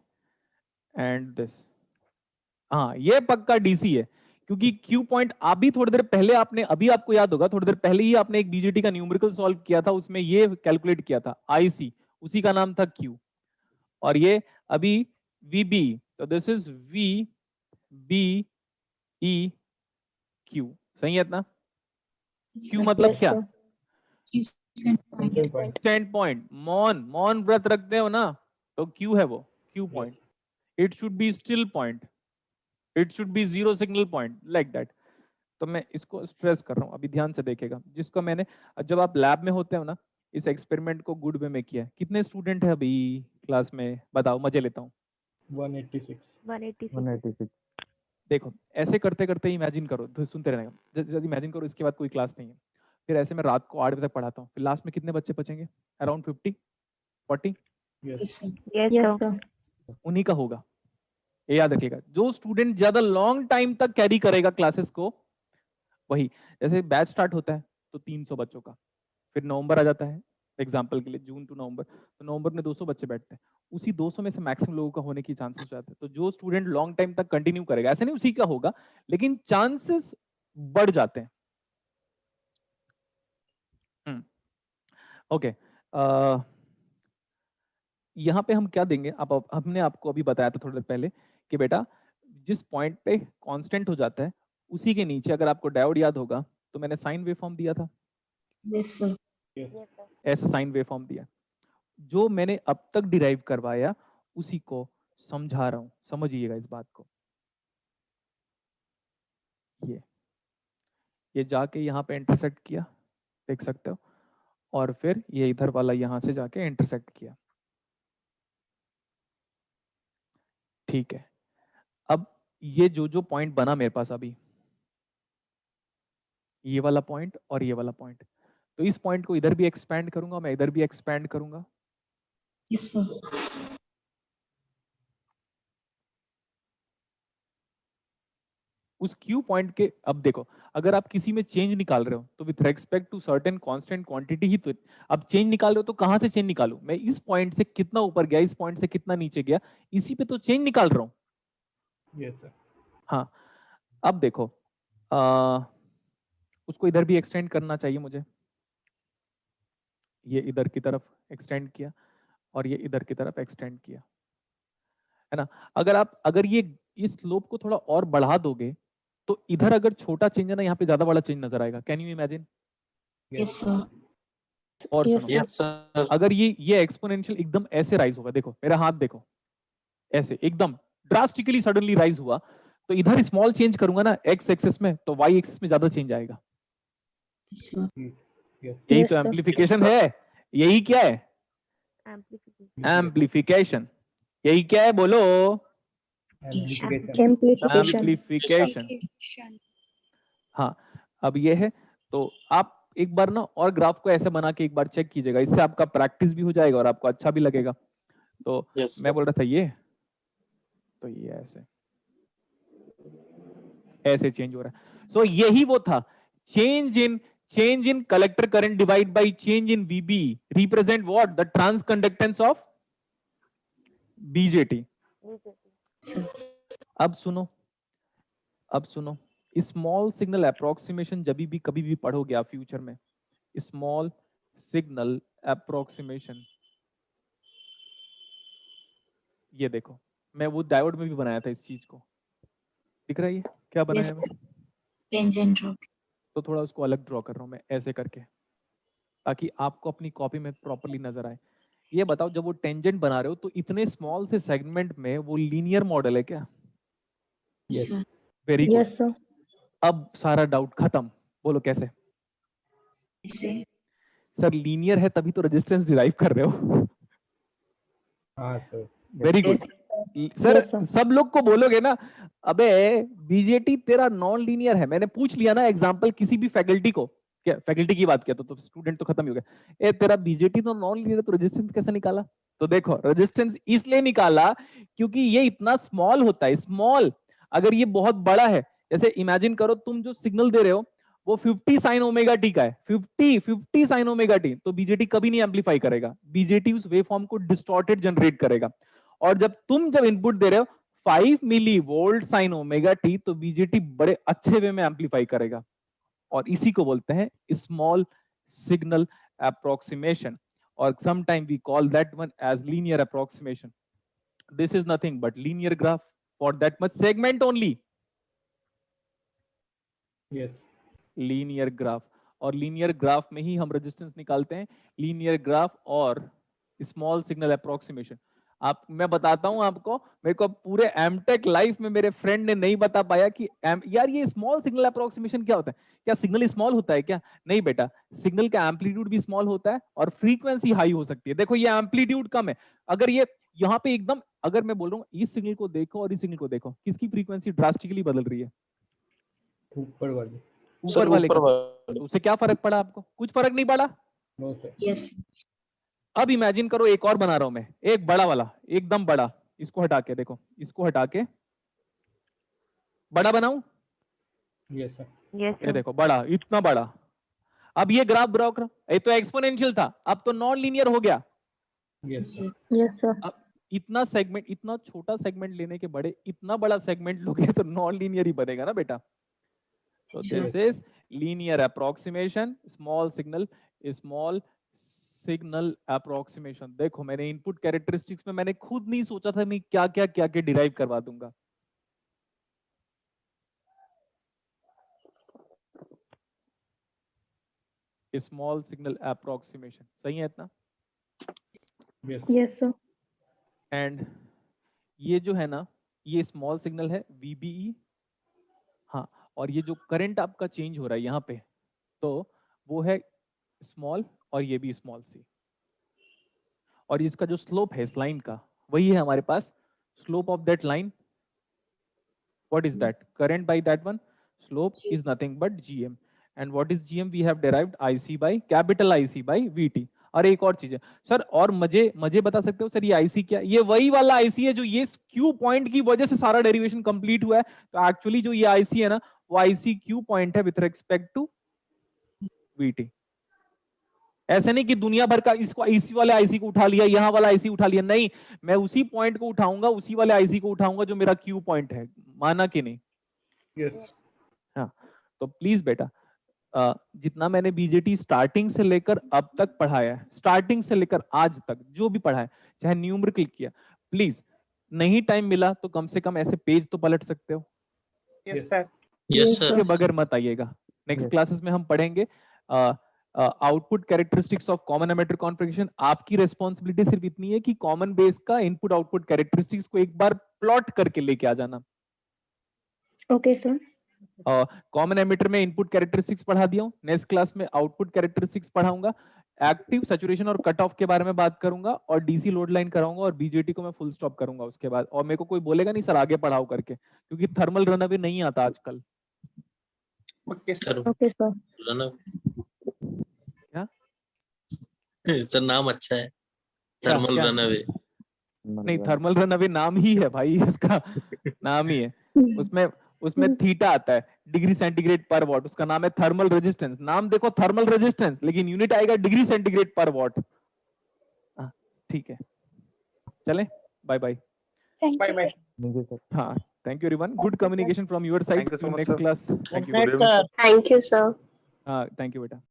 A: एंड दिस, हाँ ये पक्का डीसी है, क्योंकि क्यू पॉइंट अभी थोड़ी देर पहले आपने, अभी आपको याद होगा थोड़ी देर पहले ही आपने एक बीजेटी का न्यूमेरिकल सॉल्व किया था, उसमें ये कैलकुलेट किया था आईसी, उसी का नाम था क्यू। और ये अभी वीबी, तो this is V B E Q, सही है इतना? क्यू मतलब
E: Yes,
A: क्या?
E: sir.
A: Stand point. मौन व्रत रखते हो ना, तो क्यू है वो, Q point. It should be still point, it should be zero signal point, like that. तो मैं इसको स्ट्रेस कर रहा हूँ, अभी ध्यान से देखेगा, जिसको मैंने, जब आप लैब में होते हो ना, इस एक्सपेरिमेंट को गुड वे में किया है। कितने स्टूडेंट है अभी क्लास में, बताओ, मजे लेता हूँ।
D: 186।
E: 186.
A: देखो ऐसे करते करते इमेजिन करो, सुनते रहने का, जब इमेजिन करो इसके बाद कोई क्लास नहीं है, फिर ऐसे मैं रात को 8 बजे तक पढ़ाता हूँ, फिर लास्ट में कितने बच्चे बचेंगे? Around 50 40
D: yes.
E: Yes, sir.
A: उन्हीं का होगा, ये याद रखिएगा। जो स्टूडेंट ज्यादा लॉन्ग टाइम तक कैरी करेगा क्लासेस को, वही। जैसे बैच स्टार्ट होता है तो 300 बच्चों का, फिर नवंबर आ जाता है एग्जाम्पल के लिए, जून टू नवंबर, तो नवंबर में 200 बच्चे बैठते हैं, उसी 200 में से मैक्सिमम लोगों का होने की चांसेस हो जाते हैं। तो जो स्टूडेंट लॉन्ग टाइम तक कंटिन्यू करेगा, ऐसे नहीं उसी का होगा, लेकिन चांसेस बढ़ जाते हैं। ओके, यहाँ पे हम क्या देंगे, अब हमने आपको अभी बताया था थोड़ी देर पहले कि बेटा जिस पॉइंट पे कांस्टेंट हो जाता है, उसी के नीचे, अगर आपको डायोड याद होगा तो मैंने साइन वेवफॉर्म दिया था,
G: यस सर।
A: ऐसा साइन वेवफॉर्म दिया। जो मैंने अब तक डिराइव करवाया उसी को समझा रहा हूं, समझिएगा इस बात को। ये जाके यहाँ पे इंटरसेक्ट किया, देख सकते हो, और फिर ये इधर वाला यहाँ से जाके इंटरसेक्ट किया, ठीक है। अब ये जो जो पॉइंट बना मेरे पास अभी, ये वाला पॉइंट और ये वाला पॉइंट, तो इस पॉइंट को इधर भी एक्सपैंड करूंगा, मैं इधर भी एक्सपैंड करूंगा,
G: यस सर।
A: उस क्यू पॉइंट के, अब देखो अगर आप किसी में चेंज निकाल रहे हो तो with respect to certain constant quantity ही, तो अब चेंज निकाल रहे हो तो कहां से चेंज निकालूं मैं? इस पॉइंट से कितना ऊपर गया, इस पॉइंट से कितना नीचे गया, इसी पे तो चेंज निकाल रहा हूं।
D: Yes sir.
A: हाँ, अब देखो उसको इधर भी एक्सटेंड करना चाहिए मुझे, ये इधर की तरफ एक्सटेंड किया और ये इधर की तरफ एक्सटेंड किया, है ना। अगर ये इस स्लोप को थोड़ा और बढ़ा दोगे तो इधर अगर छोटा चेंज है ना, यहाँ पे ज्यादा बड़ा चेंज नजर आएगा। Can you imagine?
G: Yes sir.
A: और
E: Yes,
A: सुनो,
J: यस सर।
A: अगर ये एक्सपोनेंशियल एकदम ऐसे राइज होगा, देखो मेरा हाथ देखो, ऐसे एकदम ड्रास्टिकली सडनली राइज हुआ, तो इधर स्मॉल चेंज करूंगा ना एक्स एक्सिस में, तो वाई एक्सिस में ज्यादा चेंज आएगा।
G: Yes sir.
A: यही
E: Yes,
A: तो
E: sir.
A: एम्प्लीफिकेशन है। यही क्या है? एम्प्लीफिकेशन। यही क्या है बोलो?
E: Amplification.
A: एम्प्लीफिकेशन। हाँ, अब ये है, तो आप एक बार ना और ग्राफ को ऐसे बना के एक बार चेक कीजिएगा, इससे आपका प्रैक्टिस भी हो जाएगा और आपको अच्छा भी लगेगा। तो
J: Yes,
A: मैं
J: sir.
A: बोल रहा था ये, तो ये ऐसे चेंज हो रहा है। सो यही वो था, change in collector current divided by change in VB represent what? The transconductance of BJT. अब सुनो, स्मॉल सिग्नल अप्रोक्सीमेशन जब भी कभी भी पढ़ोगे आप फ्यूचर में, स्मॉल सिग्नल अप्रोक्सीमेशन, ये देखो मैं वो डायोड में भी बनाया था इस चीज को, दिख रहा है ये क्या बनाया है मैं?
G: Tangent draw.
A: तो थोड़ा उसको अलग ड्रॉ कर रहा हूं मैं ऐसे करके, ताकि आपको अपनी कॉपी में प्रॉपर्ली नजर आए। ये बताओ, जब वो टेंजेंट बना रहे हो तो इतने स्मॉल से सेगमेंट में वो लीनियर मॉडल है क्या?
G: Yes sir.
A: Very good.
E: Yes, sir.
A: अब सारा डाउट खत्म। बोलो कैसे?
G: ऐसे
A: सर लीनियर है तभी तो रेजिस्टेंस डिराइव कर रहे हो।
D: हाँ sir.
A: Very good sir.
E: Yes, sir.
A: सब लोग को बोलोगे ना, अबे बीजेटी तेरा नॉन लीनियर है। मैंने पूछ लिया ना एग्जांपल किसी भी फैकल्टी को, क्या फैकल्टी की बात किया तो स्टूडेंट तो खत्म ही हो गया। ए तेरा बीजेटी तो नॉन लीनियर है, तो रेजिस्टेंस कैसे निकाला? तो देखो रेजिस्टेंस इसलिए निकाला क्योंकि ये इतना स्मॉल होता है। स्मॉल, अगर ये बहुत बड़ा है, जैसे इमेजिन करो तुम जो सिग्नल दे रहे हो वो 50 साइन ओमेगा टी का है, 50 साइन ओमेगा टी, तो बीजेटी कभी नहीं एम्पलीफाई करेगा। बीजेटी उस वेवफॉर्म को डिस्टॉर्टेड जनरेट करेगा। और जब इनपुट दे रहे हो 5 milli volt sine omega t, तो बीजेटी बड़े अच्छे वे में एम्पलीफाई करेगा। और इसी को बोलते हैं स्मॉल सिग्नल अप्रोक्सीमेशन, और sometime we call that one as linear approximation. This is nothing but linear graph for that much segment only.
D: Yes.
A: Linear graph, और लीनियर ग्राफ में ही हम रेजिस्टेंस निकालते हैं। लीनियर ग्राफ और स्मॉल सिग्नल अप्रोक्सीमेशन। मैं बताता हूं आपको, मेरे को पूरे एमटेक लाइफ में मेरे फ्रेंड ने नहीं बता पाया कि यार ये स्मॉल सिग्नल अप्रोक्सीमेशन क्या होता है। क्या सिग्नल स्मॉल होता है क्या? नहीं बेटा, सिग्नल का एम्पलीट्यूड भी स्मॉल होता है और फ्रीक्वेंसी हाई हो सकती है। देखो ये एम्पलीट्यूड कम है, अगर ये यहाँ पे एकदम, अगर मैं बोल रहा हूँ इस सिग्नल को देखो और इस सिग्नल को देखो, किसकी फ्रीक्वेंसी ड्रास्टिकली बदल रही है?
D: ऊपर वाले।
A: ऊपर वाले का। तो उससे क्या फर्क पड़ा आपको? कुछ फर्क नहीं पड़ा।
D: No sir.
G: यस।
A: अब इमेजिन करो एक और बना रहा हूं मैं, एक बड़ा वाला, एकदम बड़ा। इसको हटा के देखो, इसको हटा के बड़ा बनाऊं?
D: Yes sir.
A: ये देखो बड़ा, इतना बड़ा। अब ये ग्राफ ड्रॉ करो, ये तो एक्सपोनेंशियल था, अब तो नॉन लीनियर हो गया।
D: Yes sir.
E: Yes, sir.
A: अब इतना सेगमेंट, इतना छोटा सेगमेंट लेने के बड़े इतना बड़ा सेगमेंट लोगे तो नॉन लीनियर ही बनेगा ना बेटा। तो this is linear approximation, small signal approximation. देखो मैंने इनपुट कैरेक्टरिस्टिक्स में मैंने खुद नहीं सोचा था मैं क्या क्या डिराइव करवा दूंगा। स्मॉल सिग्नल अप्रोक्सीमेशन सही है इतना?
E: Yes, sir.
A: एंड ये जो है ना, ये स्मॉल सिग्नल है VBE। हाँ, और ये जो करंट आपका चेंज हो रहा है यहाँ पे, तो वो है स्मॉल, और ये भी स्मॉल सी। और इसका जो स्लोप है इस लाइन का, वही है हमारे पास slope of that line. What is that? Current by that one. Slope is nothing but GM, and what is GM? we have derived IC by capital IC by VT. और एक और चीज है सर, और मजे बता सकते हो सर, ये आईसी क्या है? ये वही वाला आईसी है जो ये क्यू पॉइंट की वजह से सारा डेरिवेशन कंप्लीट हुआ है। तो एक्चुअली जो ये आईसी है ना, वो आईसी क्यू पॉइंट है विथ रिस्पेक्ट टू वीटी। ऐसे नहीं कि दुनिया भर का इसको इसी वाले आईसी को उठा लिया, यहाँ वाला आईसी उठा लिया, नहीं, मैं उसी पॉइंट को उठाऊंगा, उसी वाले आईसी को उठाऊंगा जो मेरा क्यू पॉइंट है। माना कि नहीं?
D: यस
A: हाँ, तो प्लीज बेटा जितना मैंने बीजेटी स्टार्टिंग से लेकर अब तक पढ़ाया है, स्टार्टिंग से लेकर आज तक जो भी पढ़ा है, चाहे न्यूमेरिकल किया, प्लीज नहीं टाइम मिला तो कम से कम ऐसे पेज तो पलट सकते हो,
F: यस सर।
J: Yes sir.
A: उसके बगैर मत आइएगा। नेक्स्ट क्लासेस में हम पढ़ेंगे output characteristics of common emitter configuration. आपकी रिस्पॉन्सिबिलिटी सिर्फ इतनी है कि कॉमन बेस का इनपुट आउटपुट कैरेक्टरिस्टिक्स को एक बार प्लॉट करके लेके आ जाना।
E: Okay sir.
A: कॉमन एमिटर में इनपुट कैरेक्टरिस्टिक्स पढ़ा दिया हूं, नेक्स्ट क्लास में आउटपुट कैरेक्टरिस्टिक्स पढ़ाऊंगा, एक्टिव सैचुरेशन और कट ऑफ के बारे में बात करूंगा, और डीसी लोड लाइन कराऊंगा, और बीजेटी को मैं फुल स्टॉप करूंगा उसके बाद। और मेरे को कोई बोलेगा नहीं सर आगे पढ़ाओ करके, क्योंकि थर्मल रनअवे नहीं आता आजकल।
F: Okay sir.
E: Okay sir.
A: क्या
J: सर नाम अच्छा है,
A: क्या
J: थर्मल
A: क्या
J: रनअवे।
A: नहीं, थर्मल रनअवे नाम ही है भाई, इसका नाम ही है। उसमें थीटा आता है, डिग्री सेंटीग्रेड पर वॉट, उसका नाम है थर्मल रेजिस्टेंस। नाम देखो थर्मल रेजिस्टेंस, लेकिन यूनिट आएगा डिग्री सेंटीग्रेड पर वॉट। ठीक है, चलें, बाय बाय।
F: Bye bye.
A: हाँ, thank you everyone, good communication from your side.
F: Thank you so much,
A: next
F: sir.
A: Class, thank you.
E: Thank you sir.
A: हाँ, thank you बेटा।